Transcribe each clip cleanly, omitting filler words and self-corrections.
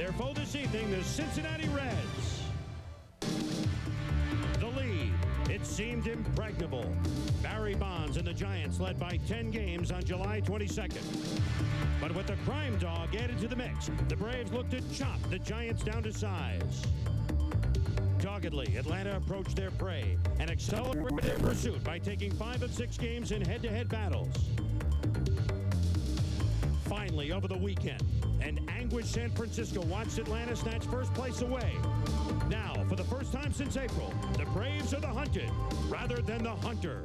Their foe this evening, the Cincinnati Reds. The lead, it seemed impregnable. Barry Bonds and the Giants led by 10 games on July 22nd. But with the crime dog added to the mix, the Braves looked to chop the Giants down to size. Doggedly, Atlanta approached their prey and accelerated their pursuit by taking 5 of 6 games in head-to-head battles. Finally, over the weekend, an anguished San Francisco watched Atlanta snatch first place away. Now, for the first time since April, the Braves are the hunted rather than the hunter.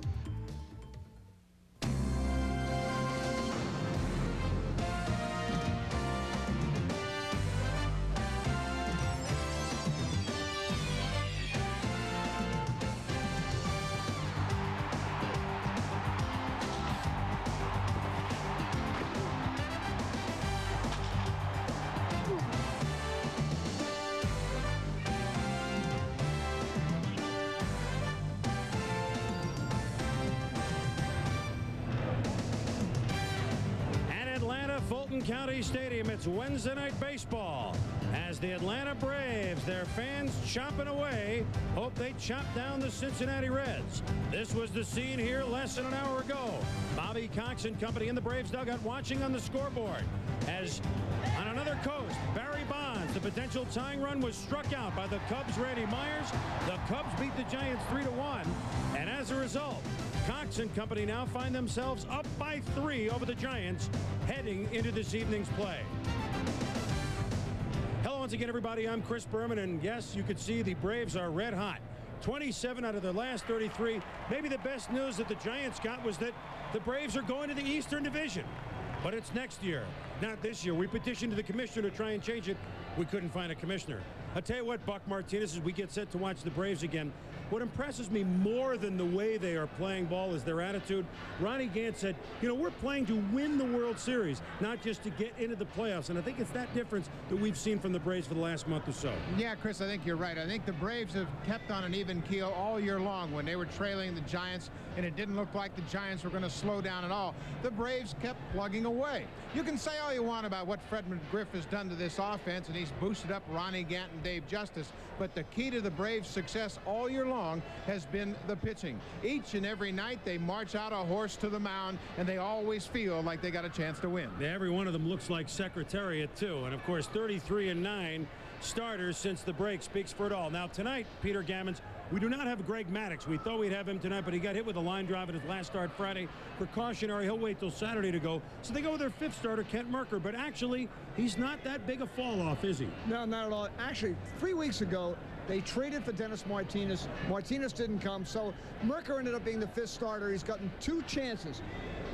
Fulton County Stadium, it's Wednesday night baseball as the Atlanta Braves, their fans chopping away, hope they chop down the Cincinnati Reds. This was the scene here less than an hour ago. Bobby Cox and company in the Braves dugout watching on the scoreboard as on another coast, Barry Bonds, the potential tying run, was struck out by the Cubs' Randy Myers. The Cubs beat the Giants 3-1, and as a result, Cox and company now find themselves up by 3 over the Giants heading into this evening's play. Hello once again, everybody. I'm Chris Berman, and yes, you could see the Braves are red hot. 27 out of their last 33. Maybe the best news that the Giants got was that the Braves are going to the Eastern Division. But it's next year, not this year. We petitioned to the commissioner to try and change it. We couldn't find a commissioner. I'll tell you what, Buck Martinez, as we get set to watch the Braves again, what impresses me more than the way they are playing ball is their attitude. Ron Gant said, you know, we're playing to win the World Series, not just to get into the playoffs. And I think it's that difference that we've seen from the Braves for the last month or so. Yeah, Chris, I think you're right. I think the Braves have kept on an even keel all year long. When they were trailing the Giants and it didn't look like the Giants were going to slow down at all, the Braves kept plugging away. You can say all you want about what Fred McGriff has done to this offense, and he's boosted up Ronnie Gant and Dave Justice, but the key to the Braves' success all year long has been the pitching. Each and every night they march out a horse to the mound, and they always feel like they got a chance to win. Yeah, every one of them looks like Secretariat too, and of course 33-9 starters since the break speaks for it all. Now tonight, Peter Gammons, we do not have Greg Maddux. We thought we'd have him tonight, but he got hit with a line drive at his last start Friday. Precautionary, he'll wait till Saturday to go. So they go with their 5th starter, Kent Mercker, but actually, he's not that big a fall-off, is he? No, not at all. Actually, 3 weeks ago, they traded for Dennis Martinez. Martinez didn't come, so Mercker ended up being the 5th starter. He's gotten 2 chances,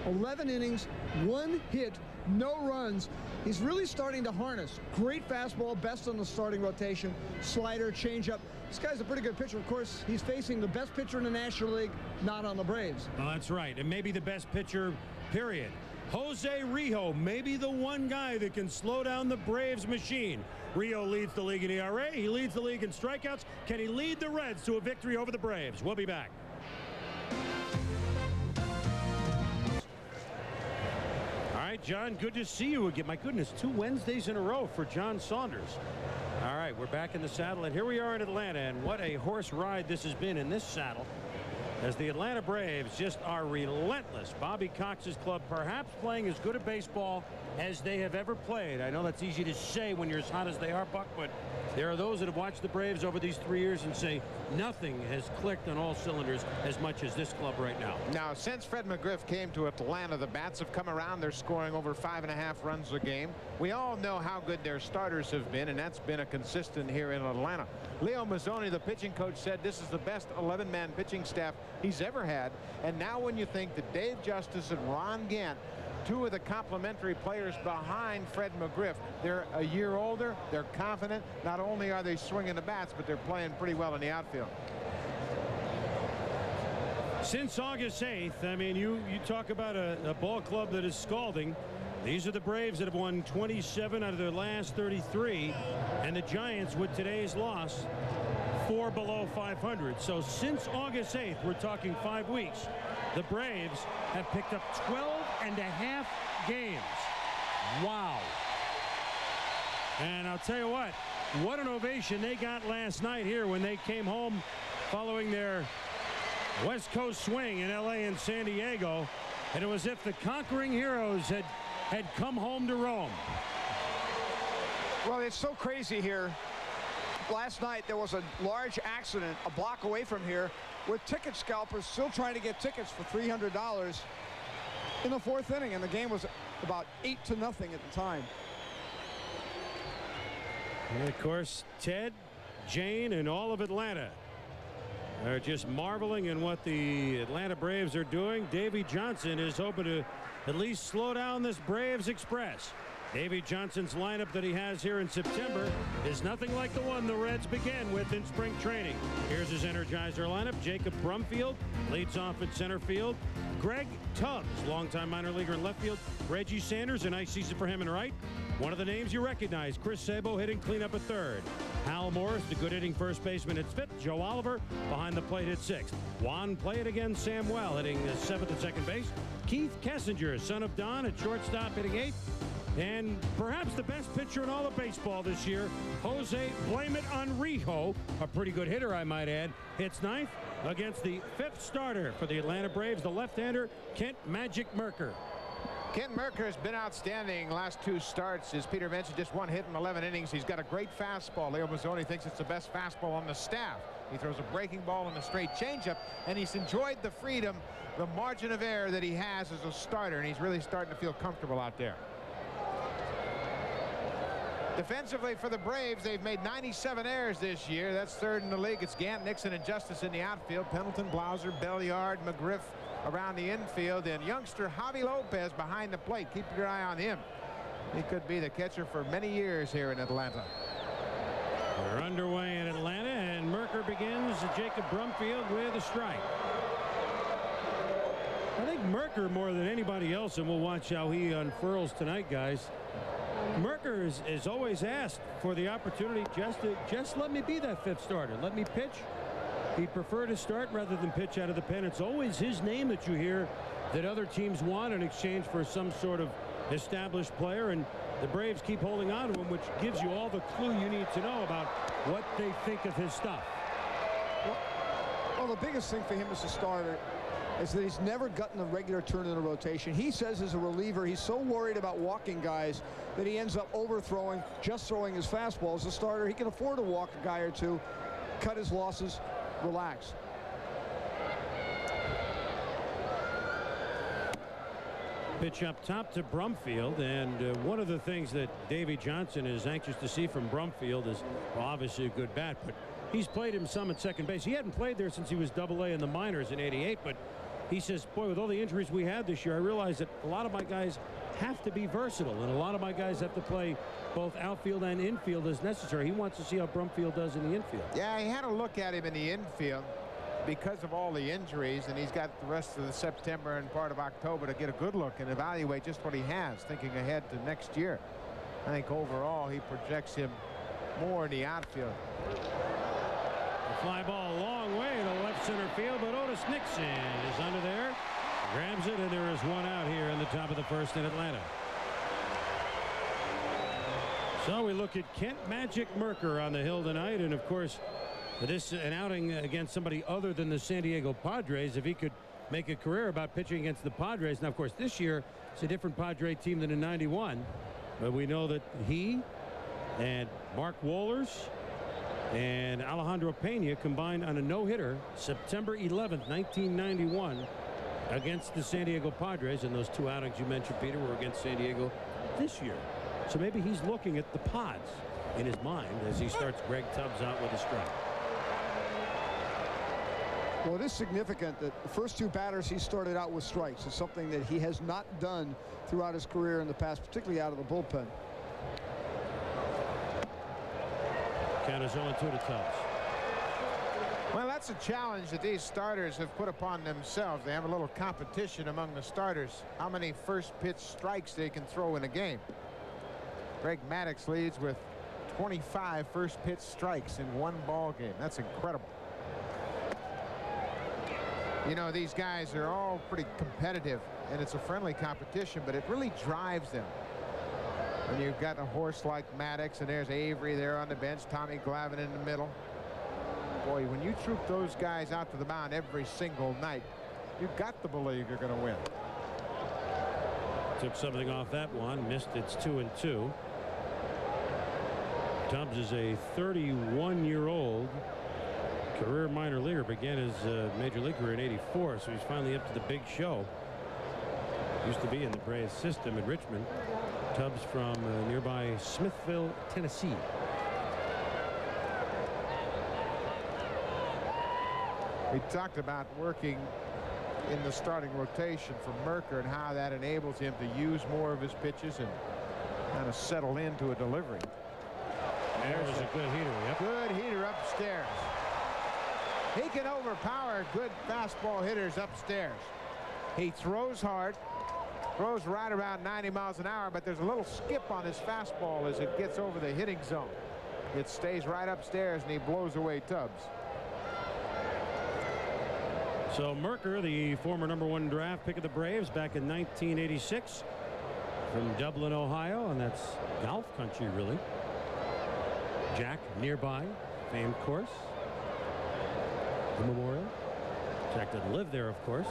11 innings, 1 hit, no runs. He's really starting to harness. Great fastball, best on the starting rotation, slider, changeup. This guy's a pretty good pitcher. Of course, he's facing the best pitcher in the National League, not on the Braves. Well, that's right, and maybe the best pitcher, period. Jose Rio, maybe the one guy that can slow down the Braves machine. Rio leads the league in ERA. He leads the league in strikeouts. Can he lead the Reds to a victory over the Braves? We'll be back. All right, John, good to see you again. My goodness, 2 Wednesdays in a row for John Saunders. All right, we're back in the saddle, and here we are in Atlanta, and what a horse ride this has been in this saddle, as the Atlanta Braves just are relentless. Bobby Cox's club perhaps playing as good a baseball as they have ever played. I know that's easy to say when you're as hot as they are, Buck, but there are those that have watched the Braves over these 3 years and say nothing has clicked on all cylinders as much as this club right now. Now, since Fred McGriff came to Atlanta, the bats have come around. They're scoring over 5.5 runs a game. We all know how good their starters have been, and that's been a consistent here in Atlanta. Leo Mazzoni, the pitching coach, said this is the best 11-man pitching staff he's ever had. And now when you think that Dave Justice and Ron Gant, 2 of the complementary players behind Fred McGriff, they're a year older, they're confident. Not only are they swinging the bats, but they're playing pretty well in the outfield. Since August 8th, I mean, you talk about a ball club that is scalding. These are the Braves that have won 27 out of their last 33, and the Giants, with today's loss, 4 below 500. So since August 8th, we're talking 5 weeks, the Braves have picked up 12.5 games. Wow. And I'll tell you what an ovation they got last night here when they came home following their West Coast swing in L.A. and San Diego. And it was as if the conquering heroes had come home to Rome. Well, it's so crazy here. Last night there was a large accident a block away from here with ticket scalpers still trying to get tickets for $300 in the 4th inning, and the game was about 8-0 at the time. And of course, Ted, Jane, and all of Atlanta are just marveling in what the Atlanta Braves are doing. Davey Johnson is hoping to at least slow down this Braves Express. Davey Johnson's lineup that he has here in September is nothing like the one the Reds began with in spring training. Here's his Energizer lineup. Jacob Brumfield leads off at center field. Greg Tubbs, longtime minor leaguer in left field. Reggie Sanders, a nice season for him in right. One of the names you recognize, Chris Sabo hitting cleanup at third. Hal Morris, the good hitting first baseman, at fifth. Joe Oliver behind the plate at sixth. Juan Play It Again Samuel hitting seventh at second base. Keith Kessinger, son of Don, at shortstop hitting eighth. And perhaps the best pitcher in all of baseball this year, Jose Blame It on Rijo, a pretty good hitter, I might add, hits ninth against the fifth starter for the Atlanta Braves, the left-hander, Kent Magic Merker. Kent Merker has been outstanding last 2 starts. As Peter mentioned, just 1 hit in 11 innings. He's got a great fastball. Leo Mazzoni thinks it's the best fastball on the staff. He throws a breaking ball and a straight changeup, and he's enjoyed the freedom, the margin of error that he has as a starter, and he's really starting to feel comfortable out there. Defensively for the Braves, they've made 97 errors this year. That's third in the league. It's Gant, Nixon, and Justice in the outfield. Pendleton, Blauser, Belliard, McGriff around the infield, and youngster Javi Lopez behind the plate. Keep your eye on him. He could be the catcher for many years here in Atlanta. We're underway in Atlanta, and Merker begins Jacob Brumfield with a strike. I think Merker more than anybody else, and we'll watch how he unfurls tonight, guys. Merker is always asked for the opportunity just let me be that fifth starter. Let me pitch. He'd prefer to start rather than pitch out of the pen. It's always his name that you hear that other teams want in exchange for some sort of established player, and the Braves keep holding on to him, which gives you all the clue you need to know about what they think of his stuff. Well, the biggest thing for him as a starter is that he's never gotten a regular turn in the rotation. He says as a reliever, he's so worried about walking guys that he ends up overthrowing, just throwing his fastball. As a starter, he can afford to walk a guy or two, cut his losses, relax. Pitch up top to Brumfield, and one of the things that Davey Johnson is anxious to see from Brumfield is, well, obviously a good bat, but he's played him some at second base. He hadn't played there since he was Double-A in the minors in '88, but he says, boy, with all the injuries we had this year, I realize that a lot of my guys have to be versatile, and a lot of my guys have to play both outfield and infield as necessary. He wants to see how Brumfield does in the infield. Yeah, he had a look at him in the infield because of all the injuries, and he's got the rest of the September and part of October to get a good look and evaluate just what he has, thinking ahead to next year. I think overall he projects him more in the outfield. The fly ball a long way to left center field, but Otis Nixon is under there, grabs it, and there is one out here in the top of the first in Atlanta. So we look at Kent Magic Merker on the hill tonight, and of course this an outing against somebody other than the San Diego Padres. If he could make a career about pitching against the Padres. Now, of course, this year it's a different Padre team than in '91, but we know that he and Mark Wohlers and Alejandro Pena combined on a no-hitter September 11th, 1991 against the San Diego Padres, and those 2 outings you mentioned, Peter, were against San Diego this year. So maybe he's looking at the Pods in his mind as he starts Greg Tubbs out with a strike. Well, it is significant that the first 2 batters he started out with strikes. It's something that he has not done throughout his career in the past, particularly out of the bullpen. Count is 0-2 to Tubbs. Well, that's a challenge that these starters have put upon themselves. They have a little competition among the starters, how many first pitch strikes they can throw in a game. Greg Maddux leads with 25 first pitch strikes in 1 ball game. That's incredible. You know, these guys are all pretty competitive, and it's a friendly competition, but it really drives them. When you've got a horse like Maddox, and there's Avery there on the bench, Tommy Glavine in the middle. Boy, when you troop those guys out to the mound every single night, you've got to believe you're going to win. Took something off that one, missed. It's 2-2. Tubbs is a 31-year-old career minor leaguer. Began his major league career in '84, so he's finally up to the big show. Used to be in the Braves system in Richmond. Tubbs from nearby Smithville, Tennessee. We talked about working in the starting rotation for Merker and how that enables him to use more of his pitches and kind of settle into a delivery. There's a good heater. Yep. Good heater upstairs. He can overpower good fastball hitters upstairs. He throws hard, throws right around 90 miles an hour, but there's a little skip on his fastball as it gets over the hitting zone. It stays right upstairs, and he blows away Tubbs. So Merker, the former #1 draft pick of the Braves back in 1986 from Dublin, Ohio, and that's golf country, really. Jack nearby, famed course. The Memorial. Jack didn't live there, of course.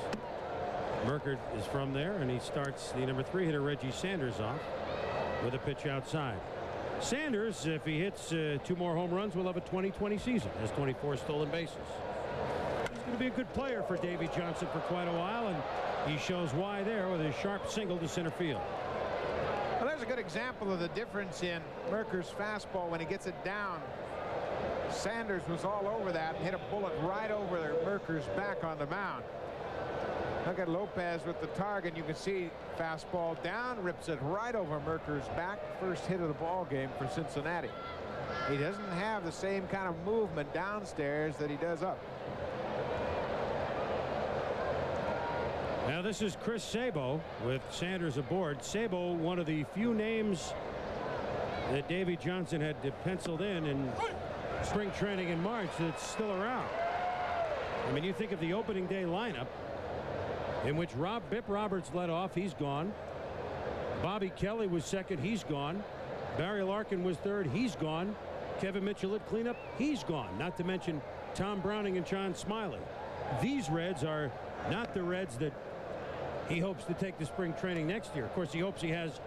Merker is from there, and he starts the #3 hitter Reggie Sanders off with a pitch outside. Sanders, if he hits 2 more home runs, will have a 20-20 season. Has 24 stolen bases. He's going to be a good player for Davy Johnson for quite a while, and he shows why there with a sharp single to center field. Well, there's a good example of the difference in Merker's fastball when he gets it down. Sanders was all over that and hit a bullet right over Merker's back on the mound. Look at Lopez with the target. You can see fastball down, rips it right over Merker's back. First hit of the ball game for Cincinnati. He doesn't have the same kind of movement downstairs that he does up. Now this is Chris Sabo with Sanders aboard. Sabo, one of the few names that Davy Johnson had penciled in spring training in March that's still around. I mean, you think of the opening day lineup in which Bip Roberts led off. He's gone. Bobby Kelly was second. He's gone. Barry Larkin was third. He's gone. Kevin Mitchell at cleanup. He's gone. Not to mention Tom Browning and John Smiley. These Reds are not the Reds that he hopes to take to spring training next year. Of course, he hopes he has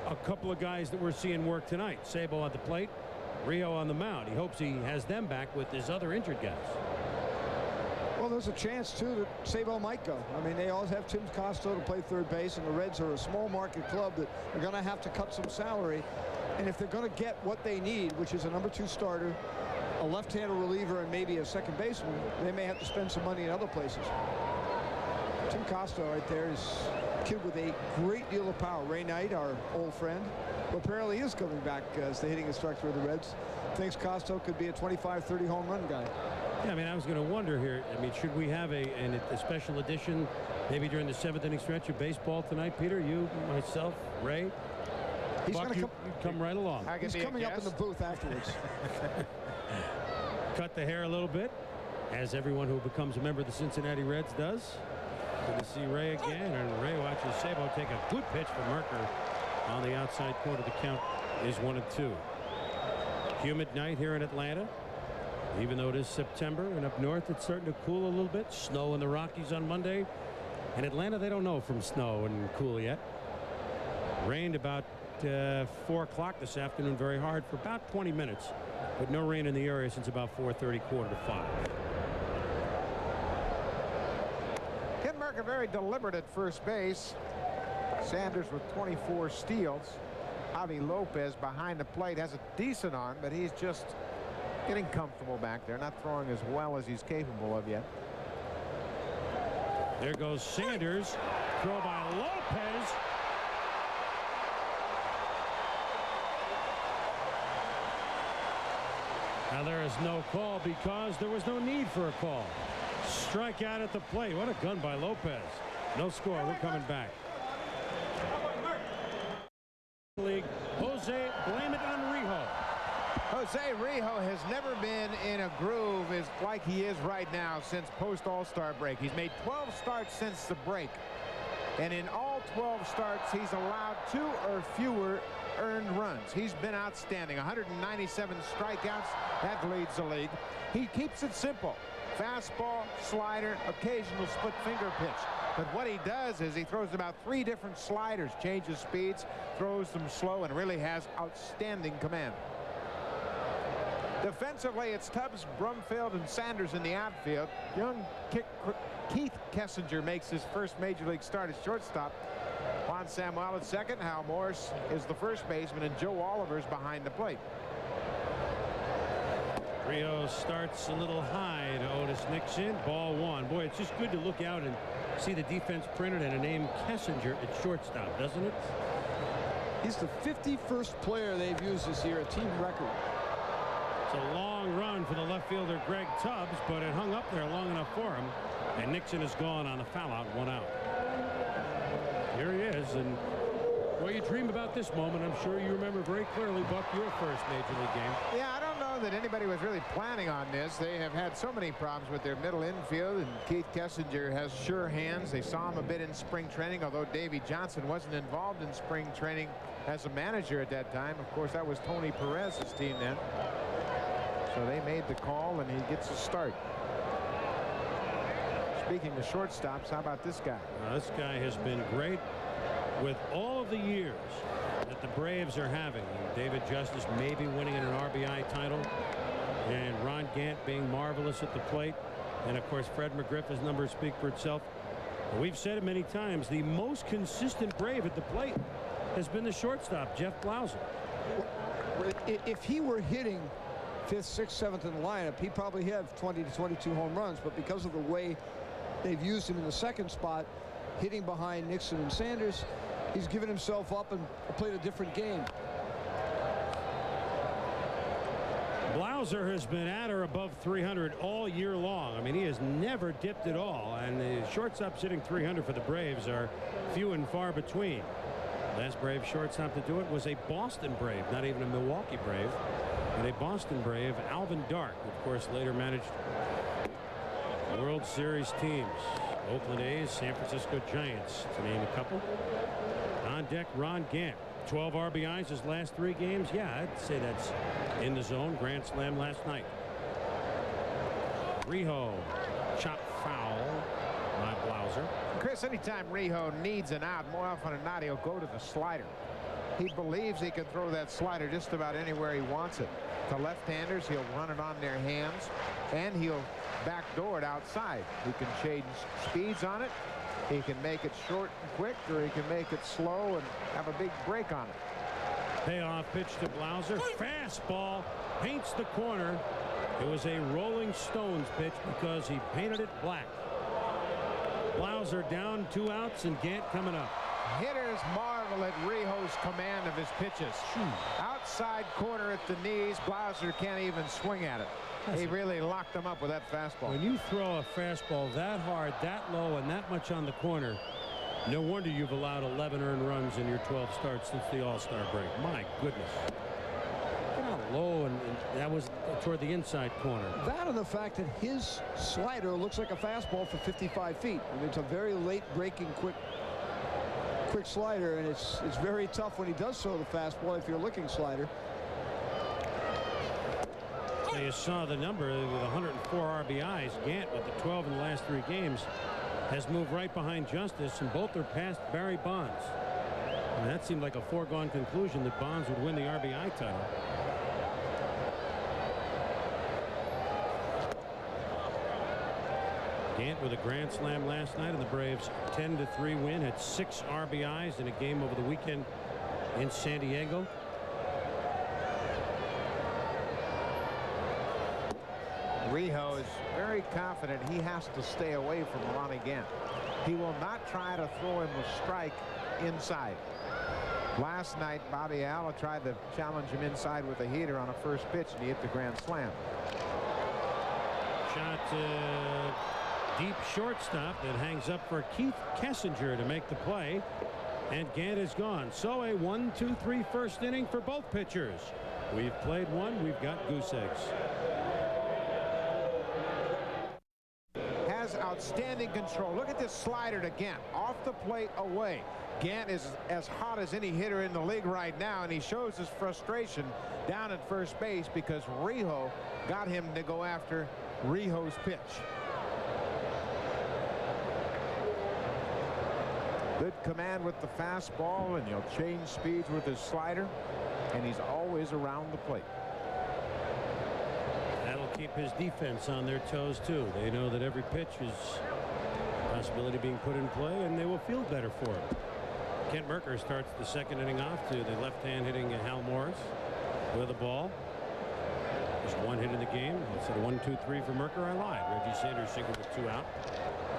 a couple of guys that we're seeing work tonight. Sabo at the plate, Rio on the mound. He hopes he has them back with his other injured guys. Well, there's a chance, too, that Sabo might go. I mean, they always have Tim Costo to play third base, and the Reds are a small market club that are going to have to cut some salary. And if they're going to get what they need, which is a #2 starter, a left-handed reliever, and maybe a second baseman, they may have to spend some money in other places. Tim Costo right there is a kid with a great deal of power. Ray Knight, our old friend, who apparently is coming back as the hitting instructor of the Reds, thinks Costo could be a 25-30 home run guy. Yeah, I mean, I was going to wonder here. I mean, should we have a special edition maybe during the 7th inning stretch of baseball tonight, Peter? You, myself, Ray? He's going to come right along. He's coming up in the booth afterwards. Cut the hair a little bit, as everyone who becomes a member of the Cincinnati Reds does. Good to see Ray again, and Ray watches Sabo take a good pitch for Merker on the outside corner. The count is 1-2. Humid night here in Atlanta. Even though it is September, and up north it's starting to cool a little bit. Snow in the Rockies on Monday. In Atlanta, they don't know from snow and cool yet. Rained about 4 o'clock this afternoon very hard for about 20 minutes, but no rain in the area since about 4:30, 4:45. Ken Merker very deliberate at first base. Sanders with 24 steals. Javi Lopez behind the plate has a decent arm, but he's just getting comfortable back there, not throwing as well as he's capable of yet. There goes Sanders. Throw by Lopez. Now there is no call because there was no need for a call. Strikeout at the plate. What a gun by Lopez. No score. We're coming back. League. Jose, blame it on Rijo. Jose Rijo has never been in a groove like he is right now since post All-Star break. He's made 12 starts since the break, and in all 12 starts he's allowed 2 or fewer earned runs. He's been outstanding. 197 strikeouts. That leads the league. He keeps it simple. Fastball, slider, occasional split finger pitch. But what he does is he throws about 3 different sliders, changes speeds, throws them slow, and really has outstanding command. Defensively, it's Tubbs, Brumfield, and Sanders in the outfield. Young Keith Kessinger makes his first major league start at shortstop. Juan Samuel at second. Hal Morris is the first baseman, and Joe Oliver's behind the plate. Rio starts a little high to Otis Nixon. Ball 1. Boy, it's just good to look out and see the defense printed and a name Kessinger at shortstop, doesn't it? He's the 51st player they've used this year, a team record. It's a long run for the left fielder Greg Tubbs, but it hung up there long enough for him, and Nixon is gone on the foul out, 1 out. Here he is, and well, you dream about this moment. I'm sure you remember very clearly, Buck, your first major league game. Yeah, I don't know that anybody was really planning on this. They have had so many problems with their middle infield, and Keith Kessinger has sure hands. They saw him a bit in spring training, although Davey Johnson wasn't involved in spring training as a manager at that time. Of course, that was Tony Perez's team then. So they made the call, and he gets a start. Speaking of shortstops, how about this guy? This guy has been great with all of the years that the Braves are having. David Justice maybe winning an RBI title, and Ron Gant being marvelous at the plate, and of course Fred McGriff, numbers speak for itself. We've said it many times, the most consistent Brave at the plate has been the shortstop, Jeff Blauser. If he were hitting 5th, 6th, 7th in the lineup, he'd probably have 20 to 22 home runs, but because of the way they've used him in the second spot, hitting behind Nixon and Sanders, he's given himself up and played a different game. Blauser has been at or above 300 all year long. I mean, he has never dipped at all, and the shortstops hitting 300 for the Braves are few and far between. Last Brave shortstop to do it was a Boston Brave, not even a Milwaukee Brave, but a Boston Brave, Alvin Dark, who of course later managed World Series teams. Oakland A's, San Francisco Giants, to name a couple. On deck, Ron Gant. 12 RBIs his last 3 games. Yeah, I'd say that's in the zone. Grand slam last night. Rijo, chop foul by Blauser. Chris, anytime Rijo needs an out, more often than not, he'll go to the slider. He believes he can throw that slider just about anywhere he wants it. To left-handers, he'll run it on their hands, and he'll backdoor it outside. He can change speeds on it. He can make it short and quick, or he can make it slow and have a big break on it. Payoff pitch to Blauser. Fastball paints the corner. It was a Rolling Stones pitch because he painted it black. Blauser down, 2 outs, and Gant coming up. Hitters marvel at Rijo's command of his pitches. Outside corner at the knees. Blauser can't even swing at it. He really locked them up with that fastball. When you throw a fastball that hard, that low, and that much on the corner, no wonder you've allowed 11 earned runs in your 12 starts since the All-Star break. My goodness. Look how low, and that was toward the inside corner. That and the fact that his slider looks like a fastball for 55 feet. I mean, it's a very late breaking quick slider, and it's very tough when he does throw the fastball if you're looking slider. You saw the number with 104 RBIs. Gant, with the 12 in the last 3 games, has moved right behind Justice, and both are past Barry Bonds. And that seemed like a foregone conclusion that Bonds would win the RBI title. Gant with a grand slam last night, and the Braves 10-3 win, had 6 RBIs in a game over the weekend in San Diego. Rijo is very confident he has to stay away from Ronnie Gant. He will not try to throw him a strike inside. Last night, Bobby Alla tried to challenge him inside with a heater on a first pitch, and he hit the grand slam. Shot deep shortstop that hangs up for Keith Kessinger to make the play, and Gant is gone. So a 1-2-3 first inning for both pitchers. We've played one. We've got goose eggs. has outstanding control. Look at this slider to Gant. Off the plate, away. Gant is as hot as any hitter in the league right now, and he shows his frustration down at first base because Rijo got him to go after Rijo's pitch. Good command with the fastball, and he'll change speeds with his slider, and he's always around the plate. That'll keep his defense on their toes too. They know that every pitch is a possibility being put in play, and they will feel better for it. Kent Mercker starts the second inning off to the left-hand hitting Hal Morris with the ball. Just one hit in the game. Instead of 1-2-3 for Mercker, I lied. Reggie Sanders singled with 2 out.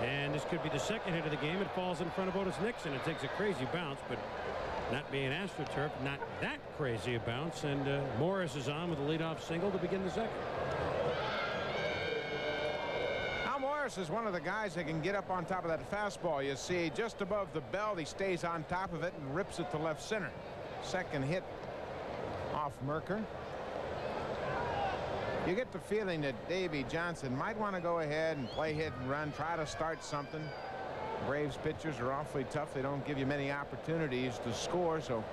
And this could be the second hit of the game. It falls in front of Otis Nixon. It takes a crazy bounce, but not being AstroTurf, not that crazy a bounce. And Morris is on with a leadoff single to begin the second. Now Morris is one of the guys that can get up on top of that fastball. You see just above the belt, he stays on top of it and rips it to left center. Second hit off Mercker. You get the feeling that Davey Johnson might want to go ahead and play hit and run, try to start something. Braves pitchers are awfully tough. They don't give you many opportunities to score, so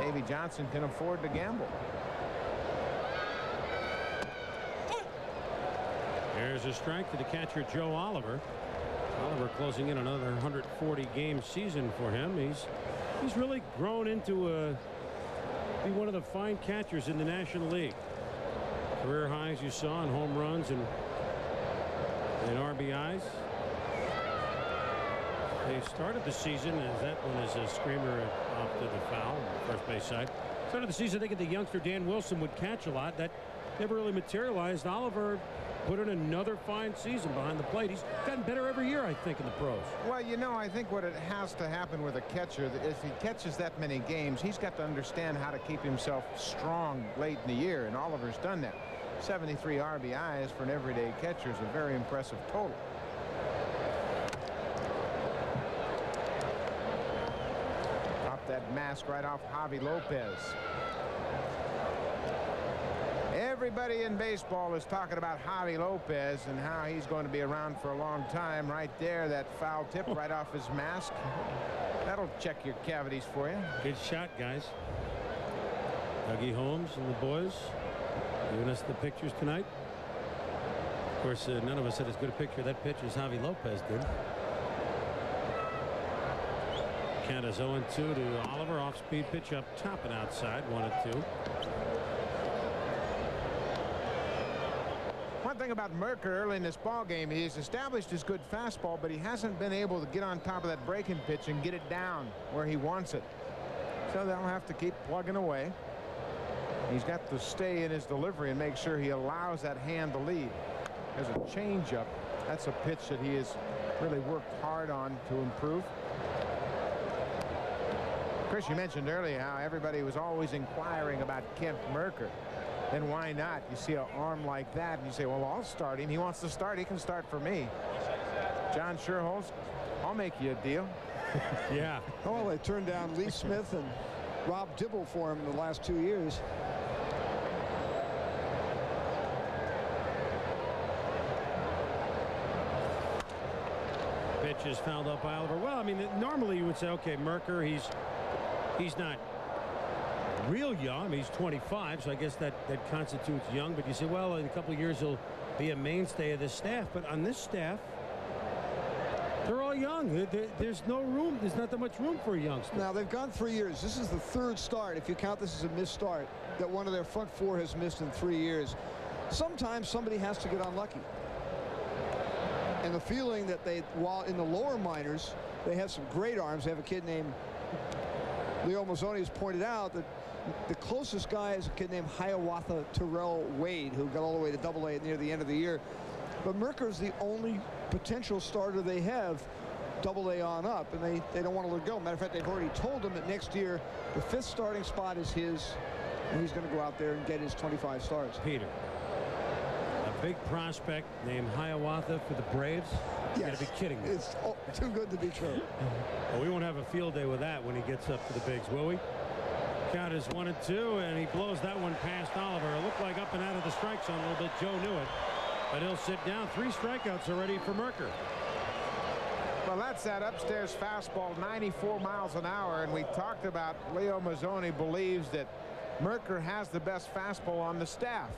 Davey Johnson can afford to gamble. There's a strike to the catcher, Joe Oliver. Oliver closing in another 140-game season for him. He's really grown into be one of the fine catchers in the National League. Career highs you saw in home runs and RBIs. They started the season as that one is a screamer off to the foul on the first base side. Started the season thinking the youngster Dan Wilson would catch a lot. That never really materialized. Oliver put in another fine season behind the plate. He's gotten better every year, I think, in the pros. Well, you know, I think what it has to happen with a catcher, that if he catches that many games, he's got to understand how to keep himself strong late in the year, and Oliver's done that. 73 RBIs for an everyday catcher is a very impressive total. Drop that mask right off Javi Lopez. Everybody in baseball is talking about Javi Lopez and how he's going to be around for a long time. Right there, that foul tip right off his mask. That'll check your cavities for you. Good shot, guys. Dougie Holmes and the boys giving us the pictures tonight. Of course, none of us had as good a picture of that pitch as Javi Lopez did. Count is 0-2 to Oliver. Off-speed pitch up top and outside. 1-2. One thing about Mercker early in this ball game, he's established his good fastball, but he hasn't been able to get on top of that breaking pitch and get it down where he wants it. So they'll have to keep plugging away. He's got to stay in his delivery and make sure he allows that hand to lead. There's a changeup. That's a pitch that he has really worked hard on to improve. Chris, you mentioned earlier how everybody was always inquiring about Kent Mercker. And why not? You see an arm like that, and you say, well, I'll start him. He wants to start. He can start for me. John Sherholz, I'll make you a deal. Yeah. Oh, well, they turned down Lee Smith and Rob Dibble for him in the last 2 years. Pitch is fouled up by Oliver. Well, I mean, normally you would say, okay, Mercker, he's not real young. I mean, he's 25, so I guess that constitutes young. But you say, well, in a couple of years he'll be a mainstay of this staff. But on this staff, they're all young. There's no room. There's not that much room for a youngster. Now, they've gone 3 years. This is the third start, if you count this as a missed start, that one of their front four has missed in 3 years. Sometimes somebody has to get unlucky. And the feeling that while in the lower minors, they have some great arms. They have a kid named Leo Mazzoni has pointed out that the closest guy is a kid named Hiawatha Terrell Wade, who got all the way to Double-A near the end of the year. But Mercker is the only potential starter they have Double-A on up, and they don't want to let go. Matter of fact, they've already told him that next year the 5th starting spot is his, and he's going to go out there and get his 25 starts. Peter, a big prospect named Hiawatha for the Braves. You Yes. got to be kidding me. It's too good to be true. Well, we won't have a field day with that when he gets up to the bigs, will we? Count is 1-2, and he blows that one past Oliver. It looked like up and out of the strike zone a little bit. Joe knew it. But he'll sit down. 3 strikeouts already for Merker. Well, that's that upstairs fastball, 94 miles an hour. And we talked about Leo Mazzoni believes that Merker has the best fastball on the staff.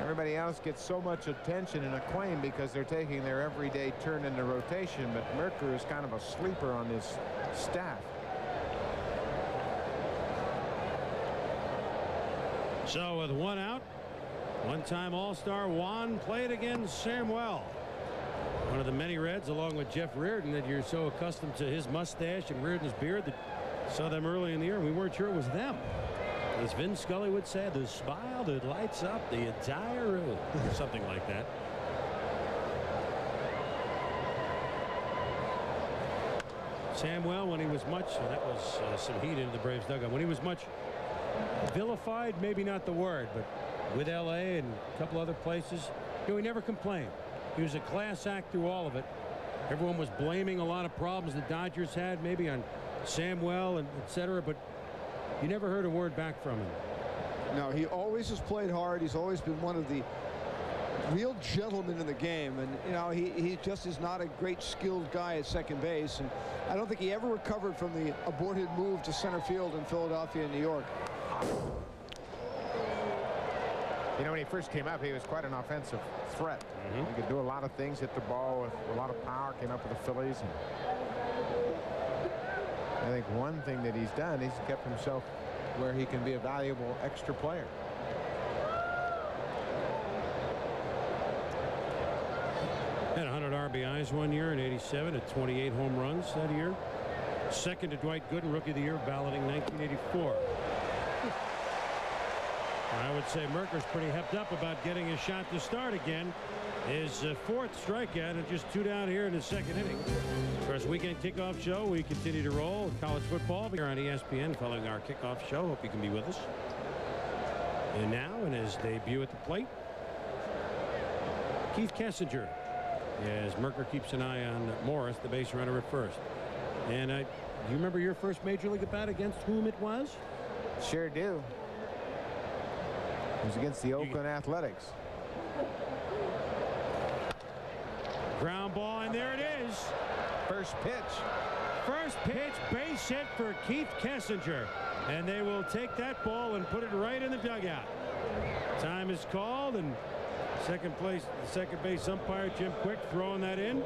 Everybody else gets so much attention and acclaim because they're taking their everyday turn in the rotation. But Merker is kind of a sleeper on his staff. So with 1 out, one-time All-Star Juan played against Samuel. One of the many Reds, along with Jeff Reardon, that you're so accustomed to his mustache and Reardon's beard that saw them early in the year. We weren't sure it was them. As Vin Scully would say, the smile that lights up the entire room, or something like that. Samuel, when he was much, that was some heat into the Braves dugout. When he was much vilified, maybe not the word, but with L.A. and a couple other places, he never complained. He was a class act through all of it. Everyone was blaming a lot of problems the Dodgers had, maybe on Samuel and etc., but you never heard a word back from him. No, he always has played hard. He's always been one of the real gentlemen in the game, and he just is not a great skilled guy at second base, and I don't think he ever recovered from the aborted move to center field in Philadelphia and New York. When he first came up, he was quite an offensive threat. He could do a lot of things, hit the ball with a lot of power, came up with the Phillies. And I think one thing that he's done, he's kept himself where he can be a valuable extra player. Had 100 RBIs one year in '87 at 28 home runs that year. Second to Dwight Gooden, Rookie of the Year, balloting 1984. I would say Merker's pretty hepped up about getting a shot to start again. His 4th strikeout and just 2 down here in the 2nd inning. For our weekend kickoff show, we continue to roll college football here on ESPN following our kickoff show. Hope you can be with us. And now in his debut at the plate, Keith Kessinger, as Merker keeps an eye on Morris, the base runner at first. And do you remember your first major league at bat against whom it was? Sure do. It was against the Oakland Athletics. Ground ball, and there it is. First pitch. First pitch, base hit for Keith Kessinger. And they will take that ball and put it right in the dugout. Time is called, and second base umpire Jim Quick throwing that in.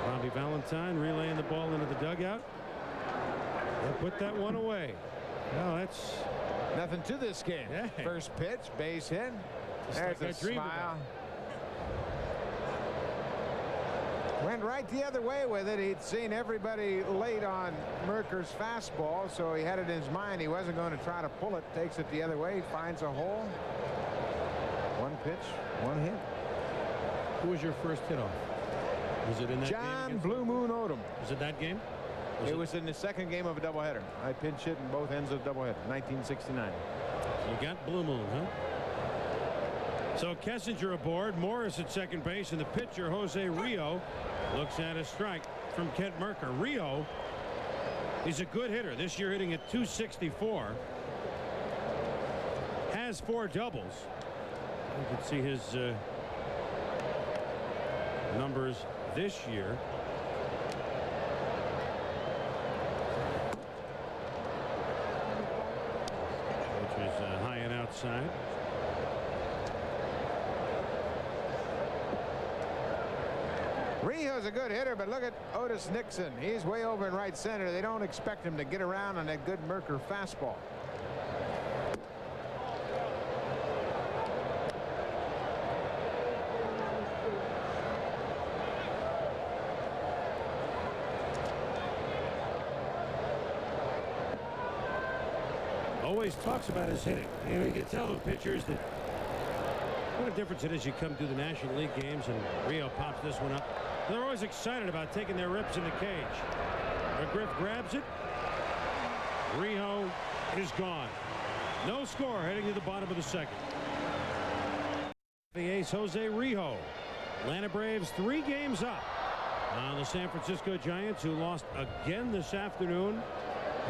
Bobby Valentine relaying the ball into the dugout. They'll put that one away. Well, that's nothing to this game. Yeah. First pitch, base hit. There's a smile. Went right the other way with it. He'd seen everybody late on Merker's fastball, so he had it in his mind he wasn't going to try to pull it. Takes it the other way, finds a hole. 1 pitch, 1 hit. Who was your first hit off? Was it in that game? John Blue Moon Odom. Was it that game? It was in the 2nd game of a doubleheader. I pinch hit in both ends of the doubleheader, 1969. You got Blue Moon, huh? So Kessinger aboard, Morris at second base, and the pitcher Jose Rio looks at a strike from Kent Merker. Rio is a good hitter this year, hitting at .264. Has 4 doubles. You can see his numbers this year. Which is high and outside. Rio's a good hitter, but look at Otis Nixon. He's way over in right center. They don't expect him to get around on that good Merker fastball. Always talks about his hitting. You can tell the pitchers that what a difference it is. You come to the National League games and Rio pops this one up. They're always excited about taking their rips in the cage. McGriff grabs it. Rio is gone. No score heading to the bottom of the 2nd. The ace Jose Rio. Atlanta Braves 3 games up on the San Francisco Giants, who lost again this afternoon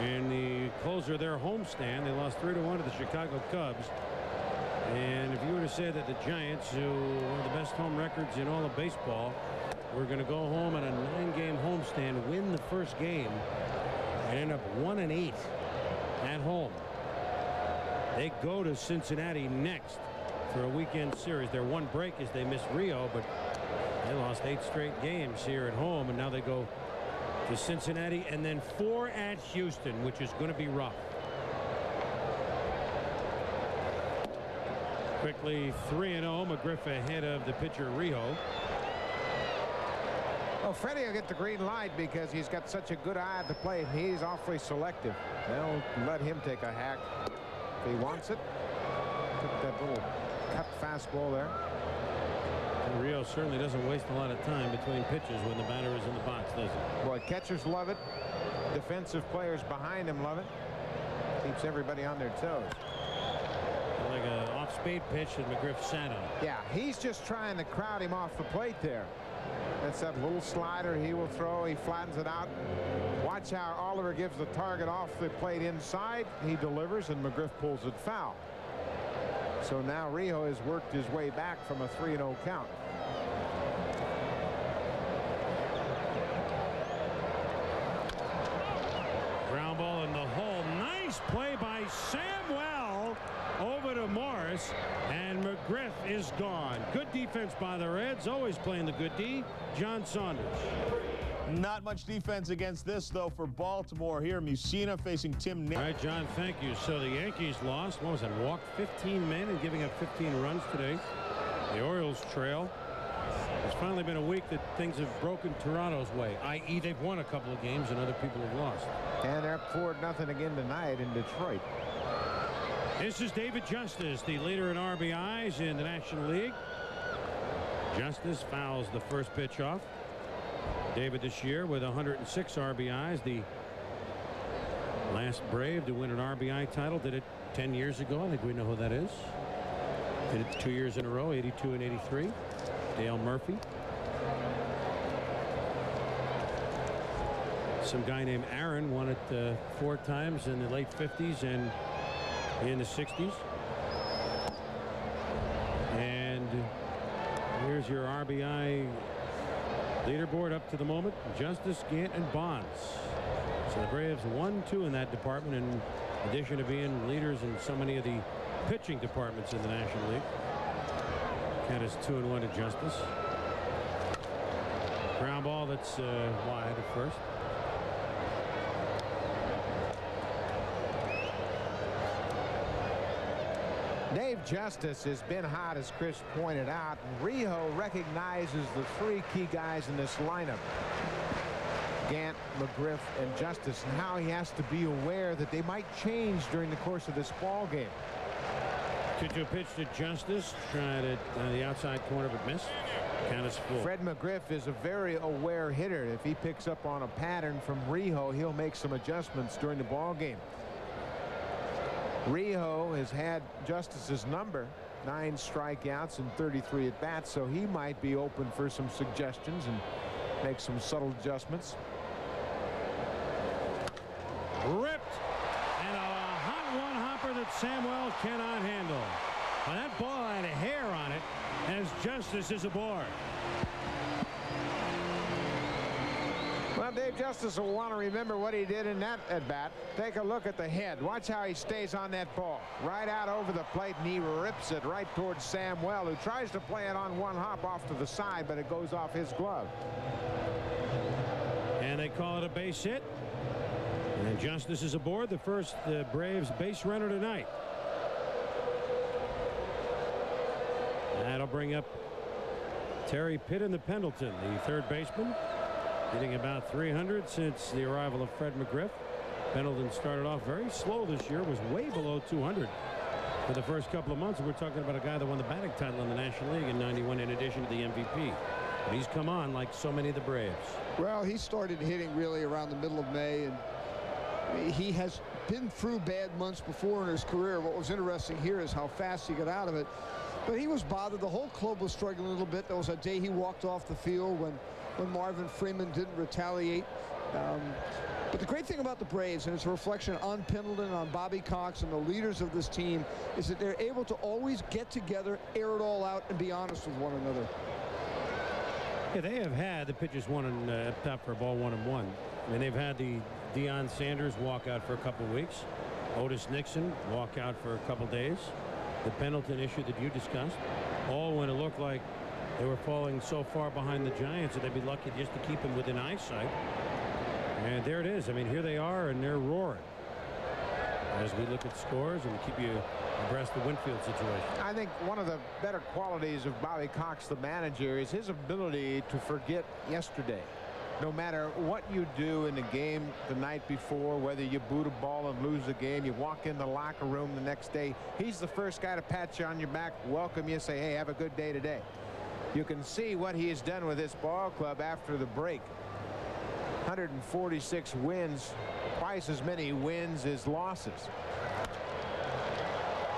in the closer of their homestand. They lost 3-1 to the Chicago Cubs. And if you were to say that the Giants, who one of the best home records in all of baseball, were going to go home on a 9-game homestand, win the first game, and end up 1-8 at home. They go to Cincinnati next for a weekend series. Their one break is they missed Rio, but they lost 8 straight games here at home, and now they go to Cincinnati and then 4 at Houston, which is going to be rough. Quickly 3-0. McGriff ahead of the pitcher Rio. Well, Freddie will get the green light because he's got such a good eye at the plate. He's awfully selective. They'll let him take a hack if he wants it. Took that little cut fastball there. And Rio certainly doesn't waste a lot of time between pitches when the batter is in the box, does he? Boy, catchers love it. Defensive players behind him love it. Keeps everybody on their toes. Like an off-speed pitch that McGriff sat on. Yeah, he's just trying to crowd him off the plate there. That's that little slider he will throw. He flattens it out. Watch how Oliver gives the target off the plate inside. He delivers, and McGriff pulls it foul. So now Rio has worked his way back from a 3-0 count. Ground ball in the hole. Nice play by Samwell over to Morris, and McGriff is gone. Good defense by the Reds, always playing the good D. John Saunders. Not much defense against this, though, for Baltimore here. Mussina facing Tim Nick. All right, John, thank you. So the Yankees lost, what was it, walked 15 men and giving up 15 runs today. The Orioles trail. It's finally been a week that things have broken Toronto's way, i.e. they've won a couple of games and other people have lost. And they're up 4-0 again tonight in Detroit. This is David Justice, the leader in RBIs in the National League. Justice fouls the first pitch off. David this year with 106 RBIs, the last Brave to win an RBI title. Did it 10 years ago. I think we know who that is. Did it 2 years in a row, 82 and 83. Dale Murphy. Some guy named Aaron won it 4 times in the late 50s and in the 60s. And here's your RBI leaderboard up to the moment. Justice, Gant, and Bonds. So the Braves 1-2 in that department, in addition to being leaders in so many of the pitching departments in the National League. Count is 2-1 to Justice. Ground ball that's wide at first. Dave Justice has been hot, as Chris pointed out. Rio recognizes the 3 key guys in this lineup, Gant, McGriff, and Justice, and how he has to be aware that they might change during the course of this ball game. 2-2 pitch to Justice. Tried it on the outside corner, but missed. Count is full. Fred McGriff is a very aware hitter. If he picks up on a pattern from Rio, he'll make some adjustments during the ball game. Rio has had Justice's number, 9 strikeouts and 33 at bats, so he might be open for some suggestions and make some subtle adjustments. Ripped, and a hot one-hopper that Samwell cannot handle. Well, that ball had a hair on it as Justice is aboard. Well, Dave Justice will want to remember what he did in that at-bat. Take a look at the head. Watch how he stays on that ball. Right out over the plate, and he rips it right towards Samwell, who tries to play it on one hop off to the side, but it goes off his glove. And they call it a base hit. And Justice is aboard, the first Braves base runner tonight. That'll bring up Terry Pitton, the Pendleton, the third baseman. Hitting about 300 since the arrival of Fred McGriff. Pendleton started off very slow this year, was way below 200 for the first couple of months. We're talking about a guy that won the batting title in the National League in '91 in addition to the MVP. But he's come on like so many of the Braves. Well, he started hitting really around the middle of May, and he has been through bad months before in his career. What was interesting here is how fast he got out of it. But he was bothered. The whole club was struggling a little bit. There was a day he walked off the field when Marvin Freeman didn't retaliate. But the great thing about the Braves, and it's a reflection on Pendleton, on Bobby Cox, and the leaders of this team, is that they're able to always get together, air it all out, and be honest with one another. Yeah, they have had the pitchers one and up top for a ball 1-1. I mean, they've had the Deion Sanders walk out for a couple weeks. Otis Nixon walk out for a couple days. The Pendleton issue that you discussed. All when it looked like they were falling so far behind the Giants that they'd be lucky just to keep them within eyesight. And there it is. I mean, here they are, and they're roaring. As we look at scores and keep you abreast of the Winfield situation. I think one of the better qualities of Bobby Cox, the manager, is his ability to forget yesterday. No matter what you do in the game the night before, whether you boot a ball and lose the game, you walk in the locker room the next day, he's the first guy to pat you on your back, welcome you, say, hey, have a good day today. You can see what he has done with this ball club after the break. 146 wins, twice as many wins as losses.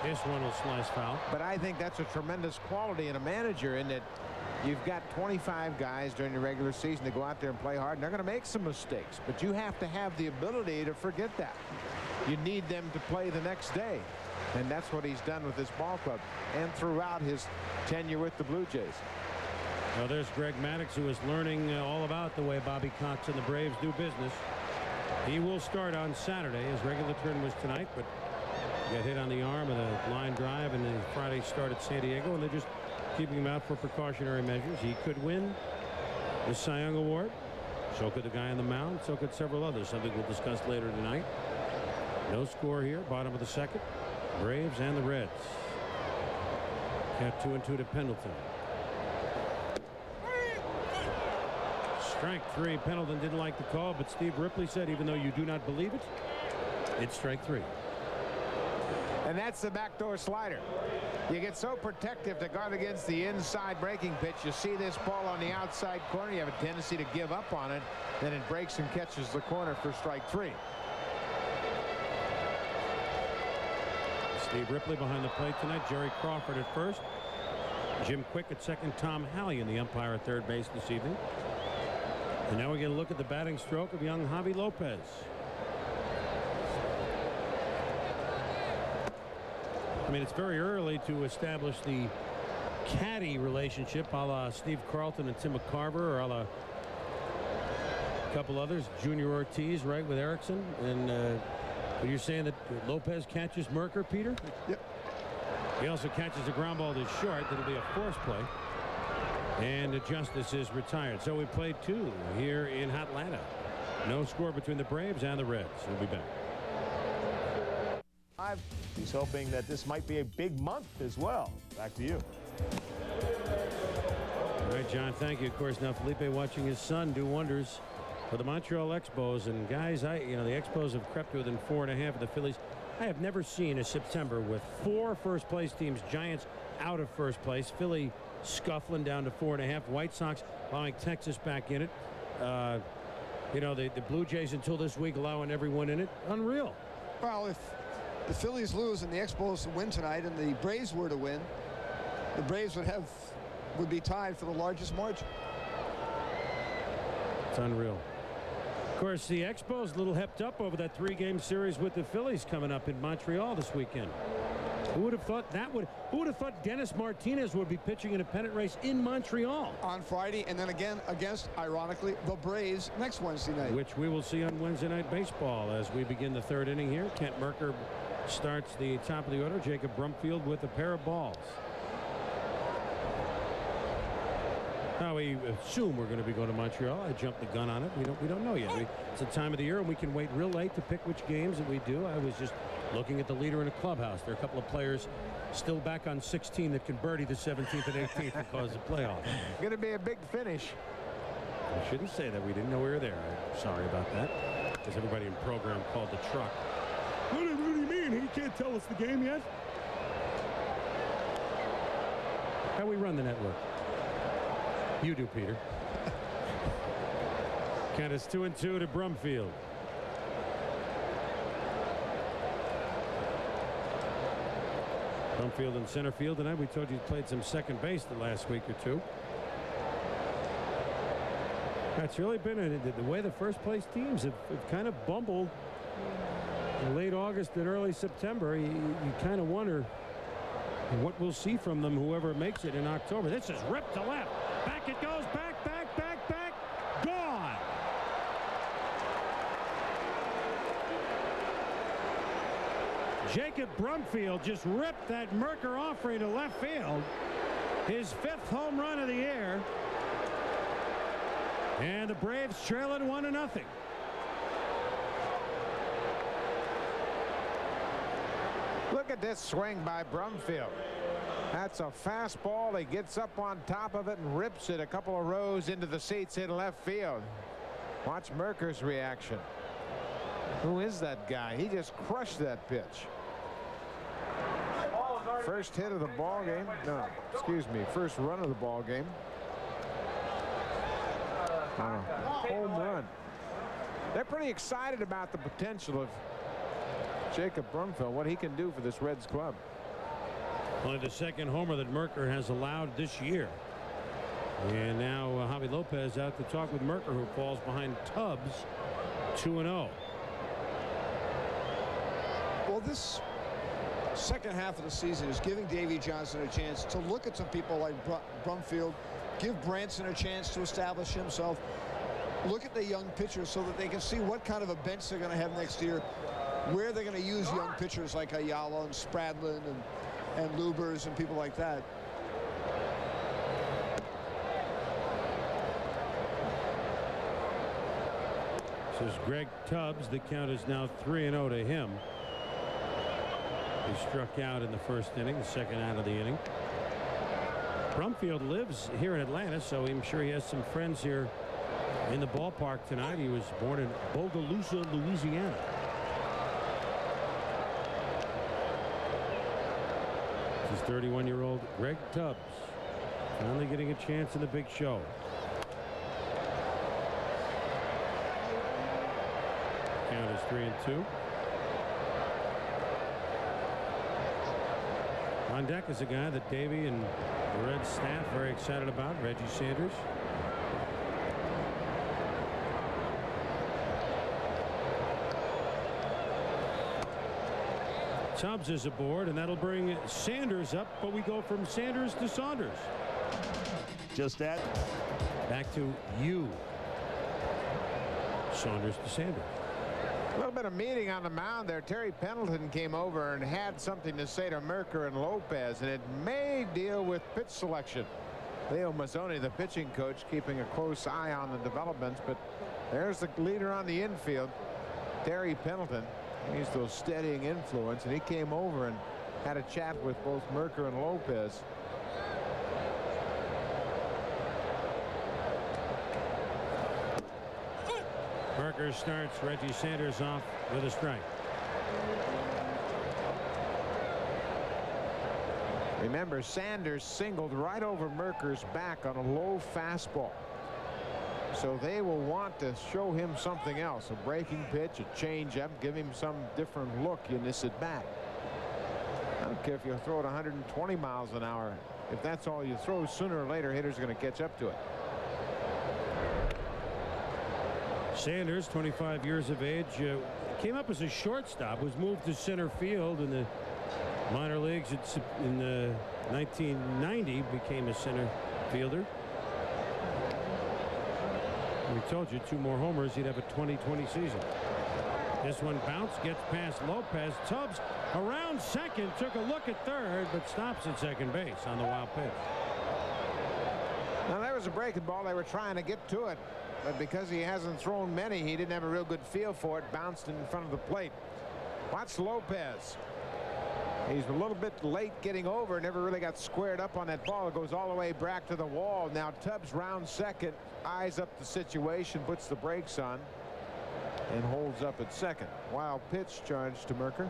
This one will slice foul. But I think that's a tremendous quality in a manager, in that you've got 25 guys during the regular season to go out there and play hard, and they're going to make some mistakes, but you have to have the ability to forget that. You need them to play the next day, and that's what he's done with this ball club and throughout his tenure with the Blue Jays. Well, there's Greg Maddux, who is learning all about the way Bobby Cox and the Braves do business. He will start on Saturday. His regular turn was tonight, but got hit on the arm with a line drive in the Friday start at San Diego, and they're just keeping him out for precautionary measures. He could win the Cy Young Award. So could the guy on the mound. So could several others. Something we'll discuss later tonight. No score here. Bottom of the second. Braves and the Reds. Count 2-2 to Pendleton. Strike three. Pendleton didn't like the call, but Steve Ripley said, even though you do not believe it, it's strike three. And that's the backdoor slider. You get so protective to guard against the inside breaking pitch. You see this ball on the outside corner, you have a tendency to give up on it. Then it breaks and catches the corner for strike three. Steve Ripley behind the plate tonight. Jerry Crawford at first. Jim Quick at second. Tom Hallion, the umpire, at third base this evening. And now we're going to look at the batting stroke of young Javi Lopez. I mean, it's very early to establish the caddy relationship a la Steve Carlton and Tim McCarver, or a la a couple others, Junior Ortiz, right, with Erickson. And but you're saying that Lopez catches Merker, Peter? Yep. He also catches a ground ball that's short. That'll be a force play. And Justice is retired. So we played two here in Atlanta. No score between the Braves and the Reds. We'll be back. He's hoping that this might be a big month as well. Back to you. All right, John, thank you. Of course, now Felipe watching his son do wonders for the Montreal Expos. And guys, the Expos have crept within 4.5 of the Phillies. I have never seen a September with 4 first-place teams. Giants out of first place. Philly scuffling down to 4.5. White Sox allowing Texas back in it. The Blue Jays until this week allowing everyone in it. Unreal. Well, if the Phillies lose and the Expos win tonight and the Braves were to win, the Braves would be tied for the largest margin. It's unreal. Of course, the Expos a little hepped up over that 3-game series with the Phillies coming up in Montreal this weekend. Who would have thought who would have thought Dennis Martinez would be pitching in a pennant race in Montreal on Friday, and then again against, ironically, the Braves next Wednesday night, which we will see on Wednesday Night Baseball as we begin the 3rd inning here. Kent Merker starts the top of the order. Jacob Brumfield with a pair of balls. Now we assume we're going to be going to Montreal. I jumped the gun on it. We don't know yet. It's the time of the year, and we can wait real late to pick which games that we do. I was just looking at the leader in the clubhouse. There are a couple of players still back on 16 that can birdie the 17th and 18th and cause a playoff. Going to be a big finish. I shouldn't say that. We didn't know we were there. I'm sorry about that. Because everybody in the program called the truck. What do you mean? He can't tell us the game yet? How we run the network? You do, Peter. Count is 2-2 to Brumfield. Brumfield in center field tonight. We told you he played some second base the last week or two. That's really been the way the first place teams have kind of bumbled in late August and early September. You kind of wonder what we'll see from them, whoever makes it in October. This is ripped to left. Back it goes. Back. Gone. Jacob Brumfield just ripped that Merker offering to left field. His 5th home run of the year. And the Braves trail it 1-0. Look at this swing by Brumfield. That's a fastball. He gets up on top of it and rips it a couple of rows into the seats in left field. Watch Merker's reaction. Who is that guy? He just crushed that pitch. First hit of the ball game. No, excuse me. First run of the ball game. Home run. They're pretty excited about the potential of Jacob Brumfield, what he can do for this Reds club. Only the 2nd homer that Merker has allowed this year. And now Javi Lopez out to talk with Merker, who falls behind Tubbs 2-0. Well, this second half of the season is giving Davey Johnson a chance to look at some people like Brumfield, give Branson a chance to establish himself, look at the young pitchers so that they can see what kind of a bench they're going to have next year, where they're going to use young pitchers like Ayala and Spradlin and Lubers and people like that. This is Greg Tubbs. The count is now 3-0 to him. He struck out in the first inning, the second out of the inning. Brumfield lives here in Atlanta, so I'm sure he has some friends here in the ballpark tonight. He was born in Bogalusa, Louisiana. This is 31-year-old Greg Tubbs, finally getting a chance in the big show. Count is 3-2. On deck is a guy that Davey and the Reds staff very excited about, Reggie Sanders. Tubbs is aboard, and that'll bring Sanders up, but we go from Sanders to Saunders. Just that. Back to you. Saunders to Sanders. A little bit of meeting on the mound there. Terry Pendleton came over and had something to say to Merker and Lopez, and it may deal with pitch selection. Leo Mazzoni, the pitching coach, keeping a close eye on the developments, but there's the leader on the infield, Terry Pendleton. He's the steadying influence, and he came over and had a chat with both Merker and Lopez. Merker starts Reggie Sanders off with a strike. Remember, Sanders singled right over Merker's back on a low fastball. So they will want to show him something else, a breaking pitch, a changeup, give him some different look in this at bat. I don't care if you throw it 120 miles an hour. If that's all you throw, sooner or later hitters are going to catch up to it. Sanders, 25 years of age, came up as a shortstop, was moved to center field in the minor leagues in 1990, became a center fielder. We told you 2 more homers, he'd have a 20-20 season. This one bounced, gets past Lopez. Tubbs around second, took a look at third, but stops at second base on the wild pitch. Now, there was a breaking ball. They were trying to get to it, but because he hasn't thrown many, he didn't have a real good feel for it. Bounced in front of the plate. Watch Lopez. He's a little bit late getting over. Never really got squared up on that ball. It goes all the way back to the wall. Now Tubbs round second, eyes up the situation, puts the brakes on, and holds up at second. Wild pitch charge to Merker.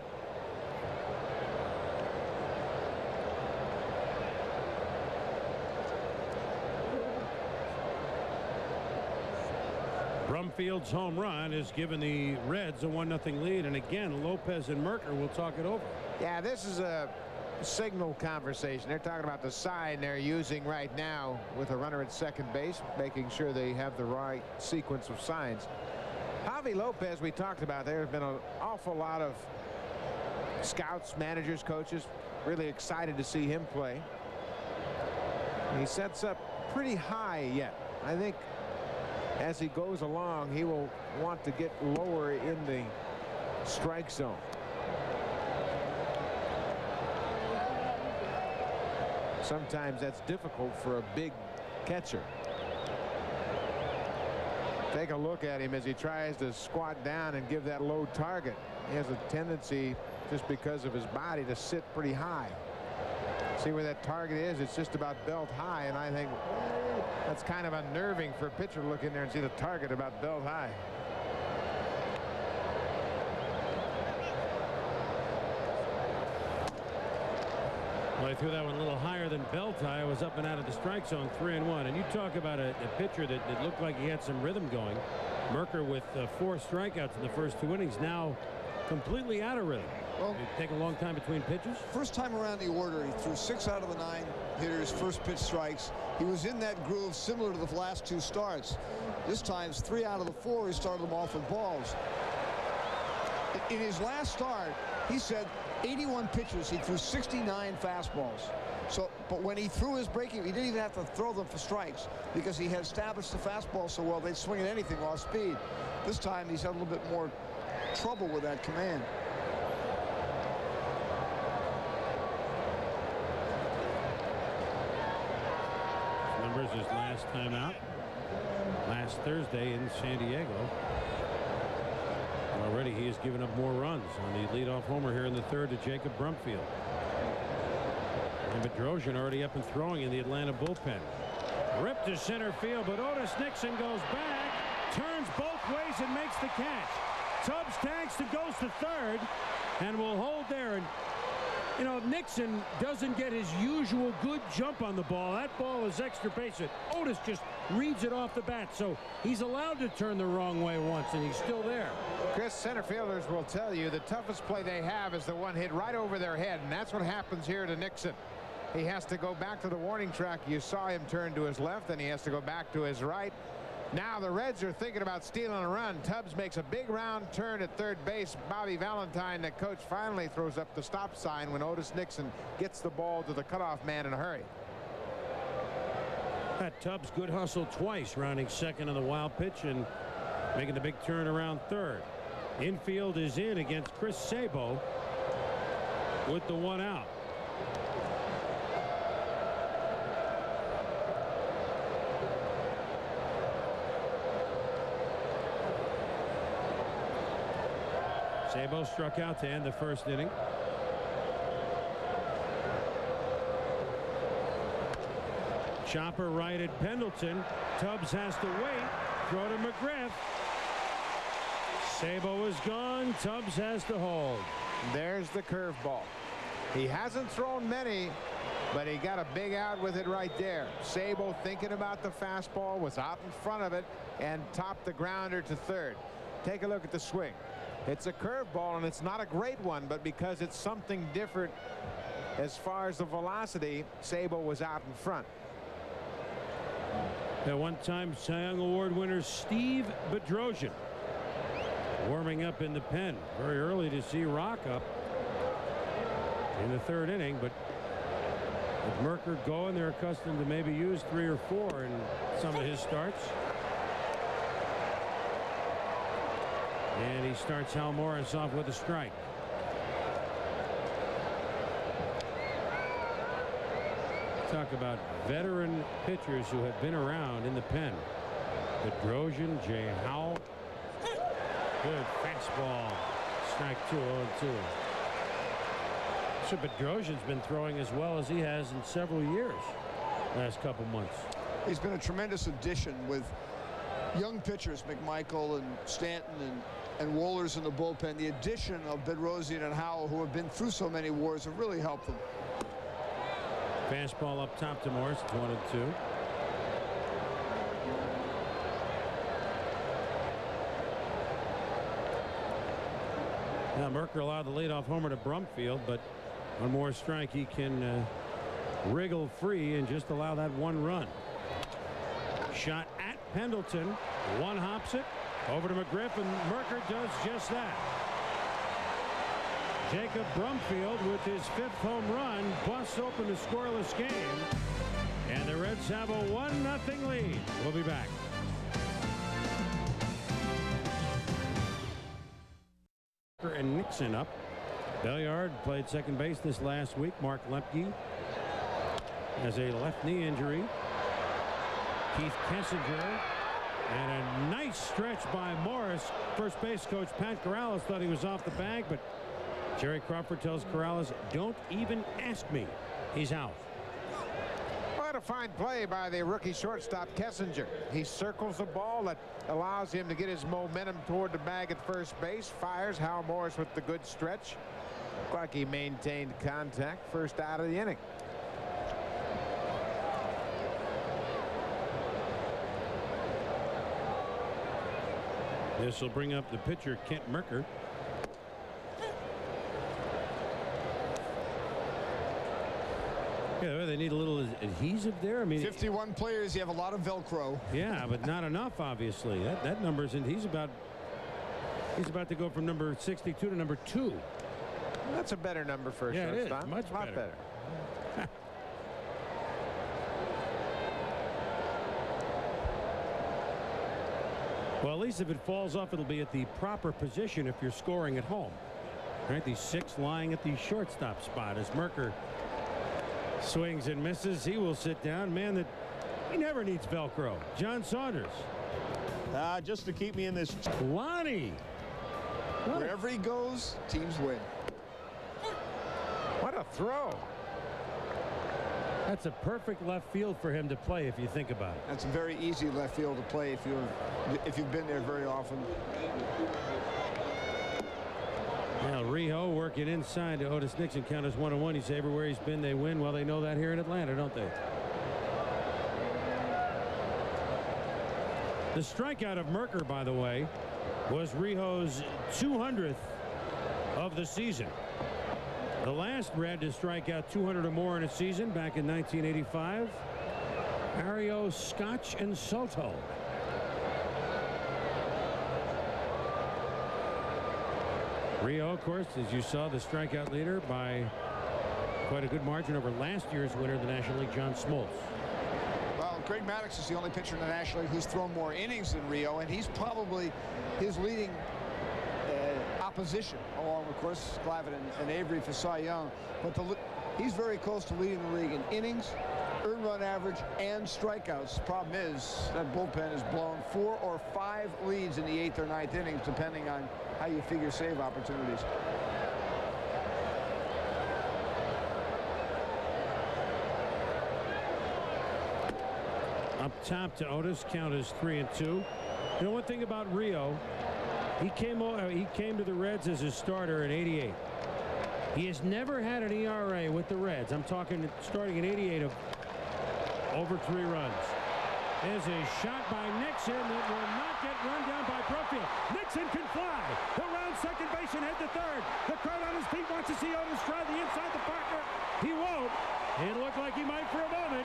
Brumfield's home run has given the Reds a 1-0 lead, and again Lopez and Merker will talk it over. Yeah, this is a signal conversation. They're talking about the sign they're using right now with a runner at second base, making sure they have the right sequence of signs. Javi Lopez, we talked about, there have been an awful lot of scouts, managers, coaches really excited to see him play. He sets up pretty high yet. I think as he goes along, he will want to get lower in the strike zone. Sometimes that's difficult for a big catcher. Take a look at him as he tries to squat down and give that low target. He has a tendency, just because of his body, to sit pretty high. See where that target is? It's just about belt high, and I think that's kind of unnerving for a pitcher to look in there and see the target about belt high. Well, he threw that one a little higher than belt high. It was up and out of the strike zone, 3-1. And you talk about a pitcher that looked like he had some rhythm going. Merker with 4 strikeouts in the first 2 innings, now completely out of rhythm. Well, it take a long time between pitches. First time around the order, he threw 6 out of the 9 hitters, first pitch strikes. He was in that groove similar to the last 2 starts. This time, 3 out of the 4, he started them off with balls. In his last start, he said 81 pitches, he threw 69 fastballs. So, but when he threw his breaking, he didn't even have to throw them for strikes because he had established the fastball so well they'd swing at anything off speed. This time he's had a little bit more trouble with that command. Remembers his last time out last Thursday in San Diego. Already he has given up more runs on the leadoff homer here in the 3rd to Jacob Brumfield. And Bedrosian already up and throwing in the Atlanta bullpen. Ripped to center field, but Otis Nixon goes back, turns both ways and makes the catch. Tubbs tags to goes to 3rd and will hold there. And you know, Nixon doesn't get his usual good jump on the ball. That ball is extra base hit. Otis just reads it off the bat, so he's allowed to turn the wrong way once, and he's still there. Chris, center fielders will tell you the toughest play they have is the one hit right over their head, and that's what happens here to Nixon. He has to go back to the warning track. You saw him turn to his left, and he has to go back to his right. Now the Reds are thinking about stealing a run. Tubbs makes a big round turn at 3rd base. Bobby Valentine, the coach, finally throws up the stop sign when Otis Nixon gets the ball to the cutoff man in a hurry. That Tubbs good hustle twice, rounding 2nd on the wild pitch and making the big turn around 3rd. Infield is in against Chris Sabo with the 1 out. Sabo struck out to end the 1st inning. Chopper right at Pendleton. Tubbs has to wait. Throw to McGriff. Sabo is gone. Tubbs has to hold. There's the curveball. He hasn't thrown many, but he got a big out with it right there. Sabo, thinking about the fastball, was out in front of it and topped the grounder to 3rd. Take a look at the swing. It's a curveball, and it's not a great one, but because it's something different as far as the velocity, Sabo was out in front. That one-time Cy Young Award winner Steve Bedrosian warming up in the pen. Very early to see Rock up in the 3rd inning, but with Merker going, they're accustomed to maybe use 3 or 4 in some of his starts. And he starts Hal Morris off with a strike. Talk about veteran pitchers who have been around in the pen. Bedrosian, Jay Howell. Good fastball. Strike 2, 0-2. So Bedrosian's been throwing as well as he has in several years. Last couple months. He's been a tremendous addition with young pitchers, McMichael and Stanton and Wohlers in the bullpen. The addition of Bedrosian and Howell, who have been through so many wars, have really helped them. Fastball up top to Morris. It's 1-2. Now Merker allowed the leadoff homer to Brumfield, but One more strike, he can wriggle free and just allow that one run. Shot at Pendleton. One hops it over to McGriff, and Merker does just that. Jacob Brumfield with his 5th home run busts open the scoreless game, and the Reds have a 1-0 lead. We'll be back. And Nixon up. Belliard played second base this last week. Mark Lemke has a left knee injury. Keith Kessinger, and a nice stretch by Morris. First base coach Pat Corrales thought he was off the bag, but Jerry Crawford tells Corrales, don't even ask me. He's out. What a fine play by the rookie shortstop Kessinger. He circles the ball that allows him to get his momentum toward the bag at first base. Fires Hal Morris with the good stretch. Looked like he maintained contact first out of the inning. This will bring up the pitcher, Kent Merker. Yeah, they need a little adhesive there. I mean, 51 players, you have a lot of Velcro. Yeah, but not enough, obviously. That number's in. He's about to go from number 62 to number 2. That's a better number for a yeah, shortstop. It is. Much better. Well, at least if it falls off, it'll be at the proper position if you're scoring at home. Right, the 6 lying at the shortstop spot as Merker swings and misses. He will sit down. Man, that he never needs Velcro. John Saunders. Just to keep me in this. Lonnie. Wherever he goes, teams win. What a throw. That's a perfect left field for him to play if you think about it. That's a very easy left field to play if you've been there very often. Now Rijo working inside to Otis Nixon. Count as 1-1. You say everywhere he's been they win. Well, they know that here in Atlanta, don't they? The strikeout of Merker, by the way, was Rijo's 200th of the season. The last Red to strike out 200 or more in a season back in 1985. Mario Scotch and Soto. Rijo, of course, as you saw, the strikeout leader by quite a good margin over last year's winner of the National League, John Smoltz. Well, Greg Maddux is the only pitcher in the National League who's thrown more innings than Rijo, and he's probably his leading opposition, along with, of course, Glavine and Avery for Cy Young. But he's very close to leading the league in innings, earned run average, and strikeouts. The problem is that bullpen has blown 4 or 5 leads in the 8th or 9th innings, depending on how you figure save opportunities. Up top to Otis. Count is 3-2. You know one thing about Rijo, he came to the Reds as a starter in '88. He has never had an ERA with the Reds. I'm talking starting in '88 of over 3 runs. There's a shot by Nixon that will not get run down by Brumfield. Nixon can fly. He'll round second base and head to third. The crowd on his feet wants to see Otis try the inside the Parker. He won't. It looked like he might for a moment.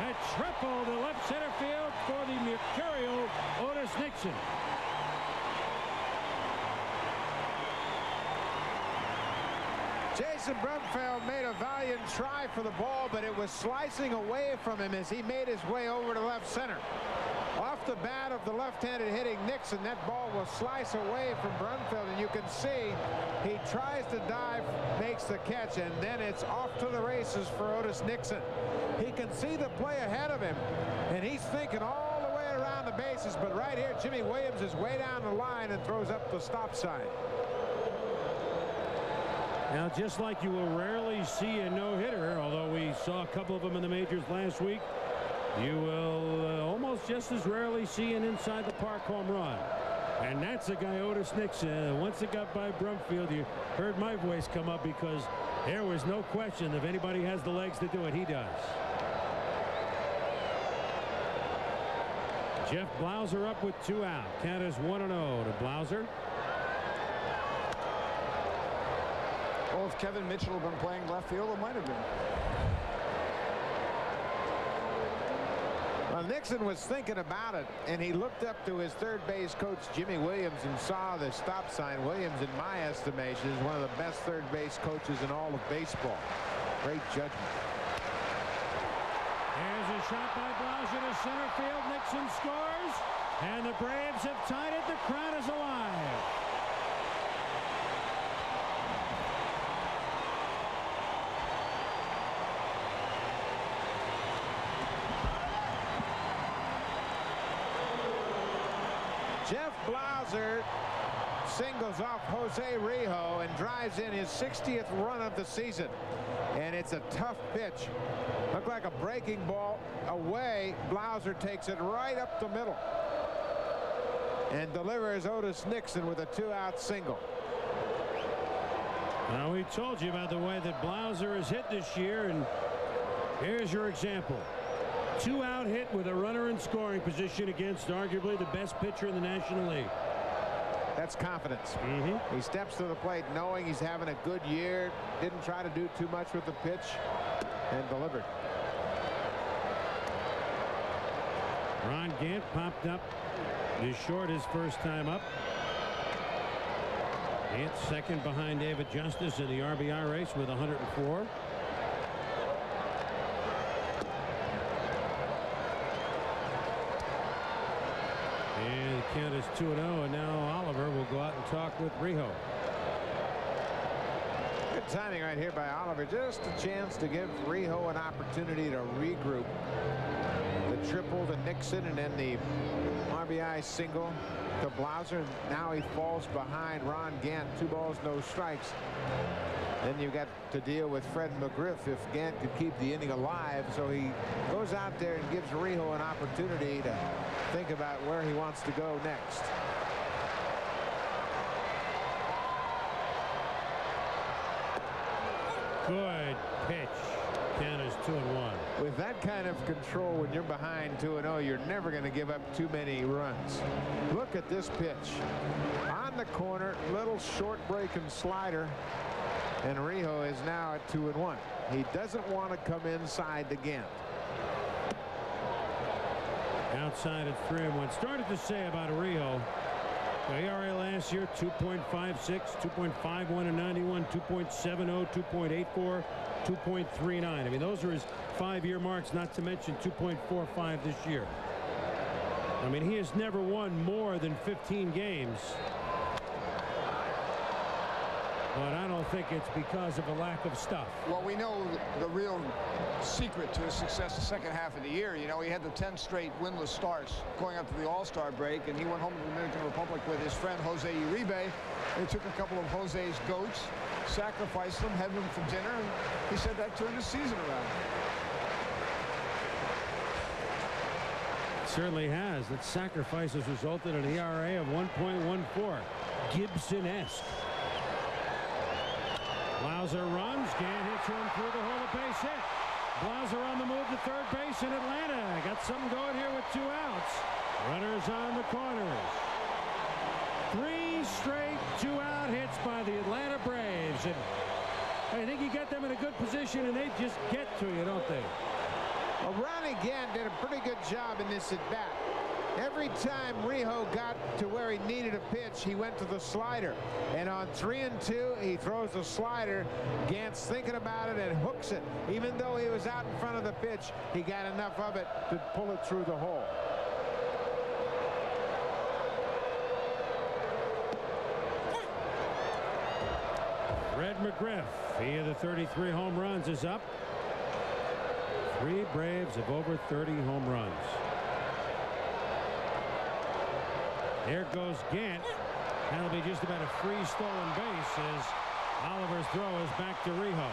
A triple to left center field for the mercurial Otis Nixon. Jason Brumfield made a valiant try for the ball, but it was slicing away from him as he made his way over to left center. Off the bat of the left-handed hitting Nixon, that ball will slice away from Brumfield, and you can see he tries to dive, makes the catch, and then it's off to the races for Otis Nixon. He can see the play ahead of him, and he's thinking all the way around the bases, but right here, Jimmy Williams is way down the line and throws up the stop sign. Now, just like you will rarely see a no-hitter, although we saw a couple of them in the majors last week, you will almost just as rarely see an inside-the-park home run. And that's the guy, Otis Nixon. Once it got by Brumfield, you heard my voice come up because there was no question if anybody has the legs to do it, he does. Jeff Blauser up with 2 out. Count is 1-0 to Blauser. Oh, if Kevin Mitchell had been playing left field, it might have been. Well, Nixon was thinking about it, and he looked up to his third base coach, Jimmy Williams, and saw the stop sign. Williams, in my estimation, is one of the best third base coaches in all of baseball. Great judgment. Here's a shot by Blauser to center field. Nixon scores, and the Braves have tied it. The crowd is alive. Jeff Blauser singles off Jose Rijo and drives in his 60th run of the season. And it's a tough pitch. Looked like a breaking ball away. Blauser takes it right up the middle and delivers Otis Nixon with a 2-out single. Now, we told you about the way that Blauser has hit this year, and here's your example. 2-out hit with a runner in scoring position against arguably the best pitcher in the National League. That's confidence. He steps to the plate knowing he's having a good year. Didn't try to do too much with the pitch and delivered. Ron Gant popped up. Is short his first time up. Gant second behind David Justice in the RBI race with 104. And the count is 2-0, and now Oliver will go out and talk with Rijo. Good timing right here by Oliver. Just a chance to give Rijo an opportunity to regroup. The triple to Nixon, and then the RBI single to Blauser. Now he falls behind Ron Gant. 2 balls, no strikes. Then you got to deal with Fred McGriff if Gant could keep the inning alive. So he goes out there and gives Rijo an opportunity to think about where he wants to go next. Good pitch. Count is 2-1. With that kind of control, when you're behind 2-0, you're never going to give up too many runs. Look at this pitch. On the corner, little short break and slider. And Rijo is now at 2-1. He doesn't want to come inside the Gant. Outside at 3-1. Started to say about Rijo. The ERA last year 2.56, 2.51 in 91, 2.70, 2.84, 2.39. I mean, those are his 5-year marks, not to mention 2.45 this year. I mean, he has never won more than 15 games. But I don't think it's because of a lack of stuff. Well, we know the real secret to his success the second half of the year. You know, he had the 10 straight winless starts going up to the All-Star break, and he went home to the Dominican Republic with his friend Jose Uribe. They took a couple of Jose's goats, sacrificed them, had them for dinner, and he said that turned his season around. It certainly has. That sacrifice has resulted in an ERA of 1.14. Gibson-esque. Blauser runs. Gant hits one through the hole, a base hit. Blauser on the move to third base in Atlanta. Got something going here with 2 outs. Runners on the corners. 3 straight 2-out hits by the Atlanta Braves. And I think you get them in a good position, and they just get to you, don't they? Well, Ronnie Gant did a pretty good job in this at-bat. Every time Rijo got to where he needed a pitch, he went to the slider. And on 3-2, he throws the slider. Gant's thinking about it and hooks it. Even though he was out in front of the pitch, he got enough of it to pull it through the hole. Fred McGriff, he of the 33 home runs, is up. 3 Braves of over 30 home runs. There goes Gant. That'll be just about a free stolen base as Oliver's throw is back to Rijo.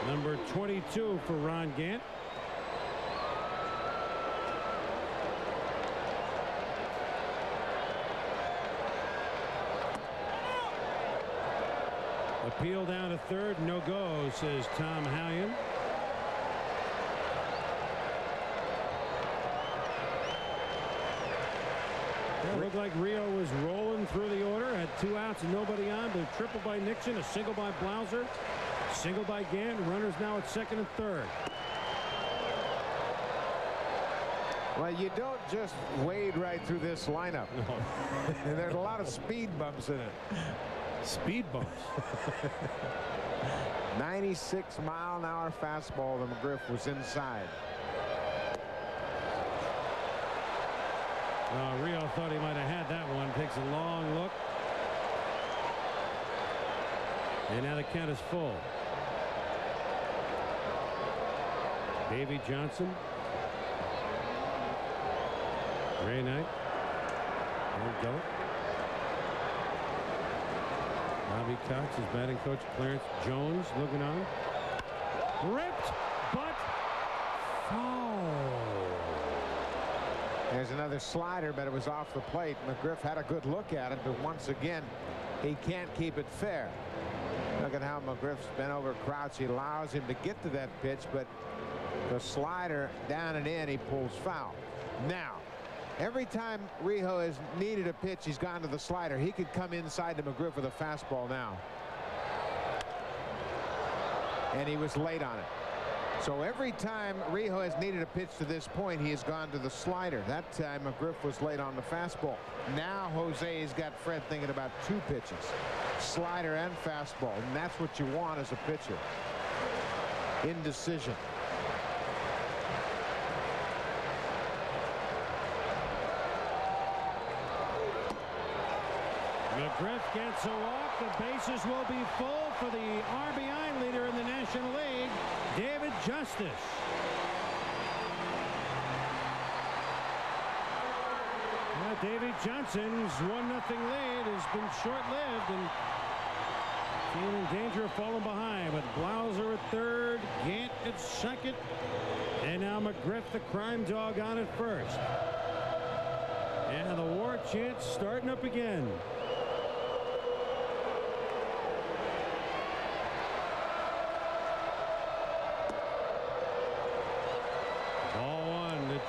Number 22 for Ron Gant. Appeal down to third. No go, says Tom Hallion. Look like Rio was rolling through the order. Had 2 outs and nobody on. The triple by Nixon, a single by Blauser, single by Gant. Runners now at second and third. Well, you don't just wade right through this lineup. No. There's a lot of speed bumps in it. Speed bumps. 96-mile-an-hour fastball. The McGriff was inside. Rio thought he might have had that one. Takes a long look. And now the count is full. Davey Johnson. Ray Knight. There we go. Bobby Cox, his batting coach Clarence Jones looking on. Ripped, but foul. There's another slider, but it was off the plate. McGriff had a good look at it, but once again, he can't keep it fair. Look at how McGriff's bent over Crouch. He allows him to get to that pitch, but the slider down and in, he pulls foul. Now, every time Rio has needed a pitch, he's gone to the slider. He could come inside to McGriff with a fastball now. And he was late on it. So every time Rio has needed a pitch to this point, he has gone to the slider. That time McGriff was late on the fastball. Now Jose's got Fred thinking about 2 pitches, slider and fastball, and that's what you want as a pitcher. Indecision. McGriff gets a walk. The bases will be full for the RBI leader in the National League, David Justice. Davey Johnson's 1-0 lead has been short-lived, and team in danger of falling behind with Blauser at third, Gant at second, and now McGriff, the crime dog, on at first. And the war chant starting up again.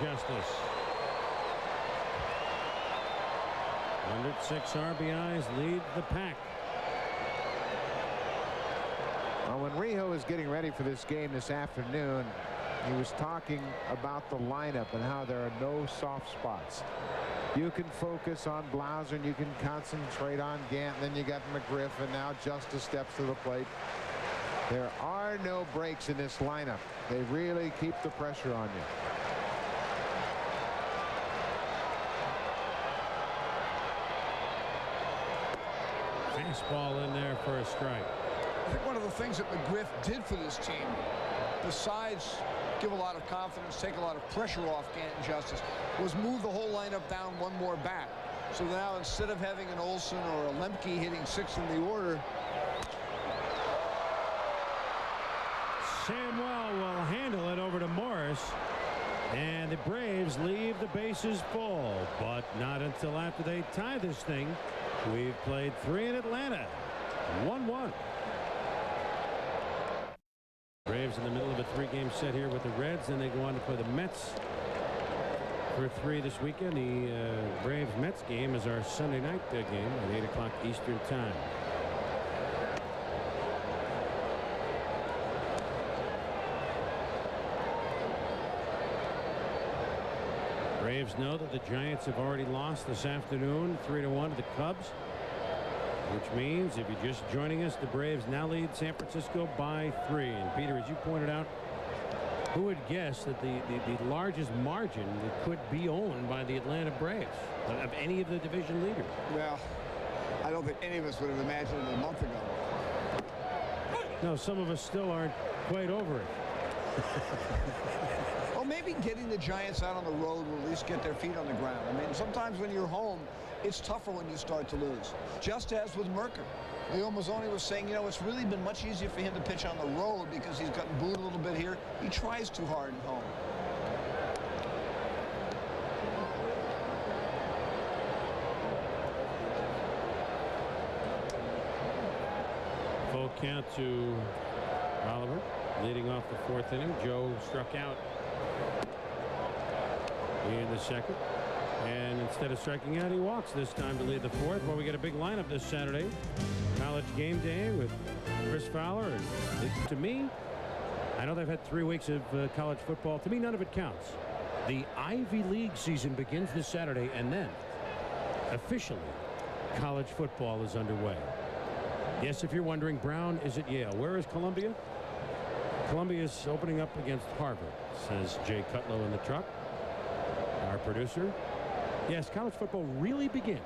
Justice. 106 RBIs lead the pack. Well, when Rio was getting ready for this game this afternoon, he was talking about the lineup and how there are no soft spots. You can focus on Blauser and you can concentrate on Gant, and then you got McGriff, and now Justice steps to the plate. There are no breaks in this lineup. They really keep the pressure on you. Fastball in there for a strike. I think one of the things that McGriff did for this team, besides give a lot of confidence, take a lot of pressure off Gant and Justice, was move the whole lineup down one more bat. So now instead of having an Olsen or a Lemke hitting 6th in the order, Samwell will handle it over to Morris, and the Braves leave the bases full, but not until after they tie this thing. We've played 3 in Atlanta. 1-1. Braves in the middle of a 3-game set here with the Reds. Then they go on to play the Mets for 3 this weekend. The Braves-Mets game is our Sunday night game at 8 o'clock Eastern time. Braves know that the Giants have already lost this afternoon 3-1 to the Cubs, which means if you're just joining us, the Braves now lead San Francisco by 3. And Peter, as you pointed out, who would guess that the largest margin that could be owned by the Atlanta Braves of any of the division leaders? well, I don't think any of us would have imagined it a month ago. No, some of us still aren't quite over it. Well, maybe getting the Giants out on the road will at least get their feet on the ground. I mean, sometimes when you're home, it's tougher when you start to lose. Just as with Merker. Leo Mazzoni was saying, you know, it's really been much easier for him to pitch on the road because he's gotten booed a little bit here. He tries too hard at home. Full count to Oliver. Leading off the 4th inning. Joe struck out in the 2nd. And instead of striking out, he walks this time to lead the fourth. Well, we get a big lineup this Saturday. College game day with Chris Fowler. And to me, I know they've had 3 weeks of college football. To me, none of it counts. The Ivy League season begins this Saturday, and then officially college football is underway. Yes, if you're wondering, Brown is at Yale. Where is Columbia? Columbia is opening up against Harvard, says Jay Cutlow in the truck, our producer. Yes, college football really begins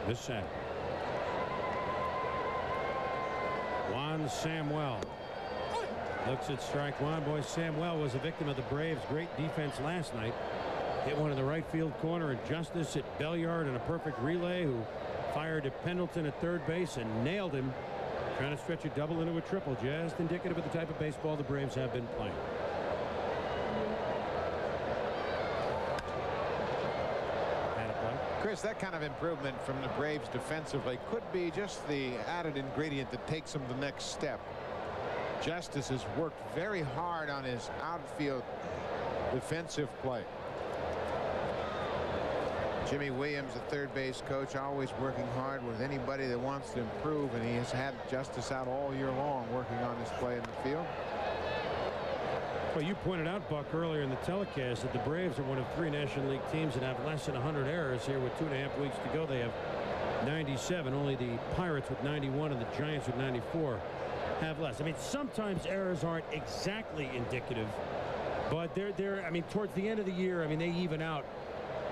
this Saturday. Juan Samuel looks at strike one. Boy, Samuel was a victim of the Braves' great defense last night. Hit one in the right field corner, and Justice at Belliard in a perfect relay, who fired to Pendleton at third base and nailed him, trying to stretch a double into a triple. Just indicative of the type of baseball the Braves have been playing. Chris, that kind of improvement from the Braves defensively could be just the added ingredient that takes them the next step. Justice has worked very hard on his outfield defensive play. Jimmy Williams, the third base coach, always working hard with anybody that wants to improve, and he has had Justice out all year long working on his play in the field. Well, you pointed out, Buck, earlier in the telecast that the Braves are one of 3 National League teams that have less than 100 errors. Here with 2.5 weeks to go, they have 97. Only the Pirates with 91 and the Giants with 94 have less. I mean, sometimes errors aren't exactly indicative, but they're I mean, towards the end of the year, I mean, they even out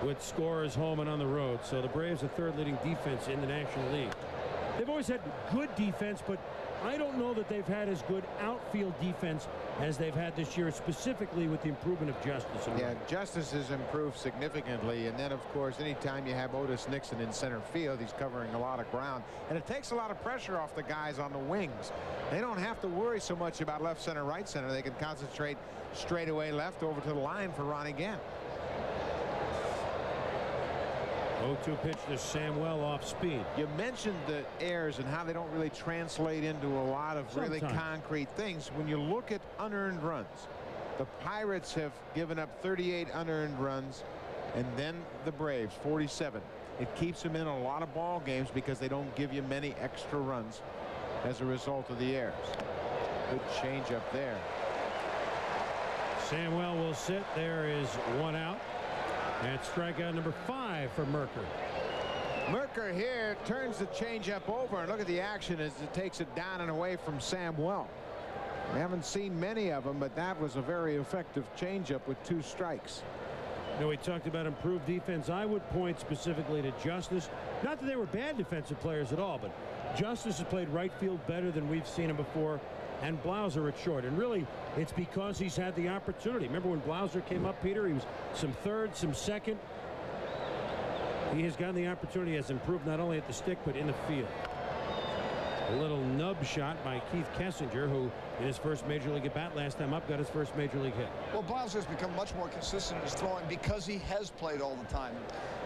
with scorers home and on the road. So the Braves are third leading defense in the National League. They've always had good defense, but I don't know that they've had as good outfield defense as they've had this year, specifically with the improvement of Justice. Yeah, Justice has improved significantly, and then of course anytime you have Otis Nixon in center field, he's covering a lot of ground, and it takes a lot of pressure off the guys on the wings. They don't have to worry so much about left center, right center. They can concentrate straight away left over to the line for Ron Gant. 0-2 pitch to Samuel off speed. You mentioned the errors and how they don't really translate into a lot of really concrete things. When you look at unearned runs, the Pirates have given up 38 unearned runs, and then the Braves 47. It keeps them in a lot of ball games because they don't give you many extra runs as a result of the errors. Good change up there. Samuel will sit. There is one out. And strikeout number 5 for Merker. Merker here turns the changeup over, and look at the action as it takes it down and away from Samuel. We haven't seen many of them, but that was a very effective changeup with 2 strikes. You know, we talked about improved defense. I would point specifically to Justice. Not that they were bad defensive players at all, but Justice has played right field better than we've seen him before, and Blauser at short. And really, it's because he's had the opportunity. Remember when Blauser came up, Peter? He was some third, some second. He has gotten the opportunity, has improved not only at the stick, but in the field. A little nub shot by Keith Kessinger, who in his first major league at bat last time up got his first major league hit. Well, Blauser's become much more consistent in his throwing because he has played all the time.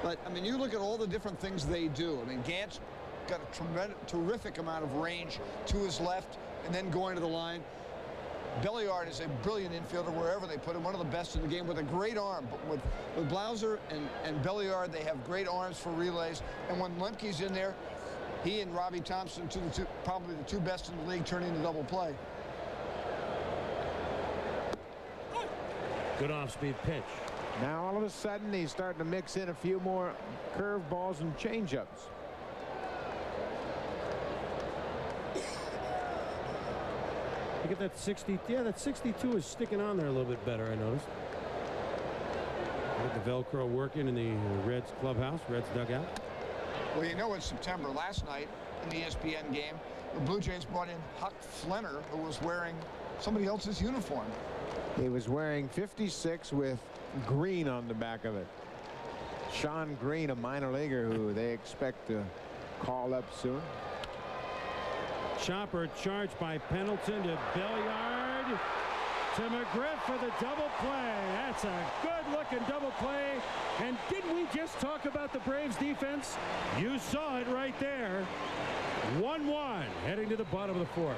But, I mean, you look at all the different things they do. I mean, Gant's got a terrific amount of range to his left and then going to the line. Belliard is a brilliant infielder wherever they put him, one of the best in the game with a great arm. But with Blauser and Belliard, they have great arms for relays. And when Lemke's in there, he and Robbie Thompson, probably the 2 best in the league, turning the double play. Good off-speed pitch. Now all of a sudden he's starting to mix in a few more curveballs and changeups. You get that 60. Yeah, that 62 is sticking on there a little bit better, I noticed. Got the Velcro working in the Reds clubhouse, Reds dugout. Well, you know, in September last night in the ESPN game, the Blue Jays brought in Huck Flenner, who was wearing somebody else's uniform. He was wearing 56 with green on the back of it. Sean Green, a minor leaguer who they expect to call up soon. Chopper charged by Pendleton to Belliard to McGriff for the double play. That's a good-looking double play. And didn't we just talk about the Braves defense? You saw it right there. 1-1 heading to the bottom of the 4th.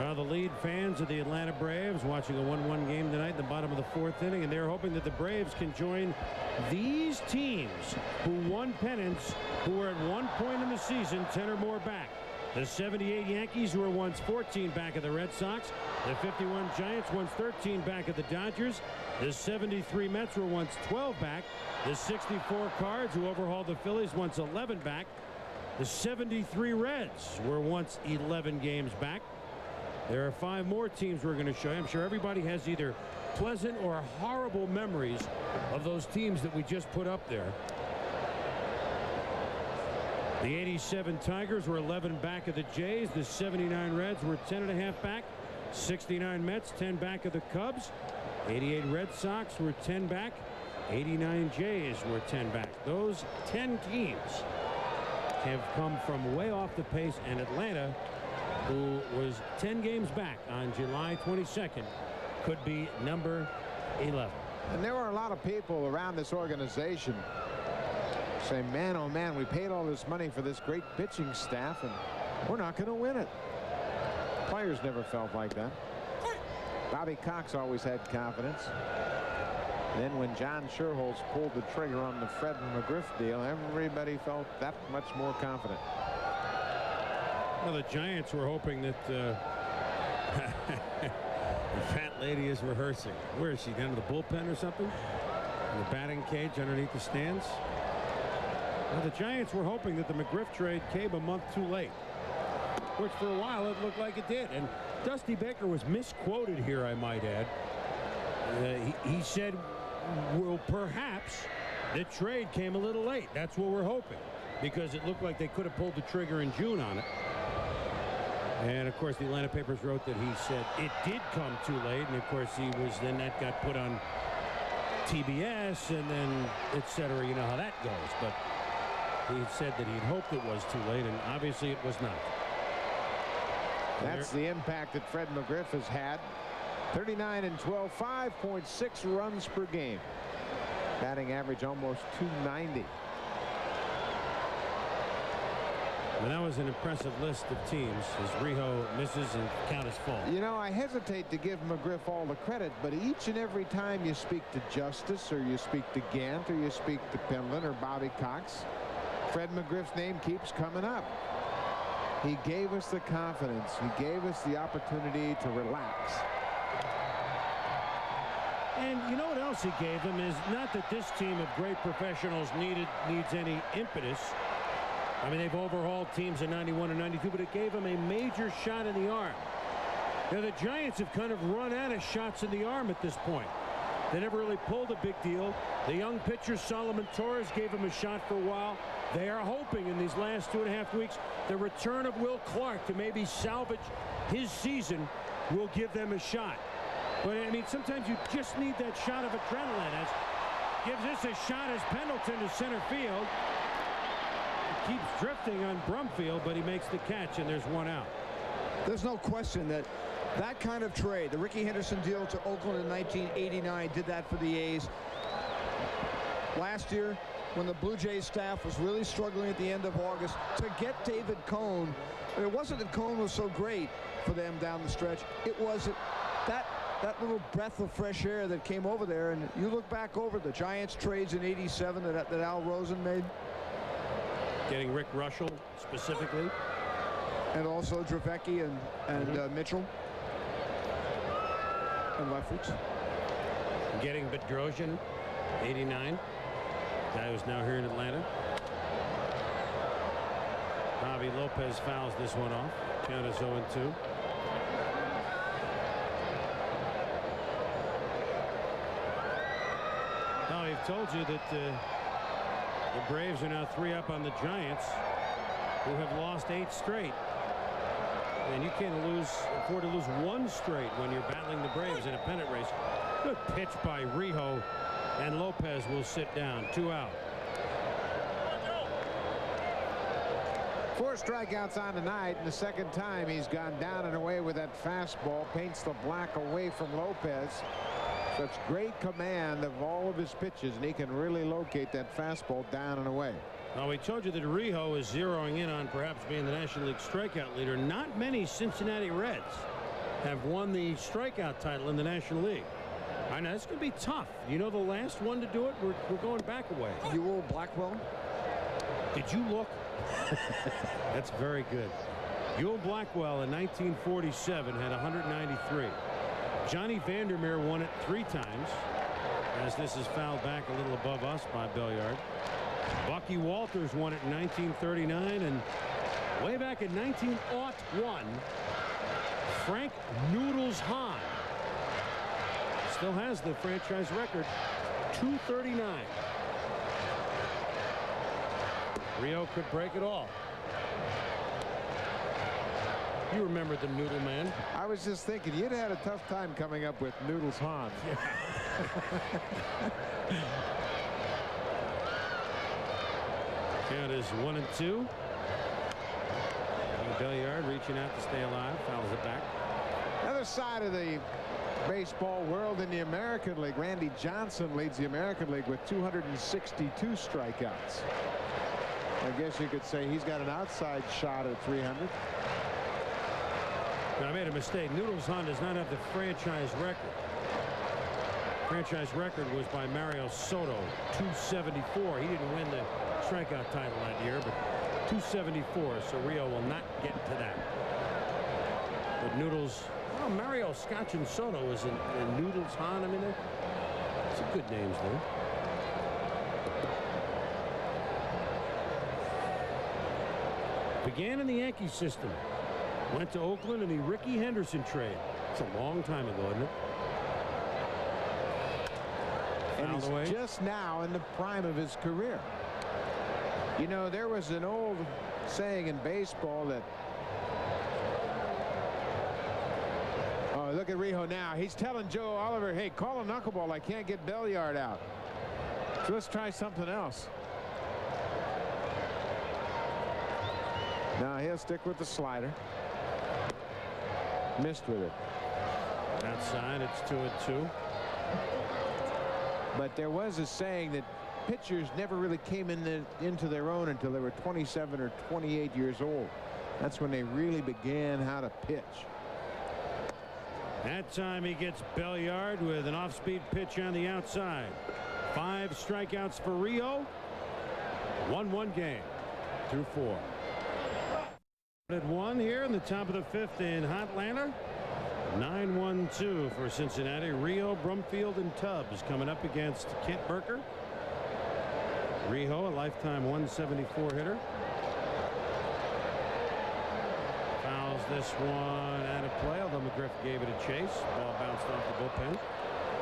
Well, the lead fans of the Atlanta Braves watching a 1-1 game tonight in the bottom of the 4th inning, and they're hoping that the Braves can join these teams who won pennants, who were at one point in the season 10 or more back. The 78 Yankees, who were once 14 back of the Red Sox. The 51 Giants, once 13 back of the Dodgers. The 73 Mets were once 12 back. The 64 Cards, who overhauled the Phillies, once 11 back. The 73 Reds were once 11 games back. There are 5 more teams we're going to show you. I'm sure everybody has either pleasant or horrible memories of those teams that we just put up there. The 87 Tigers were 11 back of the Jays. The 79 Reds were 10.5 back. 69 Mets 10 back of the Cubs. 88 Red Sox were 10 back. 89 Jays were 10 back. Those 10 teams have come from way off the pace, and Atlanta, who was 10 games back on July 22nd, could be number 11. And there were a lot of people around this organization saying, man, oh man, we paid all this money for this great pitching staff and we're not going to win it. Players never felt like that. Bobby Cox always had confidence. Then when John Schuerholz pulled the trigger on the Fred McGriff deal, everybody felt that much more confident. Well, the Giants were hoping that the fat lady is rehearsing. Where is she? Down to the bullpen or something? In the batting cage underneath the stands? Well, the Giants were hoping that the McGriff trade came a month too late, which for a while it looked like it did. And Dusty Baker was misquoted here, I might add. He said, well, perhaps the trade came a little late. That's what we're hoping, because it looked like they could have pulled the trigger in June on it. And of course the Atlanta papers wrote that he said it did come too late, and of course then that got put on TBS and then etc. You know how that goes. But he said that he'd hoped it was too late, and obviously it was not. That's the impact that Fred McGriff has had. 39 and 12, 5.6 runs per game. Batting average almost 290. And that was an impressive list of teams as Rijo misses and count as full. You know, I hesitate to give McGriff all the credit, but each and every time you speak to Justice, or you speak to Gant, or you speak to Penland or Bobby Cox, Fred McGriff's name keeps coming up. He gave us the confidence. He gave us the opportunity to relax. And you know what else he gave him is not that this team of great professionals needs any impetus. I mean, they've overhauled teams in 91 and 92, but it gave him a major shot in the arm. Now, the Giants have kind of run out of shots in the arm at this point. They never really pulled a big deal. The young pitcher, Solomon Torres, gave him a shot for a while. They are hoping in these last 2.5 weeks the return of Will Clark to maybe salvage his season will give them a shot. But, I mean, sometimes you just need that shot of adrenaline. As gives this a shot as Pendleton to center field. He keeps drifting on Brumfield, but he makes the catch, and there's one out. There's no question that kind of trade, the Rickey Henderson deal to Oakland in 1989, did that for the A's. Last year, when the Blue Jays staff was really struggling at the end of August, to get David Cone, it wasn't that Cone was so great for them down the stretch. It was that little breath of fresh air that came over there. And you look back over the Giants trades in '87 that Al Rosen made. Getting Rick Russell specifically. And also Dravecki and Mitchell. And Lefferts. Getting Bedrosian, 89. Guy who's now here in Atlanta. Bobby Lopez fouls this one off. Count is 0-2. Now, we've told you that the Braves are now 3 up on the Giants, who have lost 8 straight. And you can't afford to lose 1 straight when you're battling the Braves in a pennant race. Good pitch by Rijo, and Lopez will sit down. 2 out. 4 strikeouts on tonight, and the second time he's gone down and away with that fastball. Paints the black away from Lopez. Such great command of all of his pitches, and he can really locate that fastball down and away. Well, we told you that Rijo is zeroing in on perhaps being the National League strikeout leader. Not many Cincinnati Reds have won the strikeout title in the National League. I know it's going to be tough. You know, the last one to do it, we're going back a way. Ewell Blackwell. Did you look? That's very good. Ewell Blackwell in 1947 had 193. Johnny Vandermeer won it 3 times, as this is fouled back a little above us by Belliard. Bucky Walters won it in 1939, and way back in 1901, Frank Noodles Hahn still has the franchise record, 239. Rio could break it all. You remember the Noodle Man. I was just thinking you'd had a tough time coming up with Noodles Hahn. Yeah. Count is 1-2. Belliard reaching out to stay alive, fouls it back. Other side of the baseball world, in the American League, Randy Johnson leads the American League with 262 strikeouts. I guess you could say he's got an outside shot at 300. I made a mistake. Noodles Hahn does not have the franchise record. Franchise record was by Mario Soto, 274. He didn't win the strikeout title that year, but 274. So Rio will not get to that. But Noodles, well, Mario, Scotch, and Soto is in Noodles Hahn. I mean, some good names there. Began in the Yankee system. Went to Oakland in the Ricky Henderson trade. It's a long time ago, isn't it? And he's just now in the prime of his career. You know, there was an old saying in baseball that, oh, look at Rio now. He's telling Joe Oliver, hey, call a knuckleball. I can't get Belliard out. So let's try something else. Now he'll stick with the slider. Missed with it. Outside, it's 2-2. But there was a saying that pitchers never really came into their own until they were 27 or 28 years old. That's when they really began how to pitch. That time he gets Belliard with an off-speed pitch on the outside. 5 strikeouts for Rio. 1-1 game through 4. At 1 here in the top of the 5th in Hotlanta. 9-1-2 for Cincinnati. Rio, Brumfield, and Tubbs coming up against Kent Burker. Rio, a lifetime 174 hitter. Fouls this one out of play, although McGriff gave it a chase. Ball bounced off the bullpen.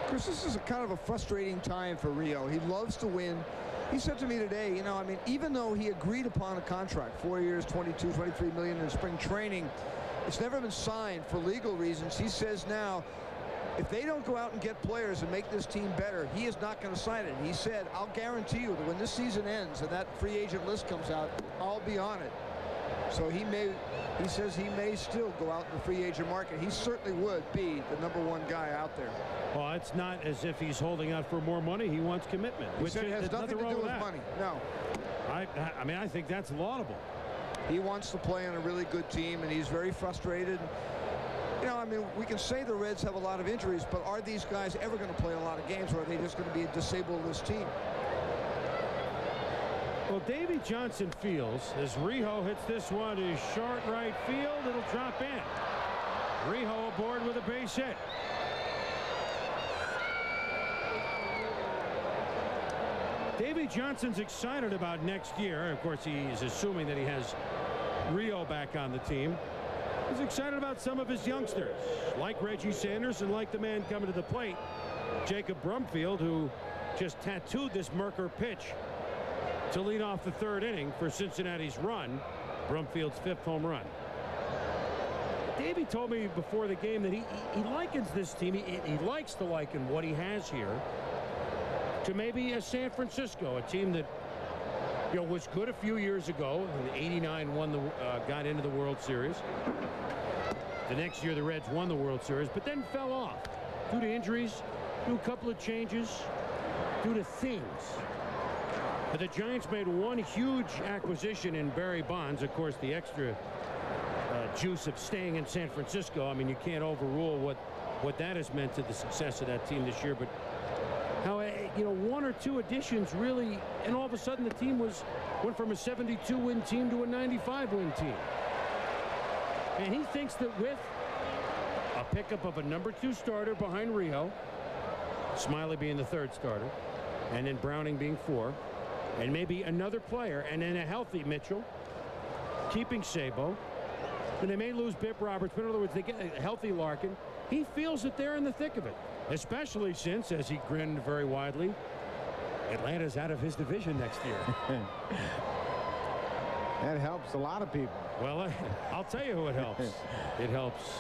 Chris, this is a kind of a frustrating time for Rio. He loves to win. He said to me today, you know, I mean, even though he agreed upon a contract, 4 years, 22, 23 million in spring training, it's never been signed for legal reasons. He says now, if they don't go out and get players and make this team better, he is not going to sign it. He said, I'll guarantee you that when this season ends and that free agent list comes out, I'll be on it. So he says he may still go out in the free agent market. He certainly would be the #1 guy out there. Well, it's not as if he's holding out for more money. He wants commitment. He said it has nothing to do with money. No. I mean, I think that's laudable. He wants to play on a really good team, and he's very frustrated. You know, I mean, we can say the Reds have a lot of injuries, but are these guys ever going to play a lot of games, or are they just going to be a disabled this team? Well, Davey Johnson feels as Rio hits this one to short right field, it'll drop in. Rio aboard with a base hit. Davey Johnson's excited about next year. Of course, he's assuming that he has Rio back on the team. He's excited about some of his youngsters, like Reggie Sanders and like the man coming to the plate, Jacob Brumfield, who just tattooed this Merker pitch to lead off the 3rd inning for Cincinnati's run, Brumfield's 5th home run. Davey told me before the game that he likens this team. He likes to liken what he has here to maybe a San Francisco, a team that, you know, was good a few years ago. In '89, got into the World Series. The next year, the Reds won the World Series, but then fell off due to injuries, due to a couple of changes, due to things. But the Giants made one huge acquisition in Barry Bonds. Of course, the extra juice of staying in San Francisco. I mean, you can't overrule what that has meant to the success of that team this year. But how, you know, 1 or 2 additions really, and all of a sudden the team went from a 72-win team to a 95-win team. And he thinks that with a pickup of a number 2 starter behind Rio, Smiley being the 3rd starter, and then Browning being 4, and maybe another player, and then a healthy Mitchell, keeping Sabo, and they may lose Bip Roberts, but in other words, they get a healthy Larkin. He feels that they're in the thick of it, especially since, as he grinned very widely, Atlanta's out of his division next year. That helps a lot of people. Well, I'll tell you who it helps. It helps.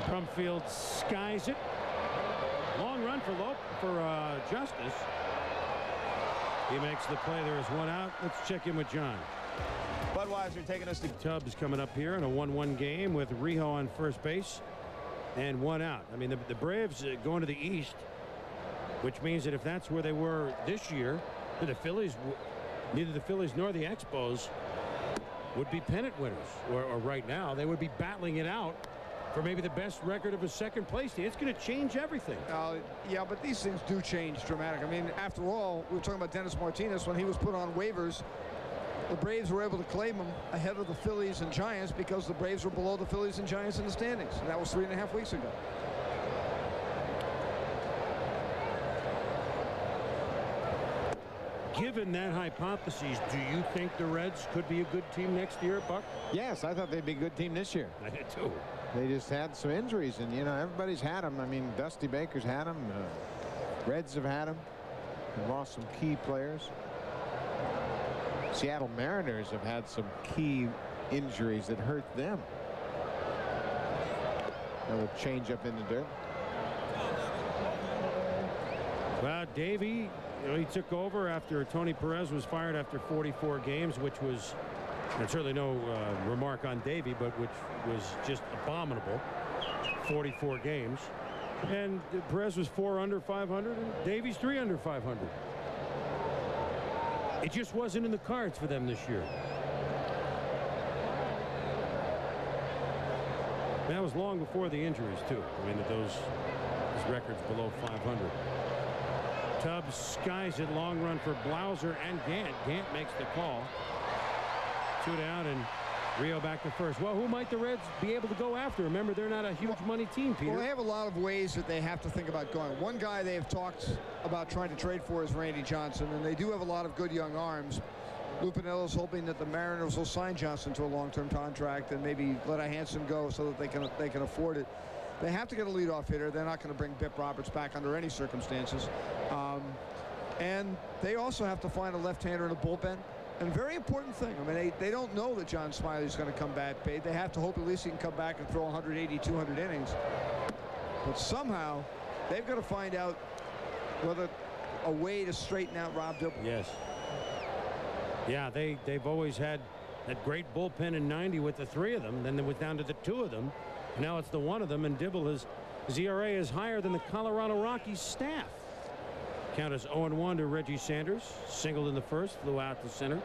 Brumfield skies it. Long run for Justice. He makes the play. There is 1 out. Let's check in with John. Budweiser taking us to Tubbs coming up here in a 1-1 game with Rijo on first base and 1 out. I mean, the Braves going to the East, which means that if that's where they were this year, the Phillies, neither the Phillies nor the Expos would be pennant winners. Or right now, they would be battling it out for maybe the best record of a second place team. It's going to change everything. Yeah, but these things do change dramatically. I mean, after all, we were talking about Dennis Martinez. When he was put on waivers, the Braves were able to claim him ahead of the Phillies and Giants because the Braves were below the Phillies and Giants in the standings. And that was 3.5 weeks ago. Given that hypothesis, do you think the Reds could be a good team next year, Buck? Yes, I thought they'd be a good team this year. I did too. They just had some injuries, and, you know, everybody's had them. I mean, Dusty Baker's had them. Reds have had them. They've lost some key players. Seattle Mariners have had some key injuries that hurt them. Another change up in the dirt. Well, Davey, you know, he took over after Tony Perez was fired after 44 games, which was, and certainly no remark on Davey, but which was just abominable. 44 games. And Perez was 4 under 500, and Davey's 3 under 500. It just wasn't in the cards for them this year. That was long before the injuries, too. I mean, those records below 500. Tubbs skies it, long run for Blauser and Gant. Gant makes the call. 2 down, and Rio back to first. Well, who might the Reds be able to go after? Remember, they're not a huge money team, Peter. Well, they have a lot of ways that they have to think about going. One guy they have talked about trying to trade for is Randy Johnson, and they do have a lot of good young arms. Lou Piniella is hoping that the Mariners will sign Johnson to a long-term contract and maybe let Hansen go so that they can afford it. They have to get a leadoff hitter. They're not going to bring Bip Roberts back under any circumstances. And they also have to find a left-hander in the bullpen. And very important thing, I mean, they don't know that John Smiley's going to come back paid. They have to hope at least he can come back and throw 180, 200 innings. But somehow, they've got to find out whether a way to straighten out Rob Dibble. Yes. Yeah, they've always had that great bullpen in 90 with the 3 of them. Then it was down to the 2 of them. Now it's the 1 of them, and Dibble, his ERA is higher than the Colorado Rockies staff. Count is 0-1 to Reggie Sanders. Singled in the first, flew out to center.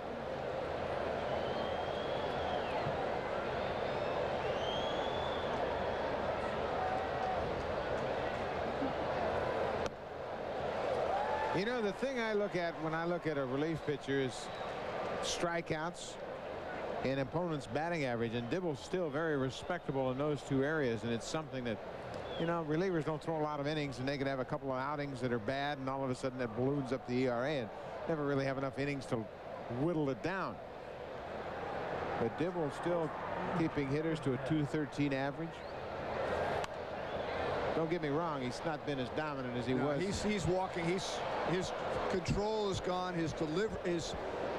You know, the thing I look at when I look at a relief pitcher is strikeouts and opponent's batting average, and Dibble's still very respectable in those 2 areas, and it's something that, you know, relievers don't throw a lot of innings, and they can have a couple of outings that are bad, and all of a sudden that balloons up the ERA and never really have enough innings to whittle it down. But Dibble's still keeping hitters to a .213 average. Don't get me wrong, he's not been as dominant as he was. He's walking. His control is gone. His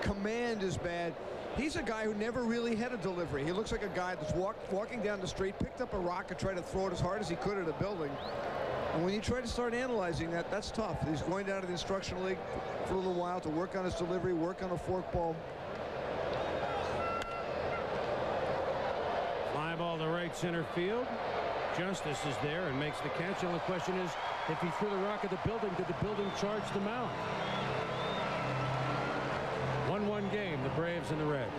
command is bad. He's a guy who never really had a delivery. He looks like a guy that's walking down the street, picked up a rock and tried to throw it as hard as he could at a building. And when you try to start analyzing that, that's tough. He's going down to the instructional league for a little while to work on his delivery, work on a forkball. Fly ball to right center field. Justice is there and makes the catch. The only question is, if he threw the rock at the building, did the building charge the mound? 1-1 game, the Braves and the Reds.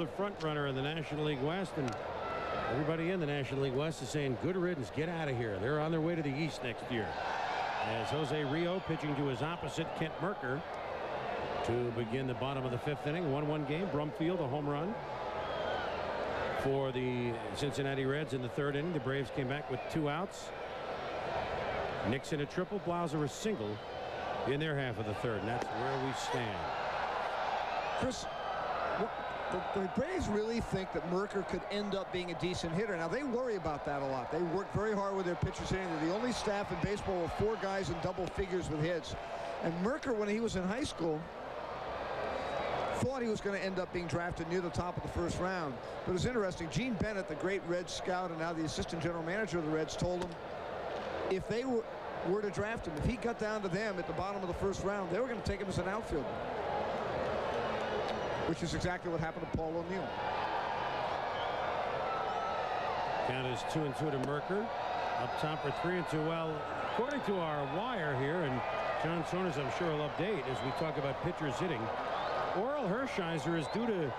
the front runner in the National League West, and everybody in the National League West is saying good riddance, get out of here. They're on their way to the East next year. As Jose Rio pitching to his opposite, Kent Mercker, to begin the bottom of the 5th inning. 1-1 game. Brumfield a home run for the Cincinnati Reds in the 3rd inning. The Braves came back with 2 outs. Nixon a triple, Blauser a single in their half of the 3rd, and that's where we stand. Chris, the Braves really think that Mercker could end up being a decent hitter. Now, they worry about that a lot. They work very hard with their pitchers hitting. They're the only staff in baseball with 4 guys in double figures with hits. And Mercker, when he was in high school, thought he was going to end up being drafted near the top of the 1st round. But it's interesting. Gene Bennett, the great Reds scout and now the assistant general manager of the Reds, told him if they were to draft him, if he got down to them at the bottom of the 1st round, they were going to take him as an outfielder, which is exactly what happened to Paul O'Neill. Count is 2-2 to Mercker. Up top for 3-2. Well, according to our wire here, and John Saunders, I'm sure, will update as we talk about pitchers hitting, Oral Hershiser is due to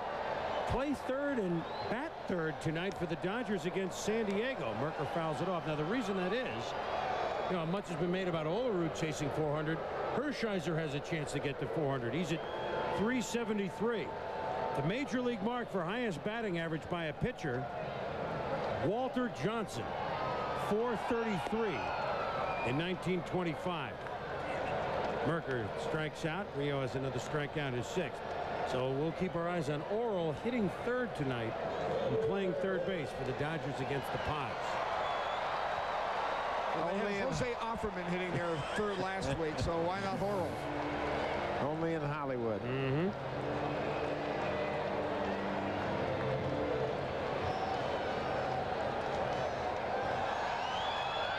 play 3rd and bat 3rd tonight for the Dodgers against San Diego. Mercker fouls it off. Now, the reason that is, you know, much has been made about Olerud chasing 400. Hershiser has a chance to get to 400. He's at 373. The major league mark for highest batting average by a pitcher, Walter Johnson, 433 in 1925. Mercker strikes out. Rio has another strikeout, his 6th. So we'll keep our eyes on Oral hitting 3rd tonight and playing 3rd base for the Dodgers against the Pods. Well, they had Jose Offerman hitting their 3rd last week, so why not Oral? Only in Hollywood.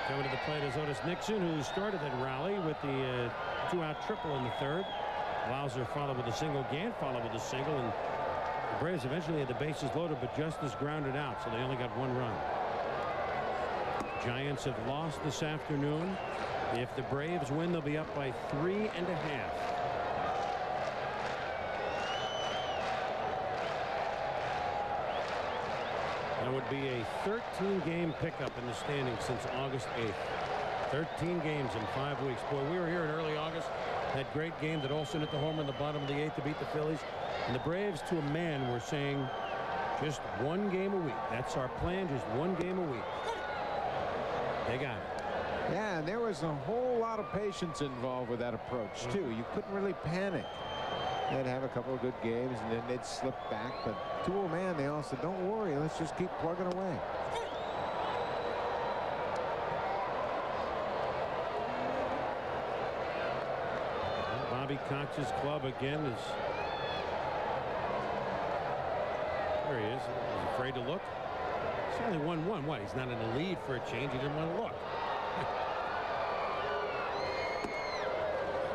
Coming to the plate is Otis Nixon, who started that rally with the 2-out triple in the 3rd. Blauser followed with a single. Gant followed with a single, and the Braves eventually had the bases loaded, but Justice grounded out, so they only got 1 run. Giants have lost this afternoon. If the Braves win, they'll be up by 3.5. That would be a 13-game pickup in the standings since August 8th. 13 games in 5 weeks. Boy, we were here in early August. That great game that Olsen hit the homer in the bottom of the 8th to beat the Phillies. And the Braves, to a man, were saying just 1 game a week. That's our plan, just 1 game a week. They got it. Yeah, and there was a whole lot of patience involved with that approach, too. You couldn't really panic. They'd have a couple of good games, and then they'd slip back. But to a man, they all said, don't worry, let's just keep plugging away. Bobby Cox's club again is. There he is. He's afraid to look. It's only 1-1. What? He's not in the lead for a change. He didn't want to look.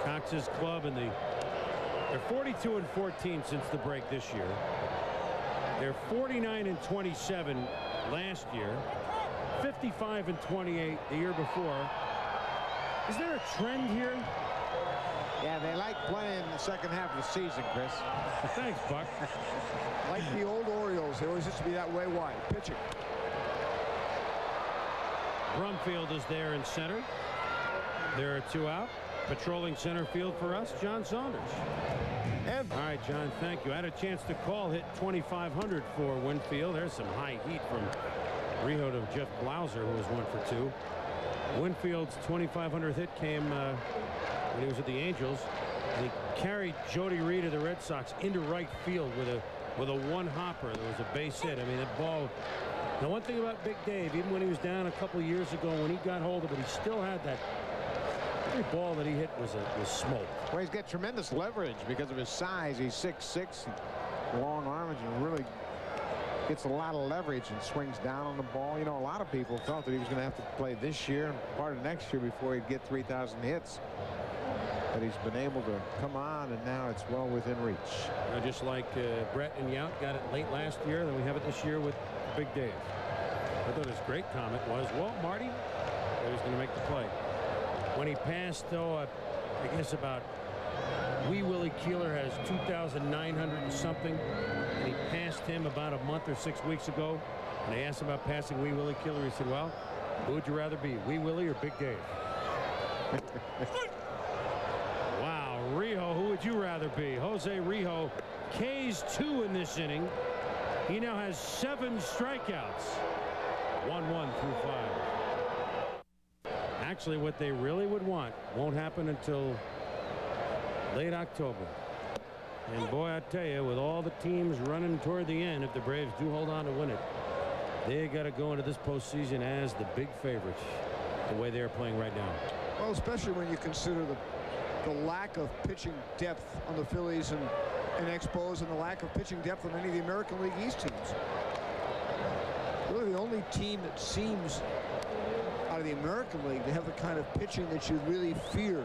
Cox's club in the. They're 42-14 since the break this year. They're 49-27 last year. 55-28 the year before. Is there a trend here? Yeah, they like playing the second half of the season, Chris. Thanks, Buck. Like the old Orioles, they always used to be that way wide. Pitching. Brumfield is there in center. There are 2 out. Patrolling center field for us, John Saunders. All right, John, thank you. I had a chance to call hit 2,500 for Winfield. There's some high heat from Rio to Jeff Blauser, who was 1 for 2. Winfield's 2,500th hit came when he was at the Angels, and he carried Jody Reed of the Red Sox into right field with a 1-hopper. There was a base hit. I mean, that ball. Now, one thing about Big Dave, even when he was down a couple of years ago, when he got hold of it, he still had that. Every ball that he hit was smoke. Well, he's got tremendous leverage because of his size. He's 6'6", long arms, and really gets a lot of leverage and swings down on the ball. You know, a lot of people felt that he was going to have to play this year and part of next year before he'd get 3,000 hits. But he's been able to come on, and now it's well within reach. Just like Brett and Yount got it late last year, then we have it this year with Big Dave. I thought his great comment was, well, Marty, he was going to make the play. When he passed, though, I guess about Wee Willie Keeler has 2,900 and something. And he passed him about a month or 6 weeks ago. And they asked him about passing Wee Willie Keeler. He said, well, who would you rather be, Wee Willie or Big Dave? Wow, Rijo, who would you rather be? Jose Rijo K's 2 in this inning. He now has 7 strikeouts. 1-1 through 5. Actually, what they really would want won't happen until late October. And boy, I tell you, with all the teams running toward the end, if the Braves do hold on to win it, they got to go into this postseason as the big favorites, the way they're playing right now. Well, especially when you consider the lack of pitching depth on the Phillies and Expos, and the lack of pitching depth on any of the American League East teams. Really, the only team that seems out of the American League to have the kind of pitching that you really fear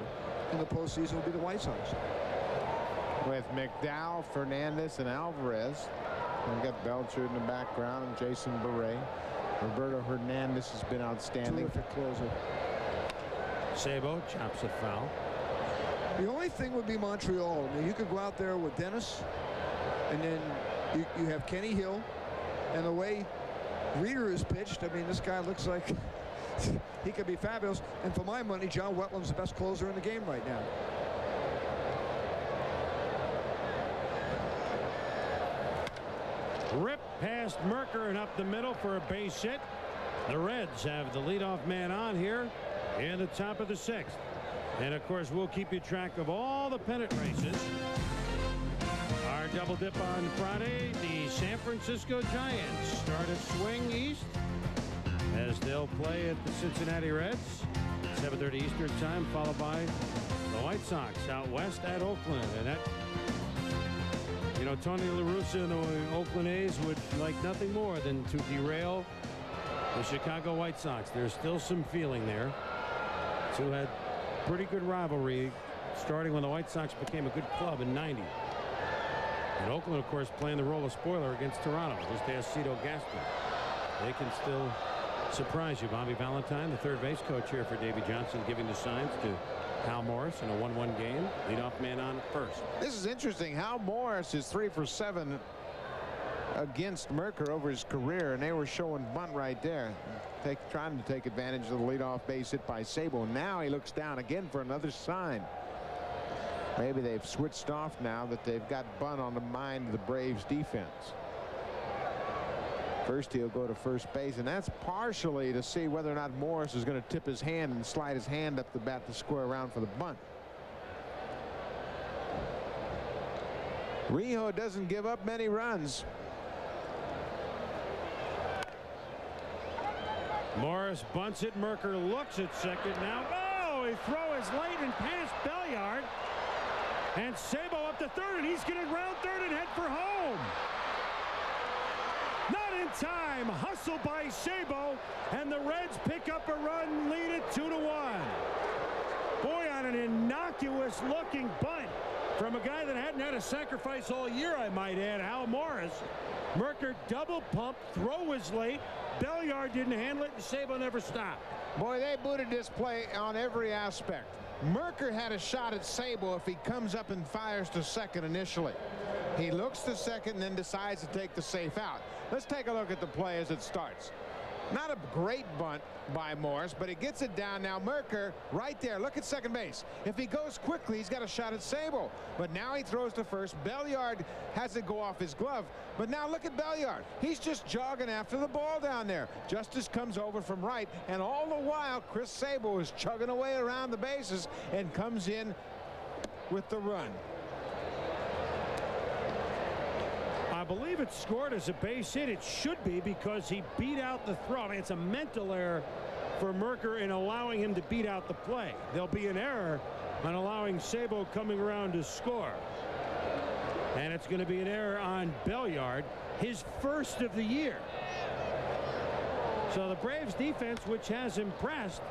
in the postseason will be the White Sox. With McDowell, Fernandez, and Alvarez. We've got Belcher in the background and Jason Beret. Roberto Hernandez has been outstanding. Terrific closer. Sabo chops it foul. The only thing would be Montreal. I mean, you could go out there with Dennis, and then you have Kenny Hill, and the way Reeder is pitched, I mean, this guy looks like he could be fabulous. And for my money, John Wetland's the best closer in the game right now. Rip past Merker and up the middle for a base hit. The Reds have the leadoff man on here in the top of the 6th. And of course, we'll keep you track of all the pennant races. Our double dip on Friday, the San Francisco Giants start a swing east as they'll play at the Cincinnati Reds. 7:30 Eastern time, followed by the White Sox out west at Oakland. And that, you know, Tony La Russa and the Oakland A's would like nothing more than to derail the Chicago White Sox. There's still some feeling there. Two had pretty good rivalry starting when the White Sox became a good club in '90. And Oakland, of course, playing the role of spoiler against Toronto. Just ask Cito Gaston. They can still surprise you. Bobby Valentine, the third base coach here for Davey Johnson, giving the signs to Hal Morris in a 1-1 game. Leadoff man on first. This is interesting. Hal Morris is 3 for 7 against Merker over his career, and they were showing bunt right there, trying to take advantage of the leadoff base hit by Sabo. Now he looks down again for another sign. Maybe they've switched off now that they've got bunt on the mind of the Braves defense. First, he'll go to first base, and that's partially to see whether or not Morris is going to tip his hand and slide his hand up the bat to square around for the bunt. Rijo doesn't give up many runs. Morris bunts it. Merker looks at second now. Oh, he throws late and past Belliard. And Sabo up to third, and he's going to round third and head for home. Not in time. Hustle by Sabo, and the Reds pick up a run, lead it 2-1. Boy, on an innocuous looking bunt from a guy that hadn't had a sacrifice all year, I might add, Hal Morris. Merker double pump, throw was late. Belliard didn't handle it, and Sabo never stopped. Boy, they booted this play on every aspect. Merker had a shot at Sabo if he comes up and fires to second initially. He looks to second and then decides to take the safe out. Let's take a look at the play as it starts. Not a great bunt by Morris, but he gets it down. Now Merker right there. Look at second base. If he goes quickly, he's got a shot at Sabo. But now he throws to first. Belliard has it go off his glove. But now look at Belliard. He's just jogging after the ball down there. Justice comes over from right. And all the while, Chris Sabo is chugging away around the bases and comes in with the run. I believe it's scored as a base hit. It should be, because he beat out the throw. I mean, it's a mental error for Merker in allowing him to beat out the play. There'll be an error on allowing Sabo coming around to score. And it's going to be an error on Belliard, his first of the year. So the Braves defense, which has impressed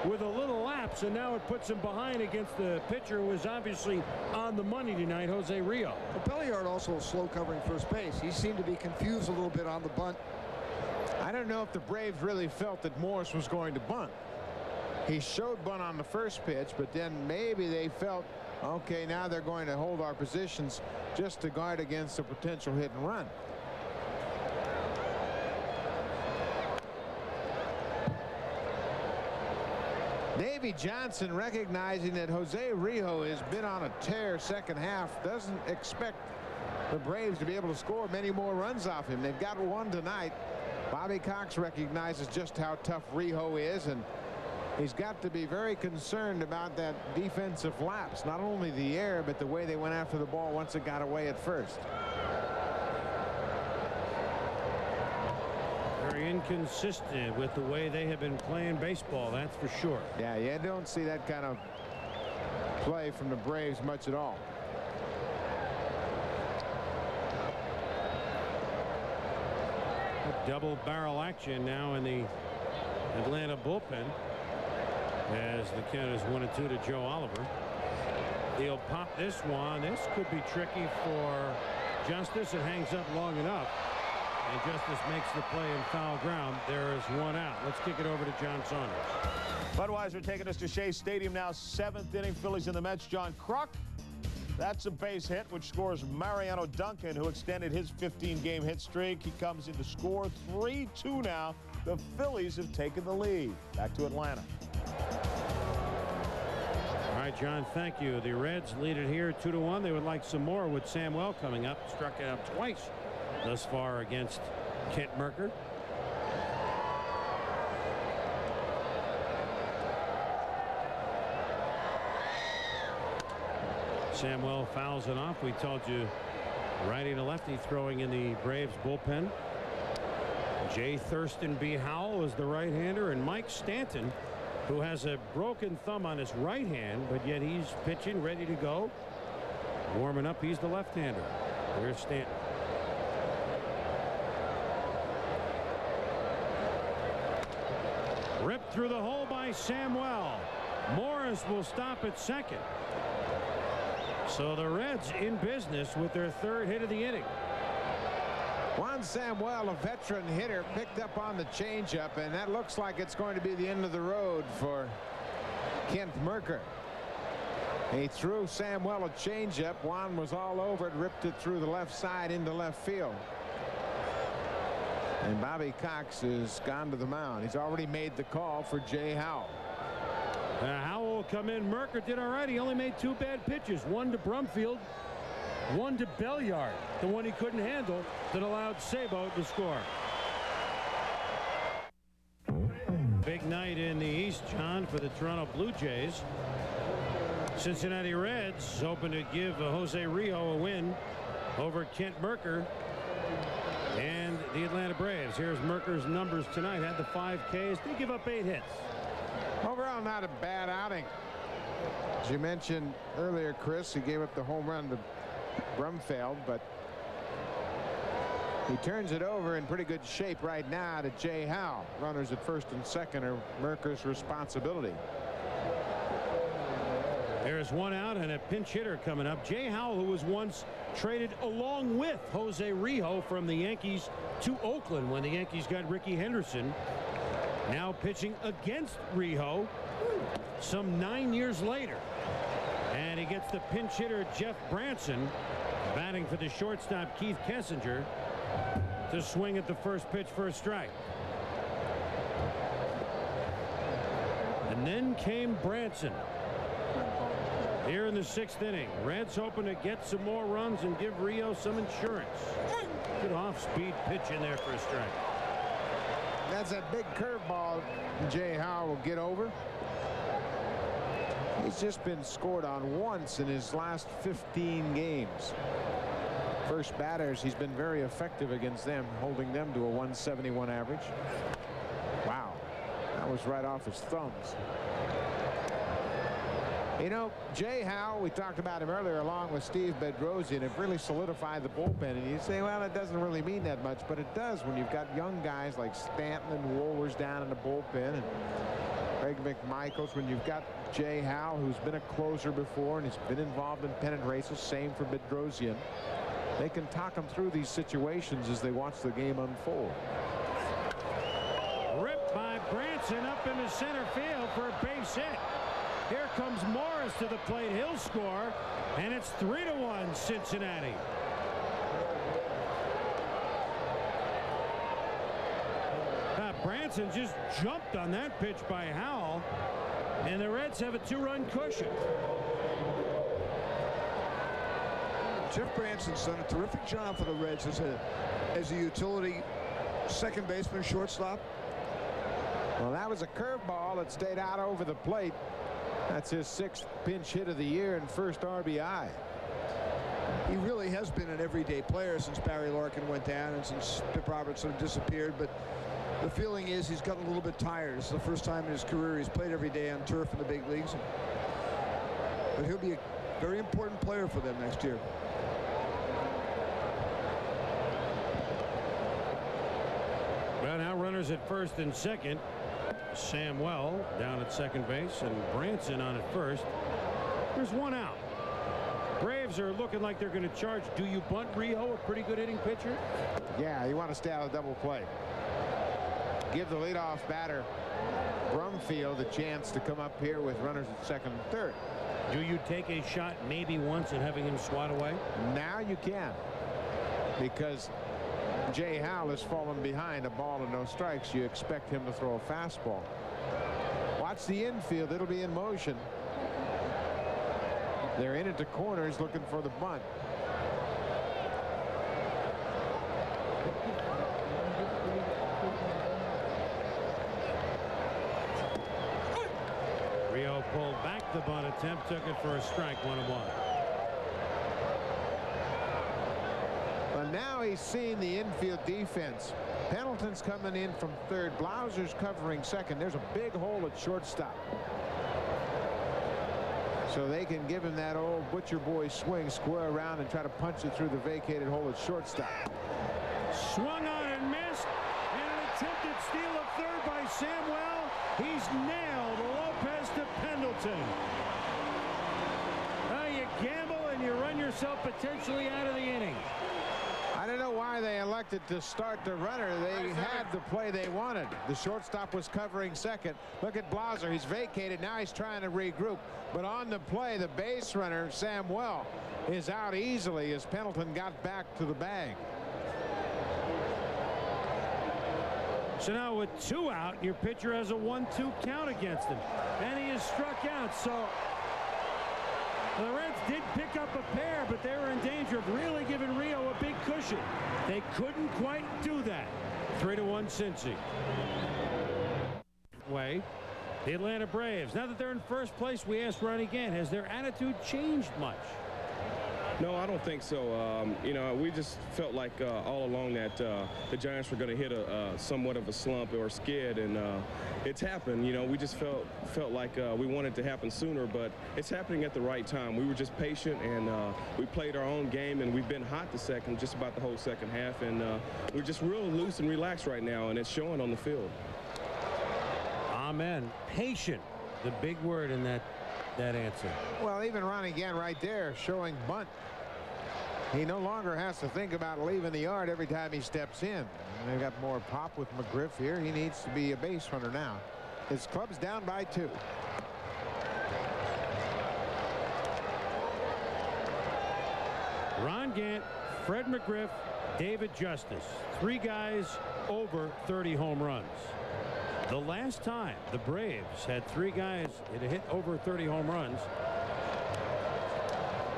with a little lapse, and now it puts him behind against the pitcher who was obviously on the money tonight, Jose Rijo. Well, Belliard also slow covering first base. He seemed to be confused a little bit on the bunt. I don't know if the Braves really felt that Morris was going to bunt. He showed bunt on the first pitch, but then maybe they felt Okay, now they're going to hold our positions just to guard against a potential hit and run. Davy Johnson, recognizing that Jose Rijo has been on a tear second half, doesn't expect the Braves to be able to score many more runs off him. They've got one tonight. Bobby Cox recognizes just how tough Rijo is, and he's got to be very concerned about that defensive lapse, not only the air but the way they went after the ball once it got away at first. Very inconsistent with the way they have been playing baseball, that's for sure. Yeah, you don't see that kind of play from the Braves much at all. Double barrel action now in the Atlanta bullpen as the count is 1-2 to Joe Oliver. He'll pop this one. This could be tricky for Justice. It hangs up long enough, and Justice makes the play in foul ground. There is one out. Let's kick it over to John Saunders. Budweiser taking us to Shea Stadium now. 7th inning. Phillies in the Mets. John Kruk. That's a base hit, which scores Mariano Duncan, who extended his 15-game hit streak. He comes in to score 3-2 now. The Phillies have taken the lead. Back to Atlanta. All right, John, thank you. The Reds lead it here 2-1. They would like some more with Samuel coming up. Struck out twice thus far against Kent Mercker. Samuel fouls it off. We told you righty to lefty throwing in the Braves bullpen. Jay Thurston B. Howell is the right-hander, and Mike Stanton, who has a broken thumb on his right hand, but yet he's pitching ready to go. Warming up, he's the left-hander. There's Stanton. Ripped through the hole by Samuel. Morris will stop at second. So the Reds in business with their third hit of the inning. Juan Samuel, a veteran hitter, picked up on the changeup, and that looks like it's going to be the end of the road for Kent Mercker. He threw Samuel a changeup. Juan was all over it, ripped it through the left side into left field. And Bobby Cox has gone to the mound. He's already made the call for Jay Howell. Howell will come in. Mercker did all right. He only made 2 bad pitches. One to Brumfield, one to Belliard, the one he couldn't handle, that allowed Sabo to score. Big night in the East, John, for the Toronto Blue Jays. Cincinnati Reds hoping to give Jose Rijo a win over Kent Mercker and the Atlanta Braves. Here's Mercker's numbers tonight. Had the 5 Ks. They give up 8 hits. Overall, not a bad outing. As you mentioned earlier, Chris, he gave up the home run to Brumfield, but he turns it over in pretty good shape right now to Jay Howell. Runners at first and second are Mercker's responsibility. There's one out and a pinch hitter coming up. Jay Howell, who was once traded along with Jose Rijo from the Yankees to Oakland when the Yankees got Ricky Henderson, now pitching against Rijo some 9 years later. And he gets the pinch hitter Jeff Branson batting for the shortstop Keith Kessinger to swing at the first pitch for a strike. And then came Branson here in the 6th inning. Reds hoping to get some more runs and give Rijo some insurance. Good off-speed pitch in there for a strike. That's a big curveball Jay Howell will get over. He's just been scored on once in his last 15 games. First batters, he's been very effective against them, holding them to a 171 average. Wow, that was right off his thumbs. You know, Jay Howell, we talked about him earlier, along with Steve Bedrosian, have really solidified the bullpen. And you say, well, it doesn't really mean that much, but it does when you've got young guys like Stanton and Wohlers down in the bullpen, and Craig McMichaels, when you've got Jay Howell, who's been a closer before and he's been involved in pennant races, same for Bedrosian. They can talk them through these situations as they watch the game unfold. Ripped by Branson up into center field for a base hit. Here comes Morris to the plate. He'll score, and it's 3-1 Cincinnati. Branson just jumped on that pitch by Howell, and the Reds have a 2-run cushion. Jeff Branson's done a terrific job for the Reds as a utility second baseman, shortstop. Well, that was a curveball that stayed out over the plate. That's his 6th pinch hit of the year and first RBI. He really has been an everyday player since Barry Larkin went down and since Pip Robertson disappeared, but the feeling is he's gotten a little bit tired. It's the first time in his career he's played every day on turf in the big leagues. But he'll be a very important player for them next year. Well, now runners at first and second. Samuel down at second base and Branson on at first. There's one out. Braves are looking like they're going to charge. Do you bunt Rio, a pretty good hitting pitcher? Yeah, you want to stay out of double play. Give the leadoff batter Brumfield a chance to come up here with runners at second and third. Do you take a shot maybe once and having him swat away? Now you can, because Jay Howell has fallen behind a ball and no strikes. You expect him to throw a fastball. Watch the infield. It'll be in motion. They're in at the corners looking for the bunt. Rio pulled back the bunt attempt, took it for a strike, 1-1. But now he's seeing the infield defense. Pendleton's coming in from third. Blauser's covering second. There's a big hole at shortstop. So they can give him that old butcher boy swing, square around and try to punch it through the vacated hole at shortstop. Swung on and missed, and an attempted steal of third by Samuel. He's nailed Lopez to Pendleton. You gamble and you run yourself potentially out of the inning. I don't know why they elected to start the runner. They had the play they wanted. The shortstop was covering second. Look at Blauser. He's vacated. Now he's trying to regroup. But on the play, the base runner, Samuel, is out easily as Pendleton got back to the bag. So now with 2 out, your pitcher has a 1-2 count against him. And he is struck out. So the Reds did pick up a pair, but they were in danger of really giving Rio a big cushion. They couldn't quite do that. 3-1 Cincy. The Atlanta Braves. Now that they're in first place, we asked Ron Gant, has their attitude changed much? No, I don't think so. You know, we just felt like all along that the Giants were going to hit a somewhat of a slump or a skid, and it's happened. You know, we just felt like we wanted it to happen sooner, but it's happening at the right time. We were just patient, and we played our own game, and we've been hot just about the whole second half, and we're just real loose and relaxed right now, and it's showing on the field. Amen. Patient, the big word in that answer. Well, even Ron Gant right there showing bunt. He no longer has to think about leaving the yard every time he steps in. And they've got more pop with McGriff here. He needs to be a base runner now. His club's down by 2. Ron Gant, Fred McGriff, David Justice. 3 guys over 30 home runs. The last time the Braves had 3 guys that hit over 30 home runs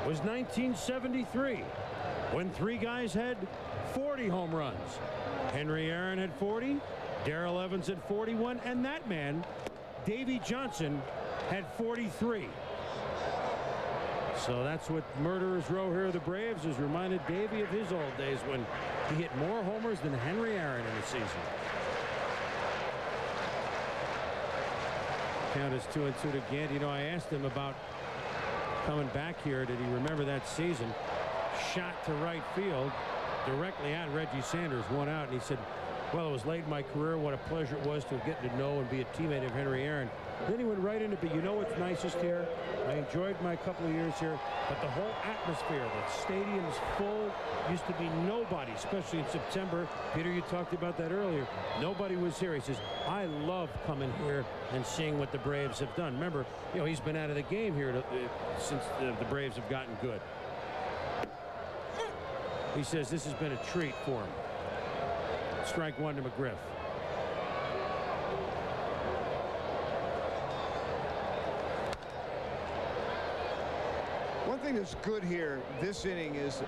was 1973, when 3 guys had 40 home runs. Henry Aaron had 40, Darrell Evans had 41, and that man, Davey Johnson, had 43. So that's what Murderers Row here of the Braves has reminded Davey of his old days when he hit more homers than Henry Aaron in a season. Count is 2-2 to Gant. You know, I asked him about coming back here. Did he remember that season? Shot to right field directly at Reggie Sanders, 1 out, and he said, Well, it was late in my career. What a pleasure it was to get to know and be a teammate of Henry Aaron. Then he went right into, but you know what's nicest here? I enjoyed my couple of years here, but the whole atmosphere, the stadium's full. Used to be nobody, especially in September. Peter, you talked about that earlier. Nobody was here. He says, I love coming here and seeing what the Braves have done. Remember, you know, he's been out of the game here since the Braves have gotten good. He says this has been a treat for him. Strike one to McGriff. One thing that's good here this inning is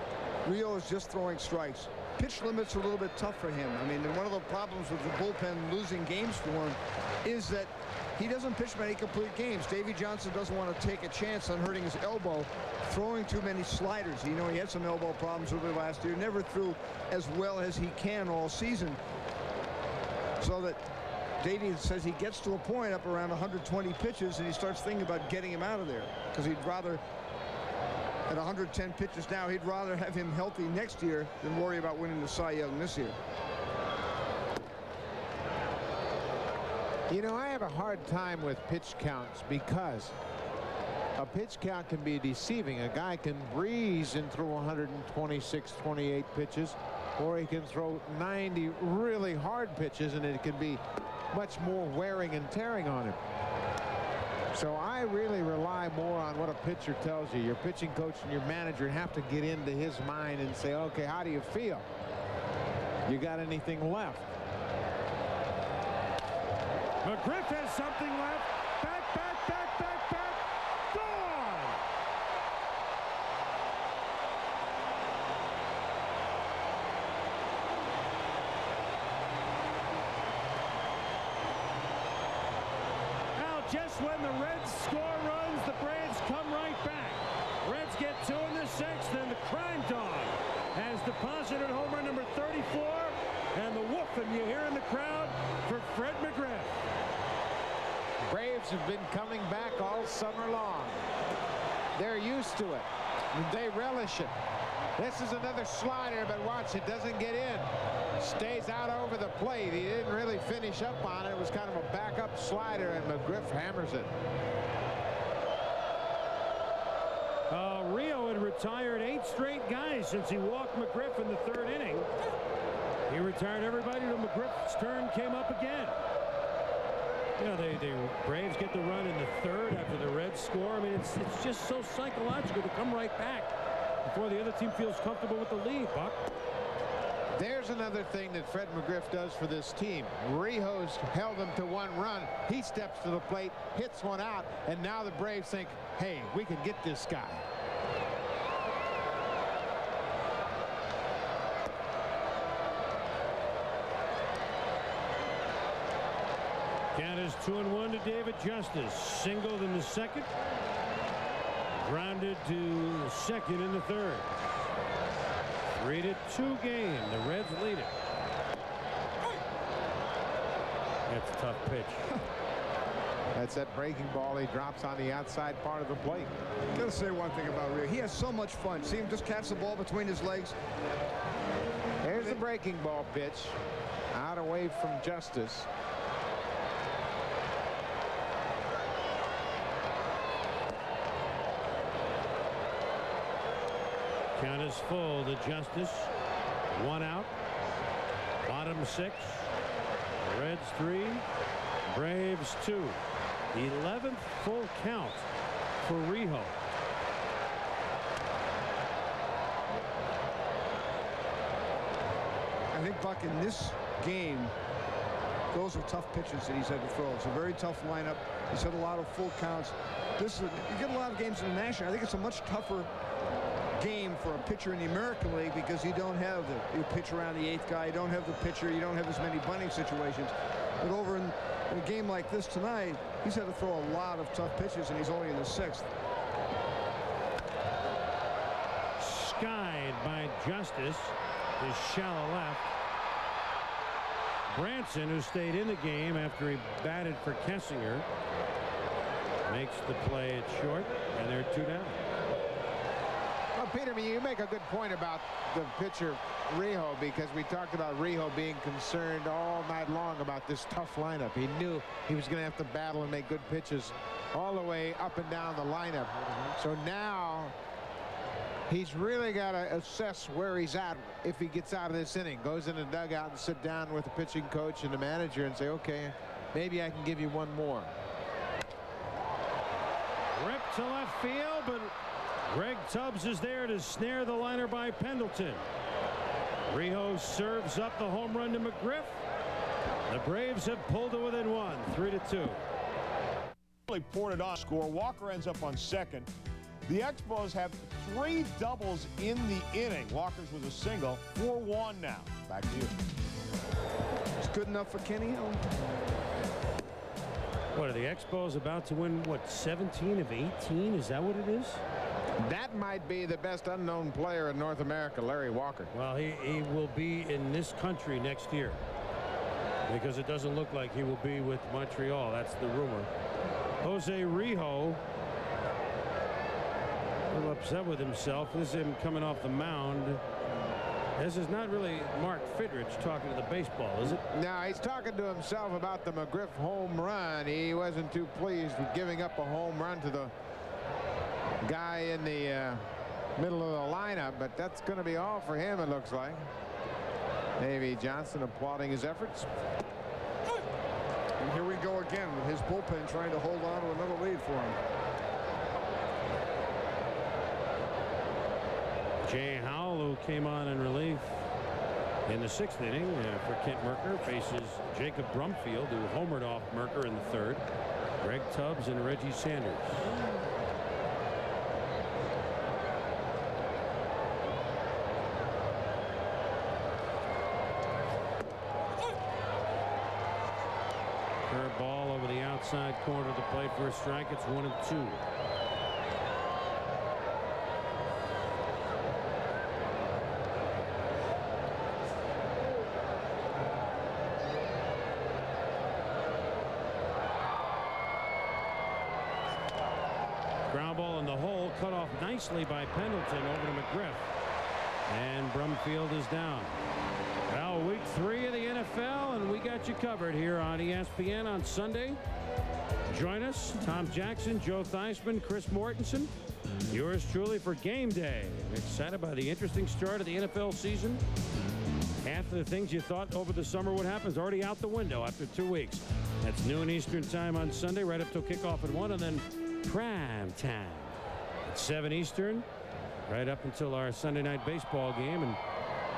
Rio is just throwing strikes. Pitch limits are a little bit tough for him. I mean, one of the problems with the bullpen losing games for him is that he doesn't pitch many complete games. Davey Johnson doesn't want to take a chance on hurting his elbow, throwing too many sliders. You know, he had some elbow problems with it last year. Never threw as well as he can all season. So that Davey says he gets to a point up around 120 pitches and he starts thinking about getting him out of there, because he'd rather, at 110 pitches now, he'd rather have him healthy next year than worry about winning the Cy Young this year. You know, I have a hard time with pitch counts because a pitch count can be deceiving. A guy can breeze and throw 126, 28 pitches, or he can throw 90 really hard pitches, and it can be much more wearing and tearing on him. So I really rely more on what a pitcher tells you. Your pitching coach and your manager have to get into his mind and say, okay, how do you feel? You got anything left? McGriff has something left. Back, gone! Now, just when the Reds score runs, the Braves come right back. Reds get 2 in the 6th, and the Crime Dog has deposited home run number 34, and the whooping you hear in the crowd for Fred McGriff. Braves have been coming back all summer long. They're used to it. They relish it. This is another slider, but watch, it doesn't get in. Stays out over the plate. He didn't really finish up on it. It was kind of a backup slider, and McGriff hammers it. Rio had retired 8 straight guys since he walked McGriff in the 3rd inning. He retired everybody till McGriff's turn came up again. You know, the Braves get the run in the 3rd after the Reds score. I mean, it's just so psychological to come right back before the other team feels comfortable with the lead, Buck. There's another thing that Fred McGriff does for this team. Rijo's held them to 1 run. He steps to the plate, hits one out, and now the Braves think, hey, we can get this guy. Count is 2-1 to David Justice. Singled in the 2nd. Grounded to second in the 3rd. 3-2 game. The Reds lead it. That's a tough pitch. That's that breaking ball he drops on the outside part of the plate. Gotta say one thing about Rio. He has so much fun. See him just catch the ball between his legs. There's the breaking ball pitch. Out away from Justice. Count is full to Justice. 1 out. Bottom 6. Reds 3. Braves 2. 11th full count for Rijo. I think, Buck, in this game, those are tough pitches that he's had to throw. It's a very tough lineup. He's had a lot of full counts. You get a lot of games in the National. I think it's a much tougher game for a pitcher in the American League because you don't have you pitch around the 8th guy. You don't have the pitcher. You don't have as many bunting situations. But over in a game like this tonight, he's had to throw a lot of tough pitches, and he's only in the 6th. Skied by Justice. His shallow left. Branson, who stayed in the game after he batted for Kessinger, makes the play at short, and they're 2 down. Well, Peter, you make a good point about the pitcher Rijo, because we talked about Rijo being concerned all night long about this tough lineup. He knew he was going to have to battle and make good pitches all the way up and down the lineup. So now he's really got to assess where he's at if he gets out of this inning, goes in the dugout and sit down with the pitching coach and the manager and say, okay, maybe I can give you one more. Ripped to left field, but Greg Tubbs is there to snare the liner by Pendleton. Rijo serves up the home run to McGriff. The Braves have pulled it within one, 3-2. Really poured it on. Score. Walker ends up on second. The Expos have 3 doubles in the inning. Walker's was a single. 4-1 now. Back to you. It's good enough for Kenny Hill. What are the Expos about to win? What, 17 of 18? Is that what it is? That might be the best unknown player in North America, Larry Walker. Well, he will be in this country next year, because it doesn't look like he will be with Montreal. That's the rumor. Jose Rijo, a little upset with himself. This is him coming off the mound. This is not really Mark Fidrich talking to the baseball, is it? No, he's talking to himself about the McGriff home run. He wasn't too pleased with giving up a home run to the guy in the middle of the lineup, but that's going to be all for him, it looks like. Davey Johnson applauding his efforts. And here we go again with his bullpen trying to hold on to another lead for him. Jay Howell, who came on in relief in the 6th inning for Kent Merker, faces Jacob Brumfield, who homered off Merker in the 3rd. Greg Tubbs and Reggie Sanders. Curveball over the outside corner of the plate for a strike. It's 1-2. Ground ball in the hole, cut off nicely by Pendleton over to McGriff. And Brumfield is down. Well, week 3 of the NFL, and we got you covered here on ESPN on Sunday. Join us, Tom Jackson, Joe Theismann, Chris Mortensen. Yours truly for game day. Excited by the interesting start of the NFL season. Half of the things you thought over the summer would happen is already out the window after 2 weeks. That's noon Eastern time on Sunday, right up till kickoff at 1, and then prime time at 7 Eastern, right up until our Sunday night baseball game. And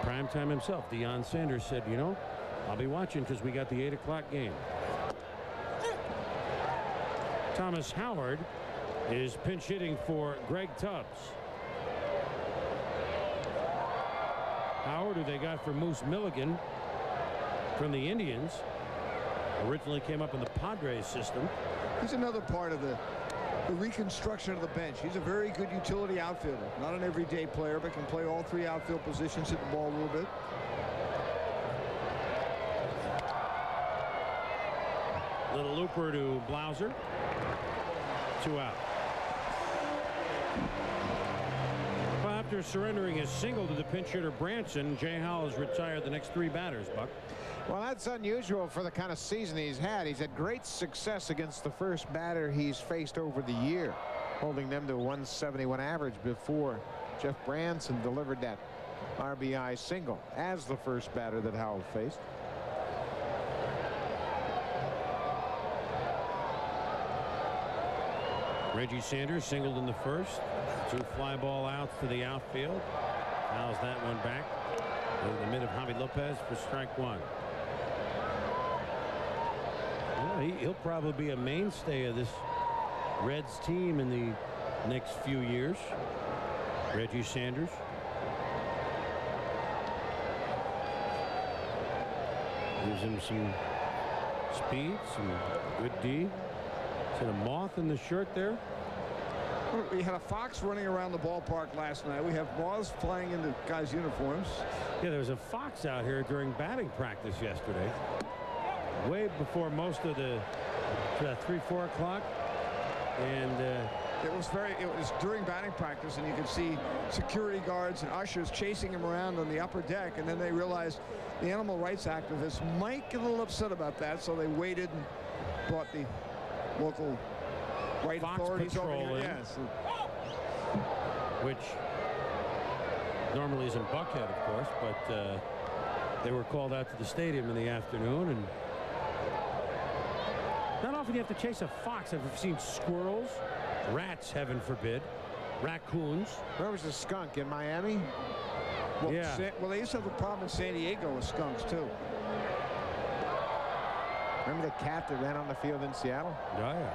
prime time himself, Deion Sanders, said, you know, I'll be watching because we got the 8 o'clock game. Thomas Howard is pinch hitting for Greg Tubbs. Howard, who they got for Moose Milligan from the Indians, originally came up in the Padres system. He's another part of the reconstruction of the bench. He's a very good utility outfielder. Not an everyday player, but can play all 3 outfield positions, hit the ball a little bit. Little looper to Blauser. 2 out. Well, after surrendering his single to the pinch hitter Branson, Jay Howell has retired the next 3 batters, Buck. Well, that's unusual for the kind of season he's had. He's had great success against the first batter he's faced over the year, holding them to a 171 average before Jeff Branson delivered that RBI single as the first batter that Howell faced. Reggie Sanders singled in the first. 2 fly ball outs to the outfield. Fouls that one back. In the mid of Javi Lopez for strike 1. Well, he'll probably be a mainstay of this Reds team in the next few years. Reggie Sanders. Gives him some speed, some good D. Is it a moth in the shirt there? We had a fox running around the ballpark last night. We have moths flying into guys' uniforms. Yeah, there was a fox out here during batting practice yesterday. Way before most of the 3-4 o'clock. And It was during batting practice, and you could see security guards and ushers chasing him around on the upper deck, and then they realized the animal rights activists might get a little upset about that, so they waited and brought the local right Fox authorities over Patrol here. in. Yes. Which normally is in Buckhead, of course, but they were called out to the stadium in the afternoon, and not often you have to chase a fox. I've seen squirrels, rats, heaven forbid, raccoons. Where was the skunk? In Miami? Well, Yeah. well, they used to have a problem in San Diego with skunks, too. Remember the cat that ran on the field in Seattle? Oh, yeah.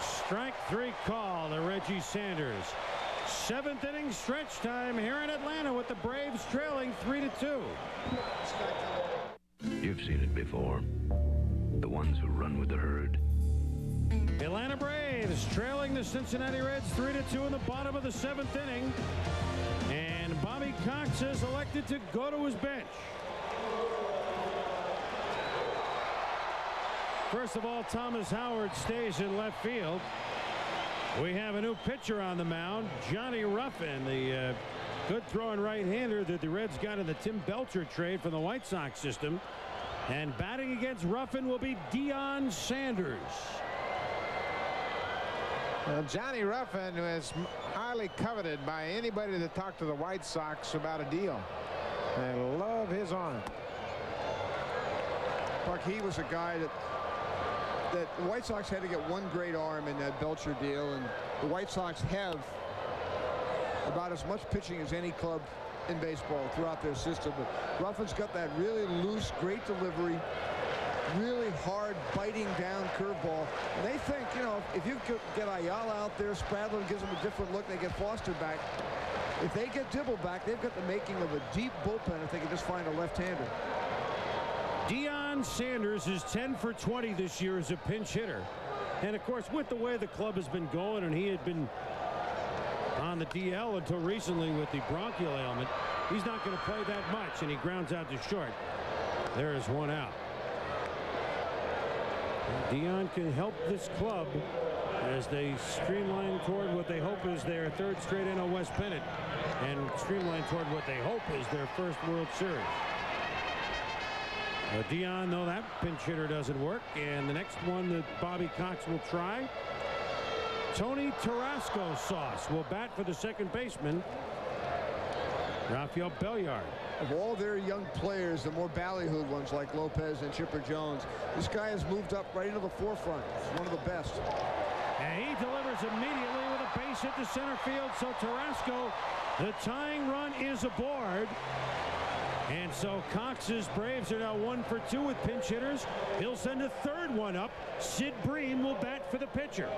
Strike 3 call to Reggie Sanders. 7th inning stretch time here in Atlanta with the Braves trailing 3-2. You've seen it before. The ones who run with the herd. Atlanta Braves trailing the Cincinnati Reds 3-2 in the bottom of the 7th inning. And Bobby Cox is elected to go to his bench. First of all, Thomas Howard stays in left field. We have a new pitcher on the mound, Johnny Ruffin, the good throwing right-hander that the Reds got in the Tim Belcher trade from the White Sox system. And batting against Ruffin will be Deion Sanders. Well, Johnny Ruffin is highly coveted by anybody that talked to the White Sox about a deal. They love his arm. Buck, he was a guy that the White Sox had to get one great arm in that Belcher deal, and the White Sox have about as much pitching as any club in baseball throughout their system. But Ruffin's got that really loose, great delivery, really hard, biting down curveball. And they think, you know, if you could get Ayala out there, Spradlin gives them a different look, they get Foster back. If they get Dibble back, they've got the making of a deep bullpen if they can just find a left-hander. Deion Sanders is 10 for 20 this year as a pinch hitter. And, of course, with the way the club has been going, and he had been on the DL until recently with the bronchial ailment, he's not going to play that much, and he grounds out to short. There is one out. Deion can help this club as they streamline toward what they hope is their 3rd straight NL West pennant and streamline toward what they hope is their 1st World Series. Deion, though, that pinch hitter doesn't work, and the next one that Bobby Cox will try, Tony Tarasco Sauce will bat for the second baseman, Rafael Belliard. Of all their young players, the more ballyhooed ones like Lopez and Chipper Jones, this guy has moved up right into the forefront. He's one of the best. And he delivers immediately with a base hit to center field. So Tarasco, the tying run is aboard. And so Cox's Braves are now 1 for 2 with pinch hitters. He'll send a 3rd one up. Sid Bream will bat for the pitcher.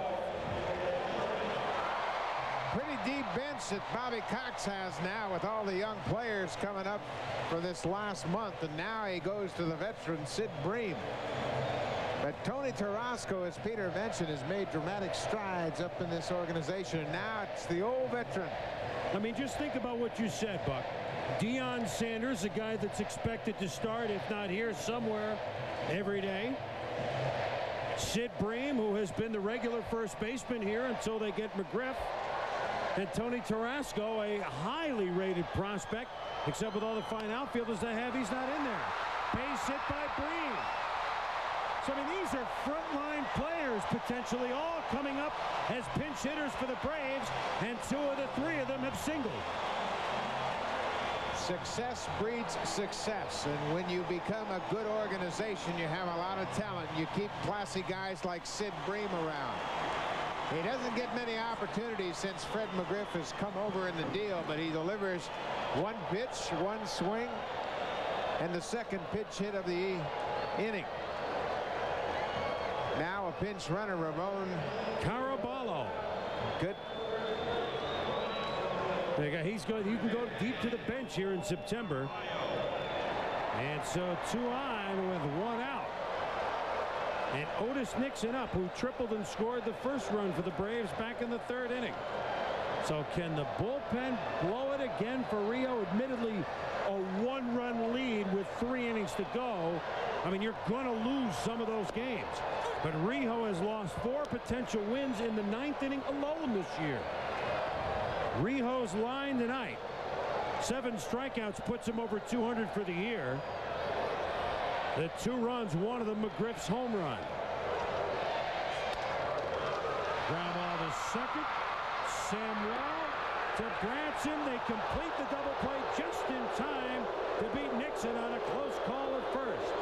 Pretty deep bench that Bobby Cox has now with all the young players coming up for this last month. And now he goes to the veteran Sid Bream. But Tony Tarasco, as Peter mentioned, has made dramatic strides up in this organization. And now it's the old veteran. I mean, just think about what you said, Buck. Deion Sanders, a guy that's expected to start, if not here, somewhere every day. Sid Bream, who has been the regular first baseman here until they get McGriff. And Tony Tarasco, a highly rated prospect, except with all the fine outfielders they have, he's not in there. Base hit by Bream. So, I mean, these are frontline players potentially all coming up as pinch hitters for the Braves, and 2 of the 3 of them have singled. Success breeds success, and when you become a good organization, you have a lot of talent. You keep classy guys like Sid Bream around. He doesn't get many opportunities since Fred McGriff has come over in the deal, but he delivers 1 pitch, 1 swing, and the 2nd pitch hit of the inning. Now a pinch runner, Ramon Caraballo. Good. He's good. You can go deep to the bench here in September. And so 2 on with 1 out. And Otis Nixon up, who tripled and scored the 1st run for the Braves back in the 3rd inning. So can the bullpen blow it again for Rio? Admittedly, a one-run lead with 3 innings to go. I mean, you're going to lose some of those games. But Rio has lost 4 potential wins in the 9th inning alone this year. Rio's line tonight, 7 strikeouts, puts him over 200 for the year. The 2 runs, one of them McGriff's home run. Ground ball to second. Samuel to Branson. They complete the double play just in time to beat Nixon on a close call at first.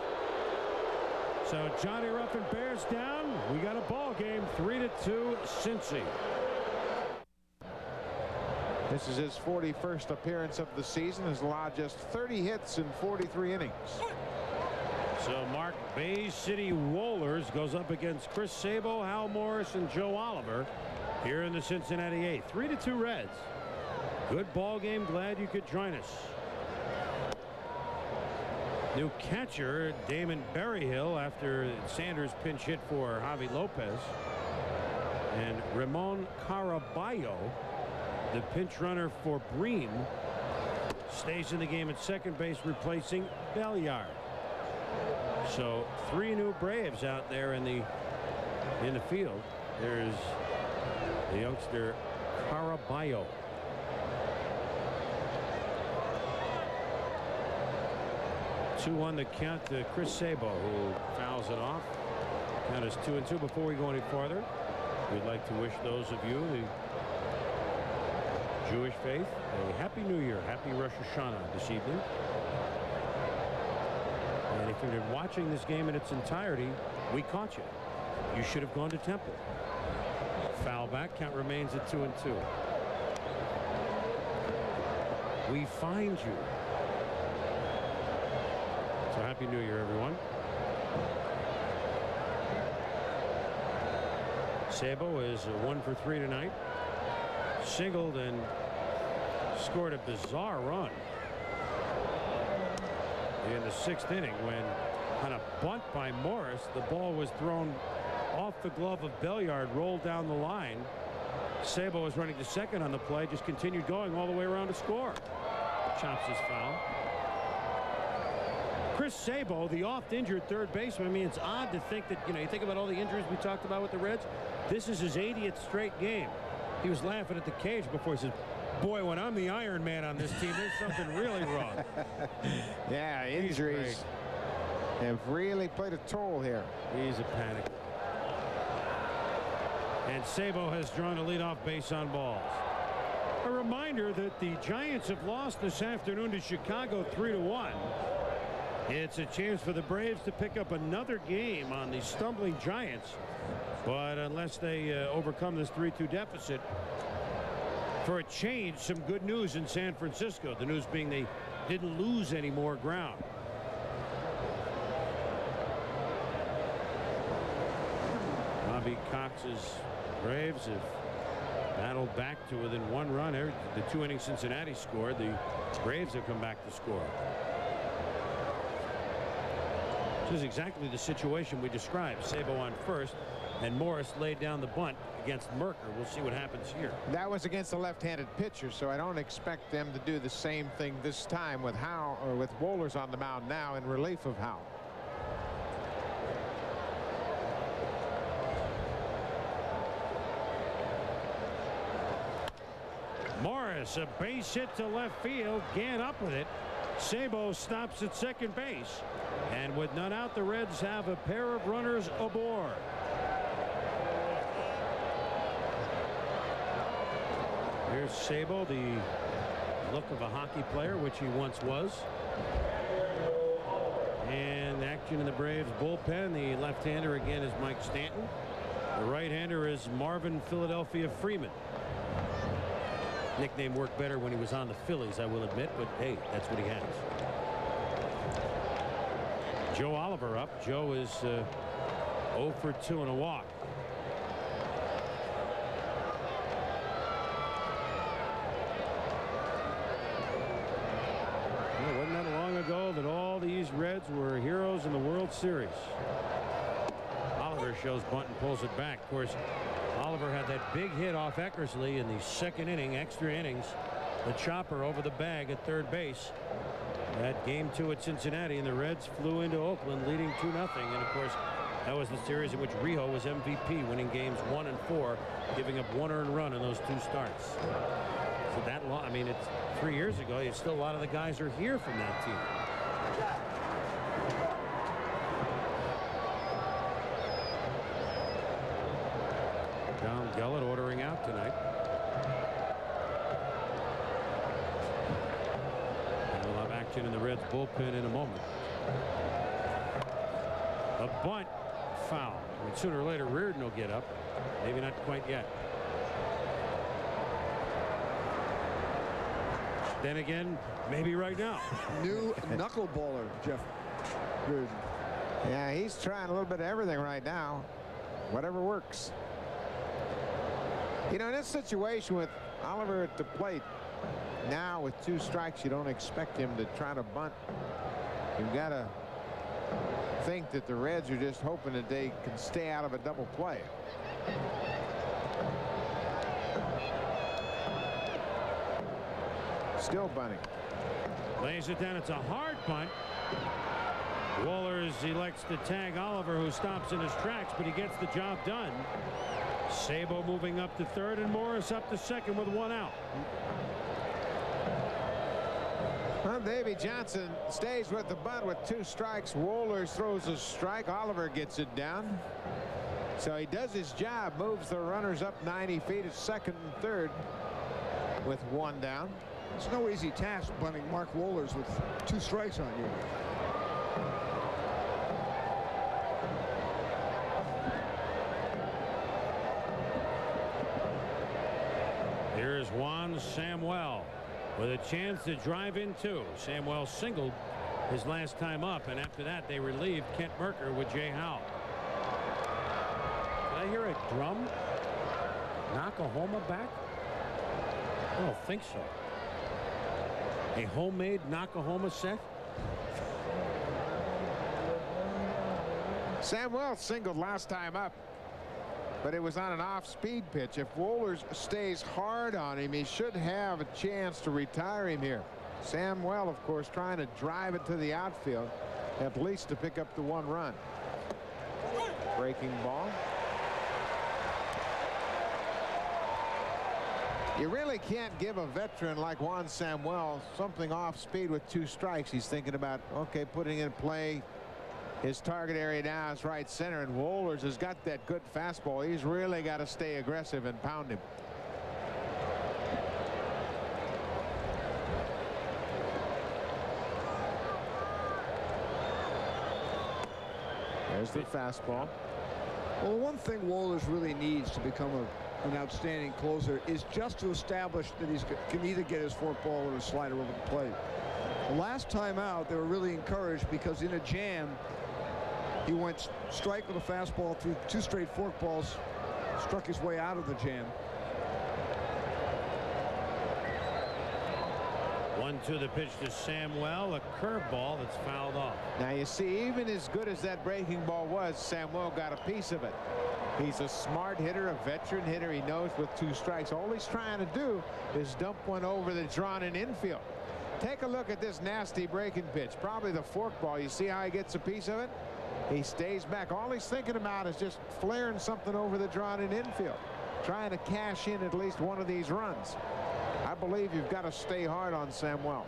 So Johnny Ruffin bears down. We got a ball game, 3-2 Cincy. This is his 41st appearance of the season. Has allowed just 30 hits in 43 innings. So Mark Bay City Wohlers goes up against Chris Sabo, Hal Morris, and Joe Oliver here in the Cincinnati 8th. 3-2 Reds. Good ball game. Glad you could join us. New catcher Damon Berryhill after Sanders pinch hit for Javi Lopez. And Ramon Caraballo, the pinch runner for Bream, stays in the game at second base, replacing Belliard. So 3 new Braves out there in the field. There's the youngster Caraballo. 2-1 the count to Chris Sabo, who fouls it off. Count is 2-2. Before we go any farther, we'd like to wish those of you, the Jewish faith, a Happy New Year, Happy Rosh Hashanah this evening. And if you've been watching this game in its entirety, we caught you. You should have gone to Temple. Foul back. Count remains at 2-2. We find you. So Happy New Year, everyone. Sabo is 1 for 3 tonight. Singled and scored a bizarre run in the 6th inning when, on a bunt by Morris, the ball was thrown off the glove of Belliard, rolled down the line. Sabo was running to second on the play, just continued going all the way around to score. Chops his foul. Chris Sabo, the oft-injured third baseman. I mean, it's odd to think that, you think about all the injuries we talked about with the Reds. This is his 80th straight game. He was laughing at the cage before. He says, boy, when I'm the Iron Man on this team, there's something really wrong. Yeah, injuries have really played a toll here. He's a panic. And Sabo has drawn a leadoff base on balls. A reminder that the Giants have lost this afternoon to Chicago 3-1. It's a chance for the Braves to pick up another game on the stumbling Giants. But unless they overcome this 3-2 deficit, for a change, some good news in San Francisco. The news being they didn't lose any more ground. Bobby Cox's Braves have battled back to within 1 run. The 2 innings Cincinnati scored. The Braves have come back to score. This is exactly the situation we described. Sabo on first, and Morris laid down the bunt against Merker. We'll see what happens here. That was against a left-handed pitcher, so I don't expect them to do the same thing this time with Howe, or with Wohlers on the mound now in relief of Howe. Morris, a base hit to left field. Gant up with it. Sabo stops at second base. And with none out, the Reds have a pair of runners aboard. Here's Sabo, the look of a hockey player, which he once was. And action in the Braves bullpen. The left-hander again is Mike Stanton. The right-hander is Marvin Philadelphia Freeman. Nickname worked better when he was on the Phillies, I will admit, but hey, that's what he has. Joe Oliver up. Joe is 0 for 2 and a walk. It wasn't that long ago that all these Reds were heroes in the World Series. Oliver shows bunt and pulls it back. Of course, Oliver had that big hit off Eckersley in the second inning, extra innings. The chopper over the bag at third base. That game 2 at Cincinnati, and the Reds flew into Oakland leading 2-0. And of course, that was the series in which Rijo was MVP, winning games 1 and 4, giving up 1 earned run in those 2 starts. So that long, I mean, it's 3 years ago. Still a lot of the guys are here from that team. Don Gellett ordering out tonight. And we'll have action in the Reds bullpen in a moment. A bunt, foul. I mean, sooner or later Reardon will get up. Maybe not quite yet. Then again, maybe right now. New knuckleballer, Jeff Reardon. Yeah, he's trying a little bit of everything right now. Whatever works. You know, in this situation with Oliver at the plate, now with 2 strikes, you don't expect him to try to bunt. You've got to think that the Reds are just hoping that they can stay out of a double play. Still bunting. Lays it down. It's a hard bunt. Wohlers elects to tag Oliver, who stops in his tracks, but he gets the job done. Sabo moving up to third, and Morris up to second with 1 out. Well, Davy Johnson stays with the bunt with 2 strikes. Wohlers throws a strike. Oliver gets it down. So he does his job, moves the runners up 90 feet at second and third with 1 down. It's no easy task bunting Mark Wohlers with 2 strikes on you. Here's Juan Samuel with a chance to drive in 2. Samuel singled his last time up, and after that they relieved Kent Merker with Jay Howe. Did I hear a drum? Nakahoma back? I don't think so. A homemade Nakahoma set? Samuel singled last time up, but it was on an off-speed pitch. If Wohlers stays hard on him, he should have a chance to retire him here. Samuel, of course, trying to drive it to the outfield, at least to pick up the 1 run. Breaking ball. You really can't give a veteran like Juan Samuel something off speed with 2 strikes. He's thinking about, okay, putting in play. His target area now is right center, and Wohlers has got that good fastball. He's really got to stay aggressive and pound him. There's the fastball. Well, one thing Wohlers really needs to become an outstanding closer is just to establish that he can either get his forkball or his slider over the plate. The last time out, they were really encouraged because in a jam, he went strike with a fastball through 2 straight forkballs, struck his way out of the jam. 1-2 the pitch to Samuel, a curveball that's fouled off. Now you see, even as good as that breaking ball was, Samuel got a piece of it. He's a smart hitter, a veteran hitter. He knows with 2 strikes, all he's trying to do is dump one over the drawn-in infield. Take a look at this nasty breaking pitch, probably the forkball. You see how he gets a piece of it? He stays back. All he's thinking about is just flaring something over the drawn-in infield, trying to cash in at least one of these runs. I believe you've got to stay hard on Samuel.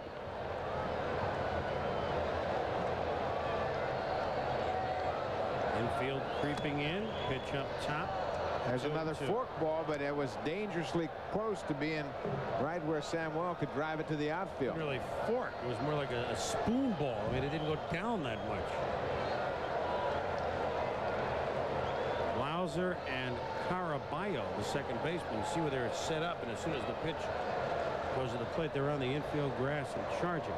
Infield creeping in, pitch up top. There's another forkball, but it was dangerously close to being right where Samuel could drive it to the outfield. It didn't really fork. It was more like a spoon ball. I mean, it didn't go down that much. Lauser and Caraballo, the second baseman, see where they're set up, and as soon as the pitch goes to the plate, they're on the infield grass and charging.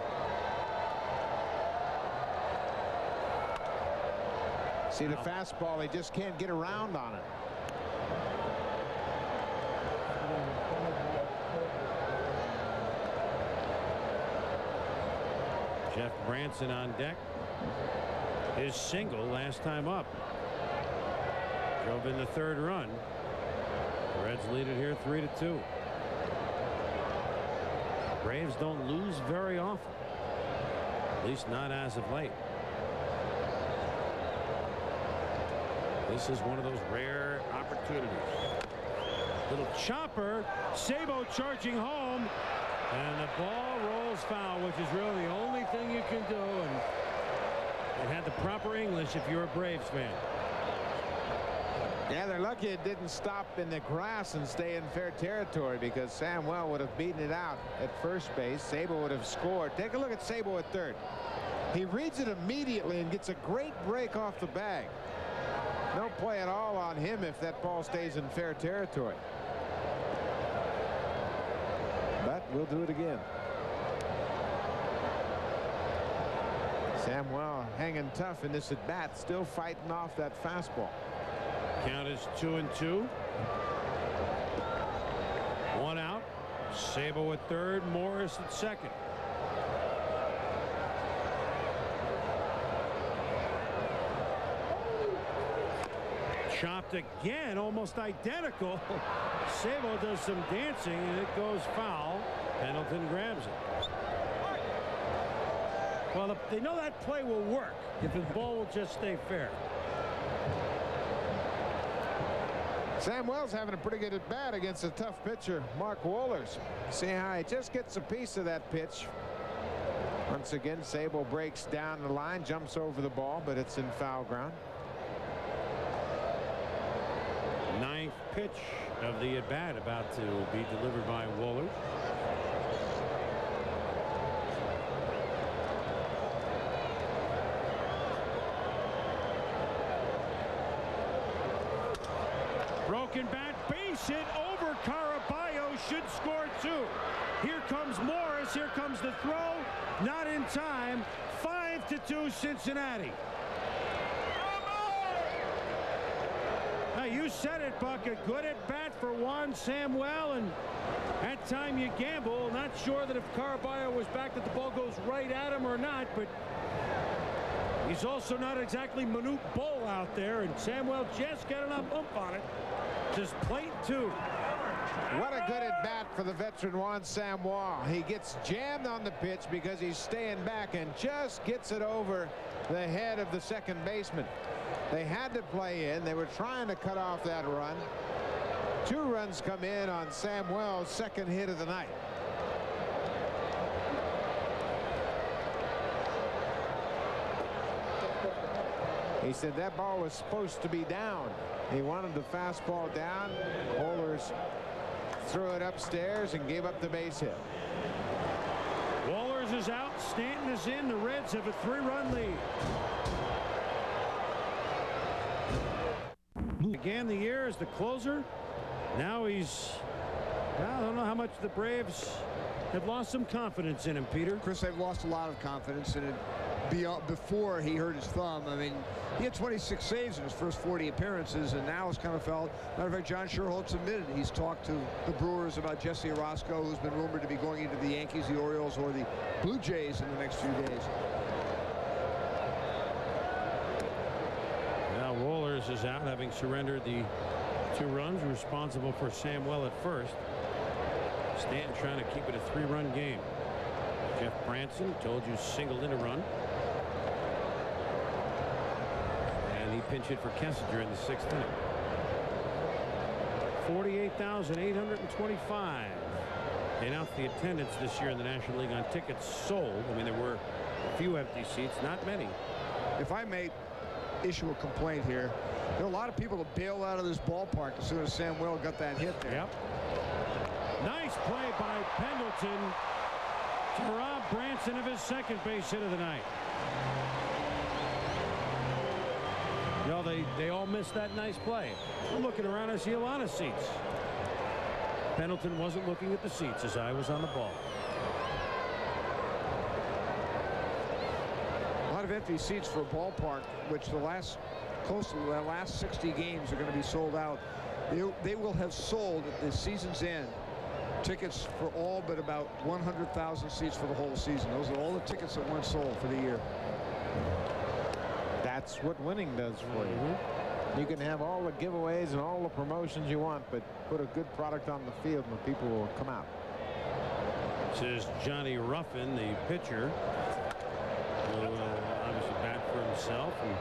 See the fastball, he just can't get around on it. Jeff Branson on deck. His single last time up. Drove in the 3rd run. Reds lead it here 3-2. Braves don't lose very often, at least not as of late. This is one of those rare opportunities. Little chopper, Sabo charging home, and the ball rolls foul, which is really the only thing you can do. And it had the proper English if you're a Braves fan. Yeah, they're lucky it didn't stop in the grass and stay in fair territory, because Samuel would have beaten it out at first base. Sabo would have scored. Take a look at Sabo at third. He reads it immediately and gets a great break off the bag. No play at all on him if that ball stays in fair territory. But we'll do it again. Samuel hanging tough in this at bat, still fighting off that fastball. Count is 2-2. One out. Sabo at third, Morris at second. Chopped again, almost identical. Sabo does some dancing and it goes foul. Pendleton grabs it. Well, they know that play will work if the ball will just stay fair. Samuel's having a pretty good at bat against a tough pitcher, Mark Wohlers. See how he just gets a piece of that pitch. Once again, Sabo breaks down the line, jumps over the ball, but it's in foul ground. Ninth pitch of the at bat about to be delivered by Wohlers. Broken bat, base hit over Caraballo, should score two. Here comes Morris, here comes the throw, not in time. 5-2 Cincinnati. Now you said it, Buck, a good at bat for Juan Samuel, and that time you gamble. Not sure that if Caraballo was back that the ball goes right at him or not, but he's also not exactly Manute Bol out there, and Samuel just got enough oomph on it. Just plate two. What a good at bat for the veteran Juan Samuel. He gets jammed on the pitch because he's staying back and just gets it over the head of the second baseman. They had to play in. They were trying to cut off that run. 2 runs come in on Samuel's second hit of the night. He said that ball was supposed to be down. He wanted the fastball down. Wohlers threw it upstairs and gave up the base hit. Wohlers is out. Stanton is in. The Reds have a 3-run lead. Began the year as the closer. Now he's, I don't know how much the Braves have lost some confidence in him, Peter. Chris, they've lost a lot of confidence in it before he hurt his thumb. I mean, he had 26 saves in his first 40 appearances, and now it's kind of felt. Matter of fact, John Sherholtz admitted he's talked to the Brewers about Jesse Orosco, who's been rumored to be going into the Yankees, the Orioles, or the Blue Jays in the next few days. Now Wohlers is out, having surrendered the 2 runs, responsible for Samuel at first. Stanton trying to keep it a 3-run game. Jeff Branson told you singled in a run. And he pinch hit for Kessinger in the 6th inning. 48,825. They announced the attendance this year in the National League on tickets sold. I mean, there were a few empty seats, not many. If I may issue a complaint here, there are a lot of people that bailed out of this ballpark as soon as Samuel got that hit there. Yep. Nice play by Pendleton to rob Branson of his second base hit of the night. You know, they all missed that nice play. I'm looking around, I see a lot of seats. Pendleton wasn't looking at the seats. His eye was on the ball. A lot of empty seats for a ballpark, which close to the last 60 games are going to be sold out. They will have sold at the season's end tickets for all but about 100,000 seats for the whole season. Those are all the tickets that weren't sold for the year. That's what winning does for you. You can have all the giveaways and all the promotions you want, but put a good product on the field and people will come out. This is Johnny Ruffin, the pitcher, who will obviously bat for himself and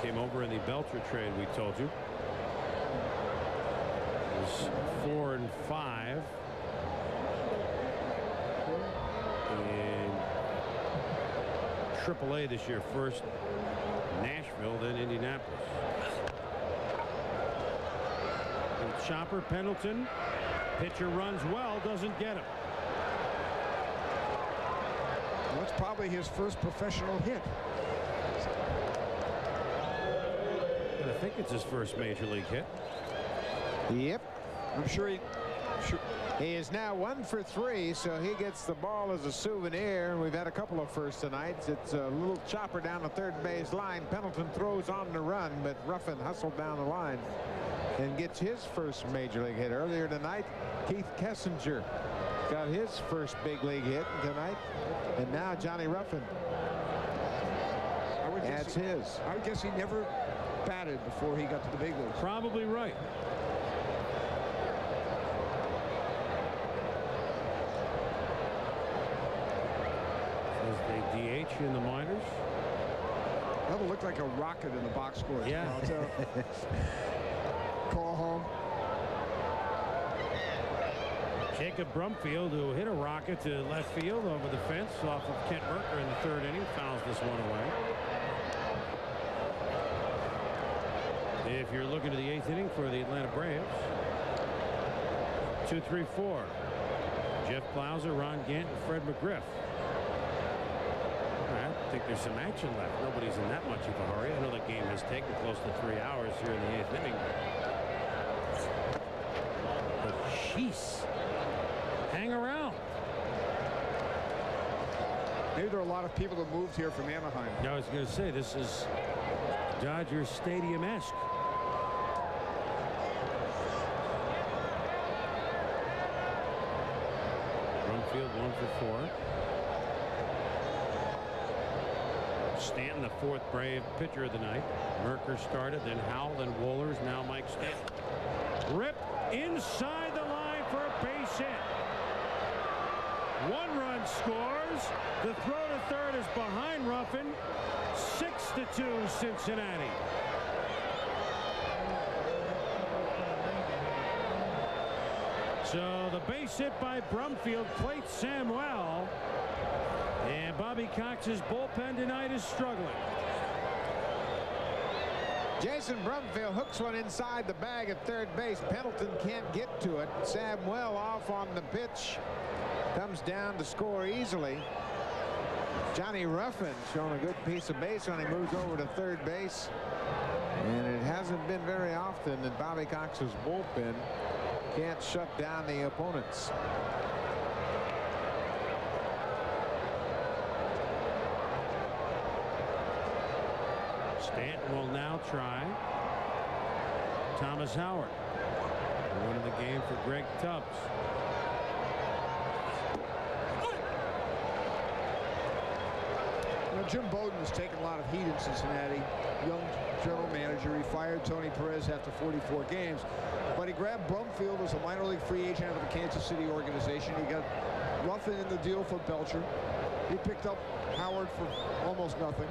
came over in the Belcher trade we told you. It was 4 and 5. In AAA this year, first Nashville, then Indianapolis. And chopper Pendleton. Pitcher runs well, doesn't get him. Well, that's probably his first professional hit. And I think it's his first major league hit. Yep. I'm sure he is now 1 for 3, so he gets the ball as a souvenir. We've had a couple of firsts tonight. It's a little chopper down the third base line. Pendleton throws on the run, but Ruffin hustled down the line and gets his first major league hit. Earlier tonight, Keith Kessinger got his first big league hit tonight, and now Johnny Ruffin adds his. I would guess he never batted before he got to the big leagues. Probably right. DH in the minors. That would look like a rocket in the box score. Yeah. Call home. Jacob Brumfield, who hit a rocket to left field over the fence off of Kent Merker in the 3rd inning, fouls this one away. If you're looking to the 8th inning for the Atlanta Braves, 2-3-4. Jeff Plowser, Ron Gant, and Fred McGriff. I think there's some action left. Nobody's in that much of a hurry. I know the game has taken close to 3 hours here in the 8th inning. But jeez, hang around. Maybe there are a lot of people that moved here from Anaheim. Yeah, I was going to say, this is Dodger Stadium-esque. Brumfield 1 for 4. Stanton, the 4th Brave pitcher of the night. Merker started, then Howell, then Wohlers, now Mike Stanton. Ripped inside the line for a base hit. 1 run scores. The throw to third is behind Ruffin. 6-2 Cincinnati. So the base hit by Brumfield plates Samuel. And Bobby Cox's bullpen tonight is struggling. Jason Brumfield hooks one inside the bag at third base. Pendleton can't get to it. Samuel off on the pitch. Comes down to score easily. Johnny Ruffin showing a good piece of base when he moves over to third base. And it hasn't been very often that Bobby Cox's bullpen can't shut down the opponents. Stanton will now try Thomas Howard. Winning the game for Greg Tubbs. Jim Bowden has taken a lot of heat in Cincinnati. Young general manager. He fired Tony Perez after 44 games. But he grabbed Brumfield as a minor league free agent out of the Kansas City organization. He got Ruffin in the deal for Belcher. He picked up Howard for almost nothing.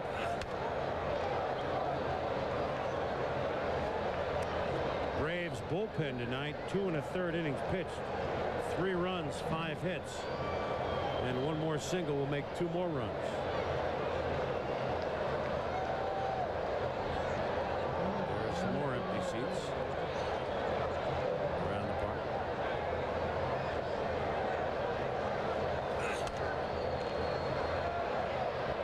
Braves bullpen tonight, 2 1/3 innings pitched. 3 runs, 5 hits. And 1 more single will make 2 more runs. There are some more empty seats around the park.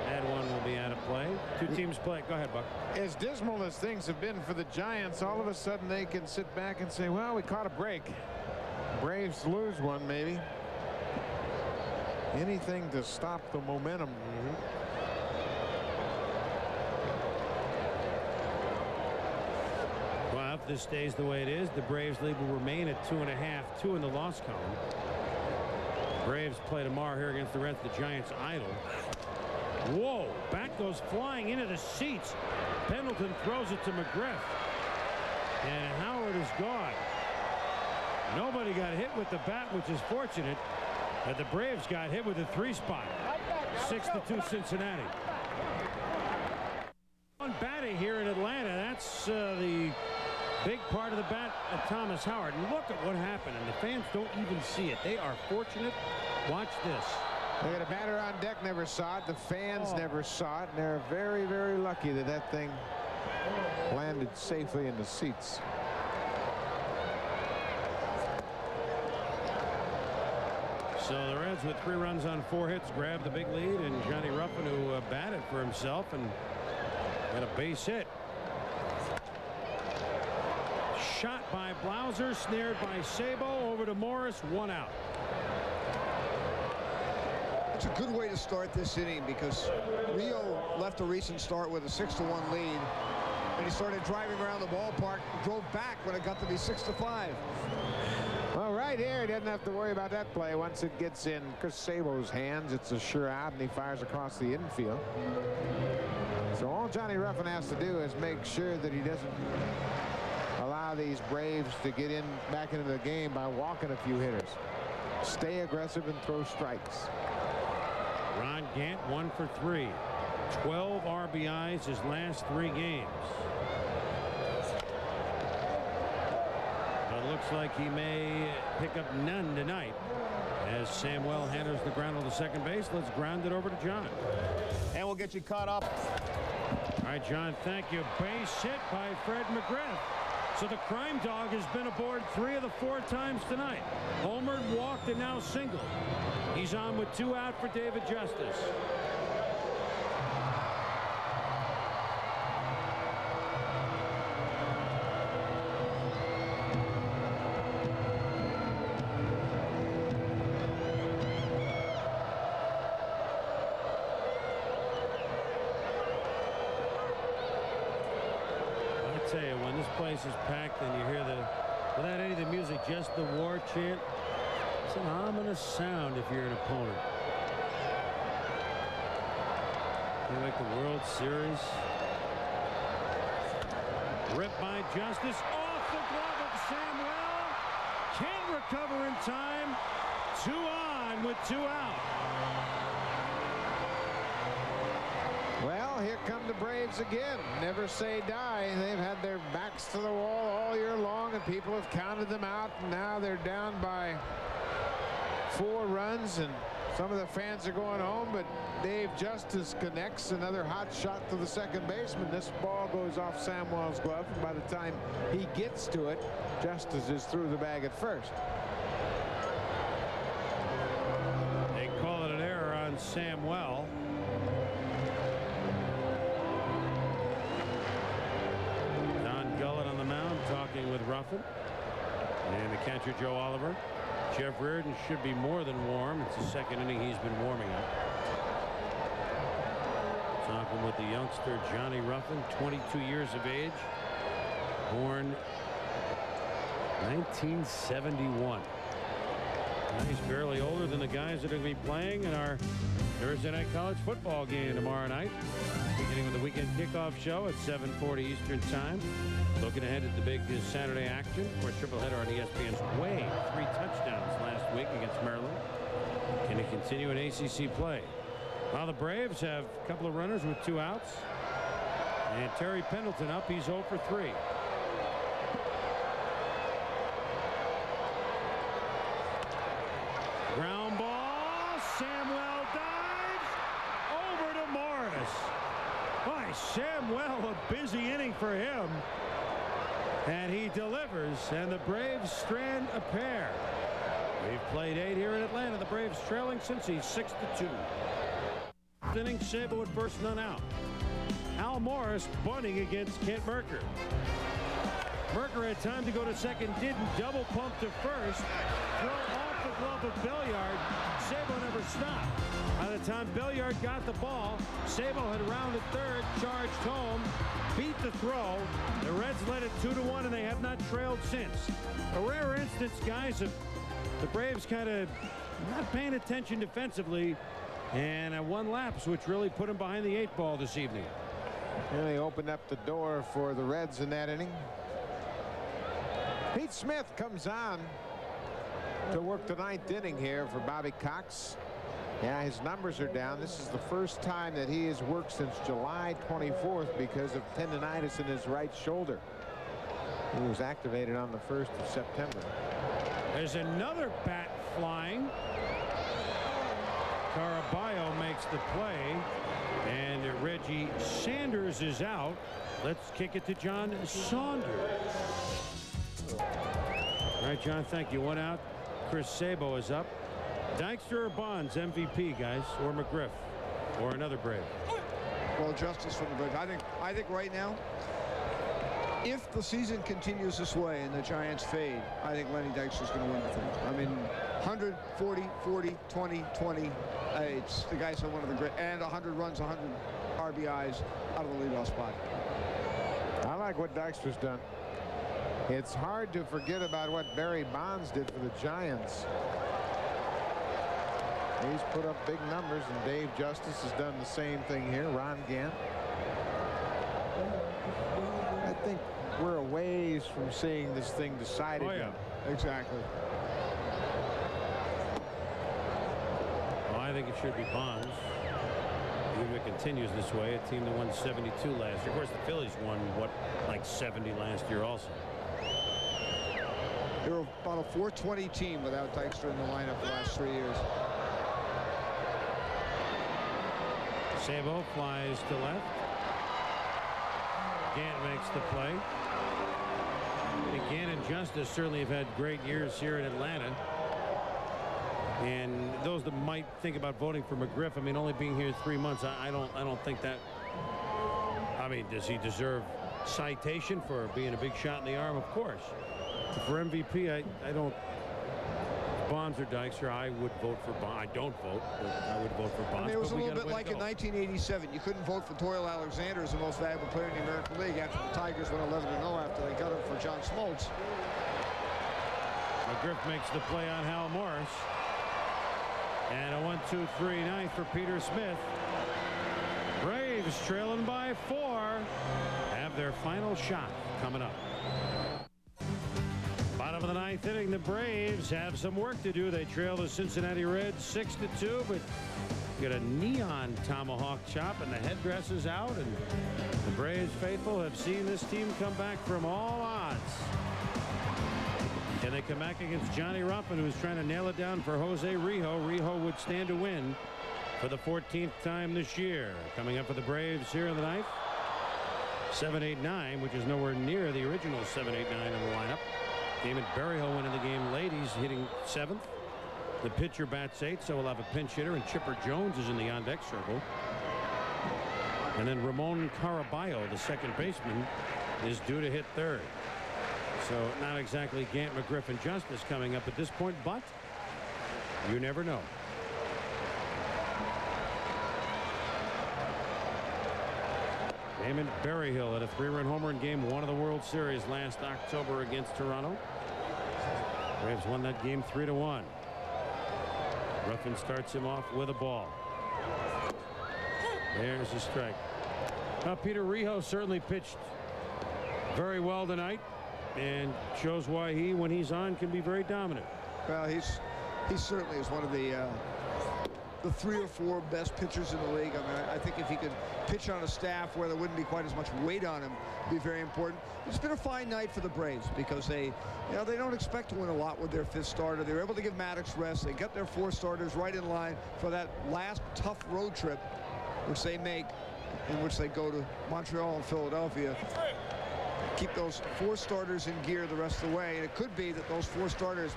And 1 will be out of play. 2 teams play. Go ahead, Buck. As dismal as things have been for the Giants, all of a sudden they can sit back and say, well, we caught a break. Braves lose one, maybe. Anything to stop the momentum. Well, if this stays the way it is, the Braves lead will remain at 2.5, 2 in the loss column. Braves play tomorrow here against the Reds. The Giants idle. Whoa, back bat goes flying into the seats. Pendleton throws it to McGriff. And Howard is gone. Nobody got hit with the bat, which is fortunate. But the Braves got hit with a 3-spot. 6-2 Cincinnati. On batting here in Atlanta, that's the big part of the bat of Thomas Howard. And look at what happened, and the fans don't even see it. They are fortunate. Watch this. They got a batter on deck, never saw it. The fans never saw it, and they're very, very lucky that that thing landed safely in the seats. So the Reds, with 3 runs on 4 hits, grab the big lead, and Johnny Ruffin, who batted for himself and got a base hit. Shot by Blauser, snared by Sabo, over to Morris, 1 out. It's a good way to start this inning because Rio left a recent start with a 6-1 lead, and he started driving around the ballpark, drove back when it got to be 6-5. Well, right here, he doesn't have to worry about that play. Once it gets in Chris Sabo's hands, it's a sure out, and he fires across the infield. So all Johnny Ruffin has to do is make sure that he doesn't allow these Braves to get in back into the game by walking a few hitters. Stay aggressive and throw strikes. Ron Gant 1 for 3. 12 RBIs his last 3 games. But it looks like he may pick up none tonight as Samuel handles the ground to second base. Let's ground it over to John. And we'll get you caught up. All right, John, thank you. Base hit by Fred McGriff. So the crime dog has been aboard 3 of the 4 times tonight. Homered, walked, and now singled. He's on with 2 out for David Justice. I tell you, when this place is packed and you hear without any of the music, just the war chant, it's an ominous sound if you're an opponent. Like the World Series. Ripped by Justice, off the glove of Samuel. Can't recover in time. 2 on with 2 out. Well, here come the Braves again. Never say die. They've had their backs to the wall all year long, and people have counted them out. And now they're down by 4 runs, and some of the fans are going home, but Dave Justice connects another hot shot to the second baseman. This ball goes off Samuel's glove, and by the time he gets to it, Justice is through the bag at first. They call it an error on Samuel. Don Gullett on the mound talking with Ruffin. And the catcher, Joe Oliver. Jeff Reardon should be more than warm. It's the second inning he's been warming up. Talking with the youngster Johnny Ruffin, 22 years of age, born 1971. Now he's barely older than the guys that are going to be playing in our Thursday night college football game tomorrow night, beginning with the weekend kickoff show at 7:40 Eastern time. Looking ahead at the big Saturday action. Of course, triple-header on ESPN's way. 3 touchdowns last week against Maryland. Can he continue in ACC play? Well, the Braves have a couple of runners with 2 outs. And Terry Pendleton up. He's 0 for 3. Ground ball. Samuel dives. Over to Morris. Boy, Samuel, a busy inning for him. And he delivers, and the Braves strand a pair. We've played 8 here in Atlanta. The Braves trailing since he's 6-2. Inning, Sabo at first, none out. Al Morris bunting against Kent Merker. Merker had time to go to second, didn't. Double pump to first. Throw off the glove of Belliard. Sabo never stopped. By the time Belliard got the ball, Sabo had rounded third, charged home, beat the throw. The Reds led it 2-1, and they have not trailed since. A rare instance, guys, of the Braves kind of not paying attention defensively And one lapse, which really put him behind the 8 ball this evening. And they opened up the door for the Reds in that inning. Pete Smith comes on to work the 9th inning here for Bobby Cox. Yeah, his numbers are down. This is the first time that he has worked since July 24th because of tendonitis in his right shoulder. He was activated on the 1st of September. There's another bat flying. Caraballo makes the play, and Reggie Sanders is out. Let's kick it to John Saunders. All right, John, thank you. One out. Chris Sabo is up. Dykstra or Bonds MVP, guys, or McGriff, or another Brave? Well, justice for the Braves. I think right now, if the season continues this way and the Giants fade, I think Lenny Dykstra's going to win the thing. I mean, 140, 40, 20, 20. It's the guy's one of the great, and 100 runs, 100 RBIs out of the leadoff spot. I like what Dykstra's done. It's hard to forget about what Barry Bonds did for the Giants. He's put up big numbers, and Dave Justice has done the same thing here. Ron Gant. I think we're a ways from seeing this thing decided. Oh, yeah. Exactly. Well, I think it should be Bonds. Even if it continues this way, a team that won 72 last year. Of course, the Phillies won, what, like 70 last year also. They were about a 420 team without Dykstra in the lineup the last 3 years. Sabo flies to left. Gant makes the play. And Gant and Justice certainly have had great years here in Atlanta. And those that might think about voting for McGriff, I mean, only being here 3 months, I don't think that. I mean, does he deserve citation for being a big shot in the arm? Of course. For MVP, I don't. Bonds or Dykstra, I would vote for Bonds. I don't vote, but I would vote for Bonds. I mean, it was a little bit like in 1987. You couldn't vote for Doyle Alexander as the most valuable player in the American League after the Tigers went 11-0 after they got him for John Smoltz. McGriff makes the play on Hal Morris. And a 1-2-3 ninth for Peter Smith. Braves trailing by 4 have their final shot coming up. Bottom of the 9th inning, the Braves have some work to do. They trail the Cincinnati Reds 6-2, but get a neon tomahawk chop and the headdress is out, and the Braves faithful have seen this team come back from all odds. Can they come back against Johnny Ruffin, who's trying to nail it down for Jose Rijo? Rijo would stand to win for the 14th time this year. Coming up for the Braves here in the 9th, 7-8-9, which is nowhere near the original 7-8-9 in the lineup. Damon Berryhill winning the game late. He's hitting 7th. The pitcher bats 8th, so we'll have a pinch hitter, and Chipper Jones is in the on-deck circle. And then Ramon Caraballo, the second baseman, is due to hit 3rd. So not exactly Gant, McGriff, and Justice coming up at this point, but you never know. Damon Berryhill had a 3-run homer in Game 1 of the World Series last October against Toronto. Braves won that game 3-1. Ruffin starts him off with a ball. There's the strike. Now, Peter Rijo certainly pitched very well tonight and shows why he, when he's on, can be very dominant. Well, he certainly is one of the 3 or 4 best pitchers in the league. I mean, I think if he could pitch on a staff where there wouldn't be quite as much weight on him, it'd be very important. It's been a fine night for the Braves because they don't expect to win a lot with their 5th starter. They were able to give Maddox rest. They got their 4 starters right in line for that last tough road trip, which they make, in which they go to Montreal and Philadelphia. Keep those 4 starters in gear the rest of the way. And it could be that those 4 starters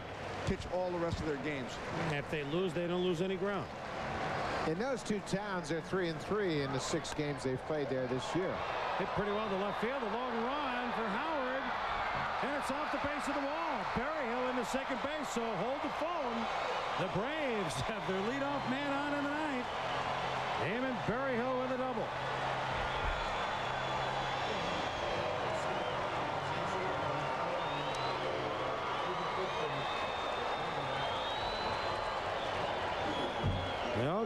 pitch all the rest of their games. If they lose, they don't lose any ground. In those 2 towns, they're 3-3 in the 6 games they've played there this year. Hit pretty well to left field. A long run for Howard. And it's off the base of the wall. Berryhill into second base, so hold the phone. The Braves have their leadoff man on in the 9th. Damon Berryhill with a double.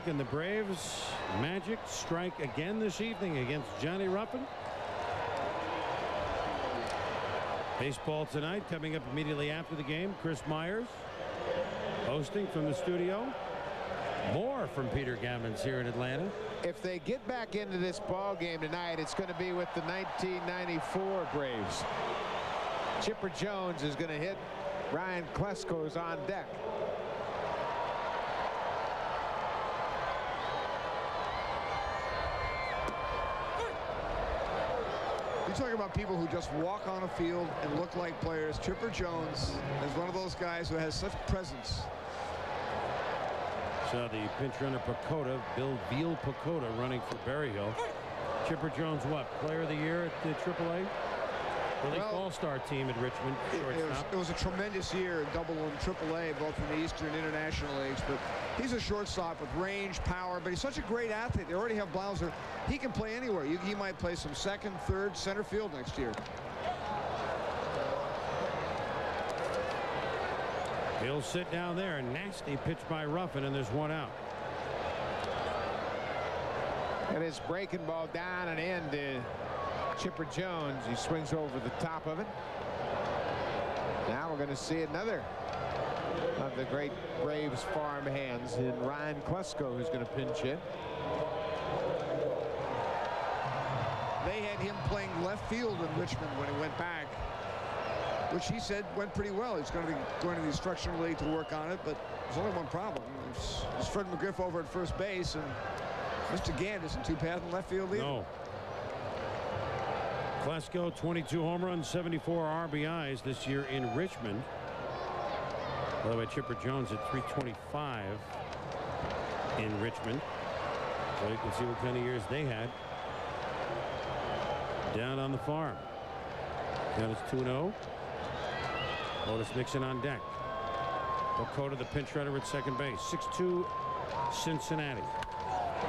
Can the Braves magic strike again this evening against Johnny Ruffin? Baseball tonight coming up immediately after the game. Chris Myers hosting from the studio. More from Peter Gammons here in Atlanta. If they get back into this ball game tonight, it's going to be with the 1994 Braves. Chipper Jones is going to hit. Ryan Klesko's on deck. You talk about people who just walk on a field and look like players. Chipper Jones is one of those guys who has such presence. So the pinch runner Pacoda, Bill Veal Pacoda, running for Berryhill. Chipper Jones, what, player of the year at the AAA? Well, all-star team at Richmond. It was a tremendous year in Double and AAA, both in the Eastern and International leagues. But he's a shortstop with range, power, but he's such a great athlete. They already have Blauser. He can play anywhere. He might play some second, third, center field next year. He'll sit down there. A nasty pitch by Ruffin, and there's one out. And his breaking ball down and in to Chipper Jones. He swings over the top of it. Now we're going to see another of the great Braves farm hands in Ryan Klesko, who's going to pinch hit. They had him playing left field in Richmond when he went back, which he said went pretty well. He's going to be going to the instructional league to work on it, but there's only one problem. It's Fred McGriff over at first base, and Mr. Gant isn't too bad in left field either. No. Klesko, 22 home runs, 74 RBIs this year in Richmond. By the way, Chipper Jones at 325 in Richmond. So you can see what kind of years they had down on the farm. Count is 2-0. Otis Nixon on deck. Pacoda, the pinch runner at second base. 6-2 Cincinnati.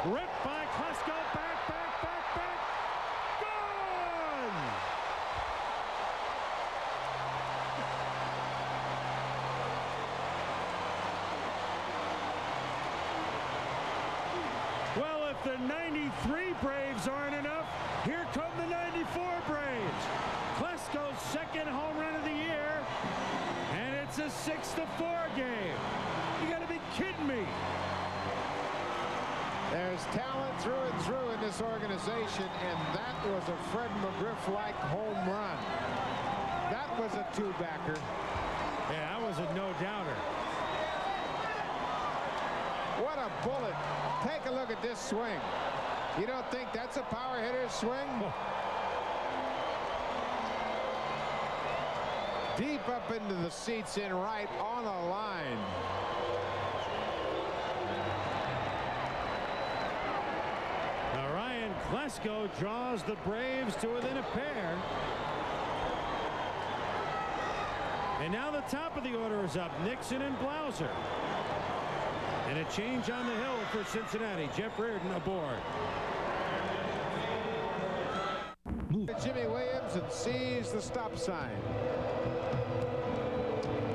Ripped by Klesko. Back. Gone! Well, if the 93 Braves aren't enough, here come the 94 Braves. Klesko's second home run of the year, and it's a 6-4 game. You got to be kidding me. There's talent through and through in this organization, and that was a Fred McGriff-like home run. That was a two-backer. Yeah, that was a no-doubter. What a bullet. Take a look at this swing. You don't think that's a power hitter's swing? Deep up into the seats in right on a line. Now Ryan Klesko draws the Braves to within a pair. And now the top of the order is up. Nixon and Blauser. And a change on the hill for Cincinnati. Jeff Reardon aboard. Jimmy Williams and sees the stop sign.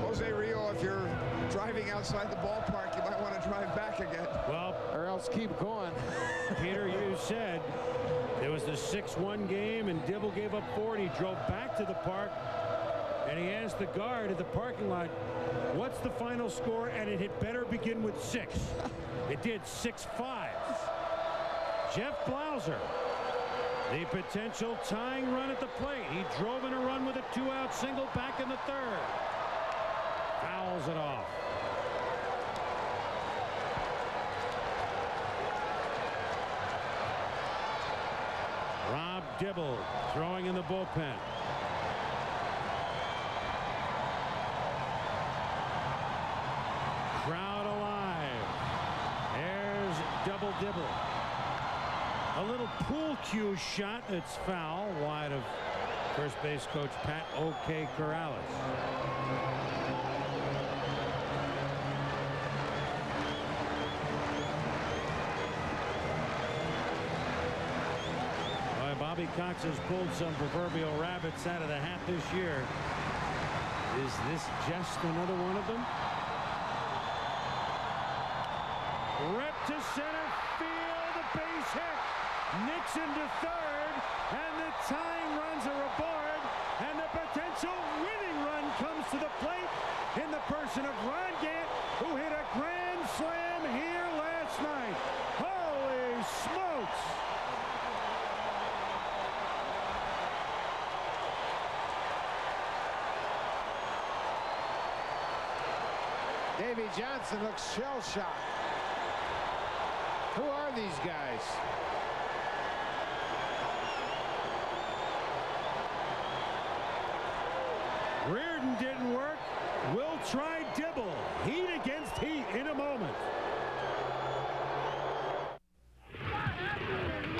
Jose Rio, if you're driving outside the ballpark, you might want to drive back again. Well, or else keep going. Peter, you said it was the 6-1 game, and Dibble gave up 4, and he drove back to the park, and he asked the guard at the parking lot, what's the final score? And it had better begin with 6. It did. 6-5. Jeff Blauser, the potential tying run at the plate. He drove in a run with a 2-out single back in the 3rd. Fouls it off. Rob Dibble throwing in the bullpen. Crowd alive. There's Double Dibble. A little pool cue shot that's foul wide of first base coach Pat O.K. Corrales. Boy, Bobby Cox has pulled some proverbial rabbits out of the hat this year. Is this just another one of them? Ripped to center field. The base hit. Nixon to third. And the tying runs are aboard. And the potential winning run comes to the plate in the person of Ron Gant, who hit a grand slam here last night. Holy smokes! Davey Johnson looks shell-shocked. Who are these guys? Reardon didn't work. Will try Dibble. Heat against heat in a moment.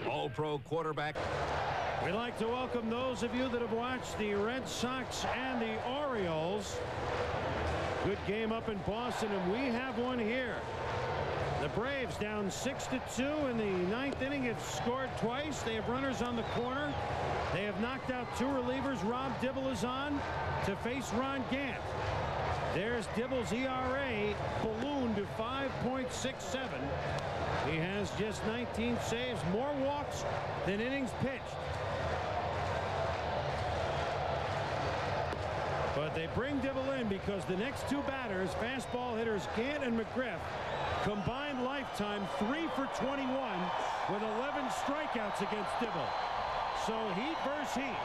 All-Pro quarterback. We'd like to welcome those of you that have watched the Red Sox and the Orioles. Good game up in Boston, and we have one here. The Braves down 6-2 in the ninth inning. Have scored twice. They have runners on the corner. They have knocked out two relievers. Rob Dibble is on to face Ron Gant. There's Dibble's ERA ballooned to 5.67. He has just 19 saves, more walks than innings pitched. But they bring Dibble in because the next two batters, fastball hitters Gant and McGriff, combined lifetime 3 for 21 with 11 strikeouts against Dibble. So heat versus heat.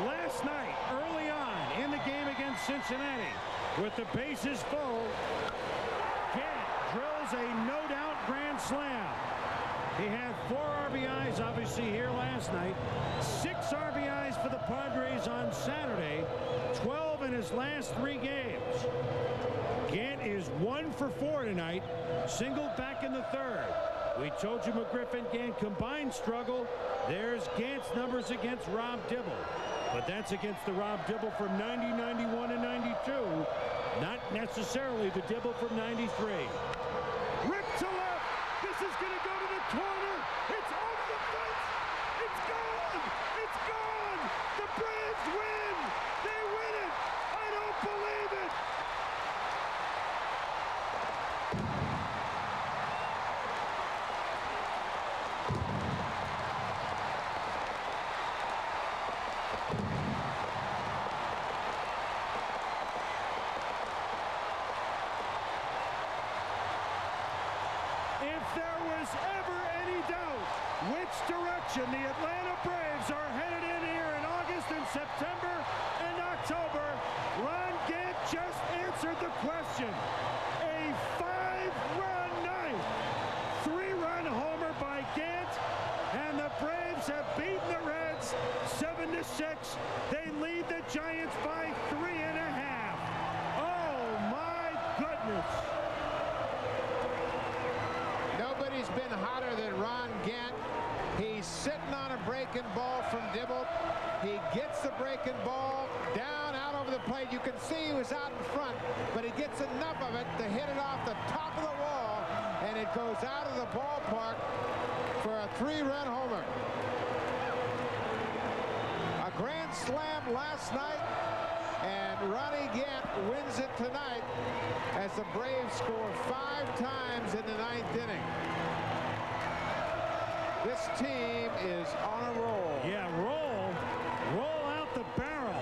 Last night, early on in the game against Cincinnati, with the bases full, Gant drills a no-doubt grand slam. He had 4 RBIs, obviously, here last night. 6 RBIs for the Padres on Saturday. 12 in his last 3 games. Gant is 1 for 4 tonight. Singled back in the third. We told you McGriff and Gant combined struggle. There's Gant's numbers against Rob Dibble. But that's against the Rob Dibble from 90, 91, and 92. Not necessarily the Dibble from 93. Ripped to left. This is going to go to the corner. It's over the fence. It's gone. It's gone. The Braves win. They win it. I don't believe it. If there was ever any doubt which direction the Atlanta Braves are headed in here in August and September and October, Ron Gant just answered the question. A 5-run night. 3-run homer by Gant, and the Braves have beaten the Reds 7-6. They lead the Giants by 3.5. Oh my goodness. Nobody's been hotter than Ron Gant. He's sitting on a breaking ball from Dibble. He gets the breaking ball down out over the plate. You can see he was out in front, but he gets enough of it to hit it off the top of the wall, and it goes out of the ballpark for a 3-run homer. A grand slam last night, and Ronnie Gant wins it tonight as the Braves score 5 times in the 9th inning. This team is on a roll. Yeah, roll out the barrel.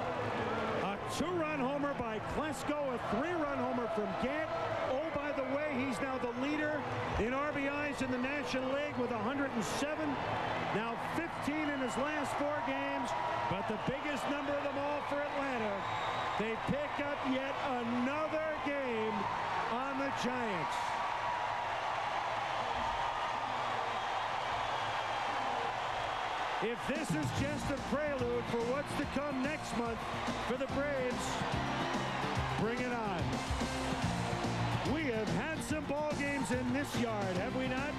A 2-run homer by Klesko, a 3-run homer from Gant. Oh, by the way, he's now the leader in RBIs in the National League with 107. Now 15 in his last 4 games, but the biggest number of them all for Atlanta. They pick up yet another game on the Giants. If this is just a prelude for what's to come next month for the Braves, bring it on. We have had some ball games in this yard, have we not?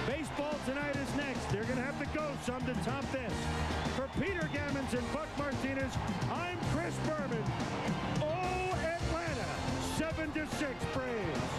Baseball tonight is next. They're going to have to go some to top this. For Peter Gammons and Buck Martinez, I'm Chris Berman. Oh, Atlanta, 7-6 Braves.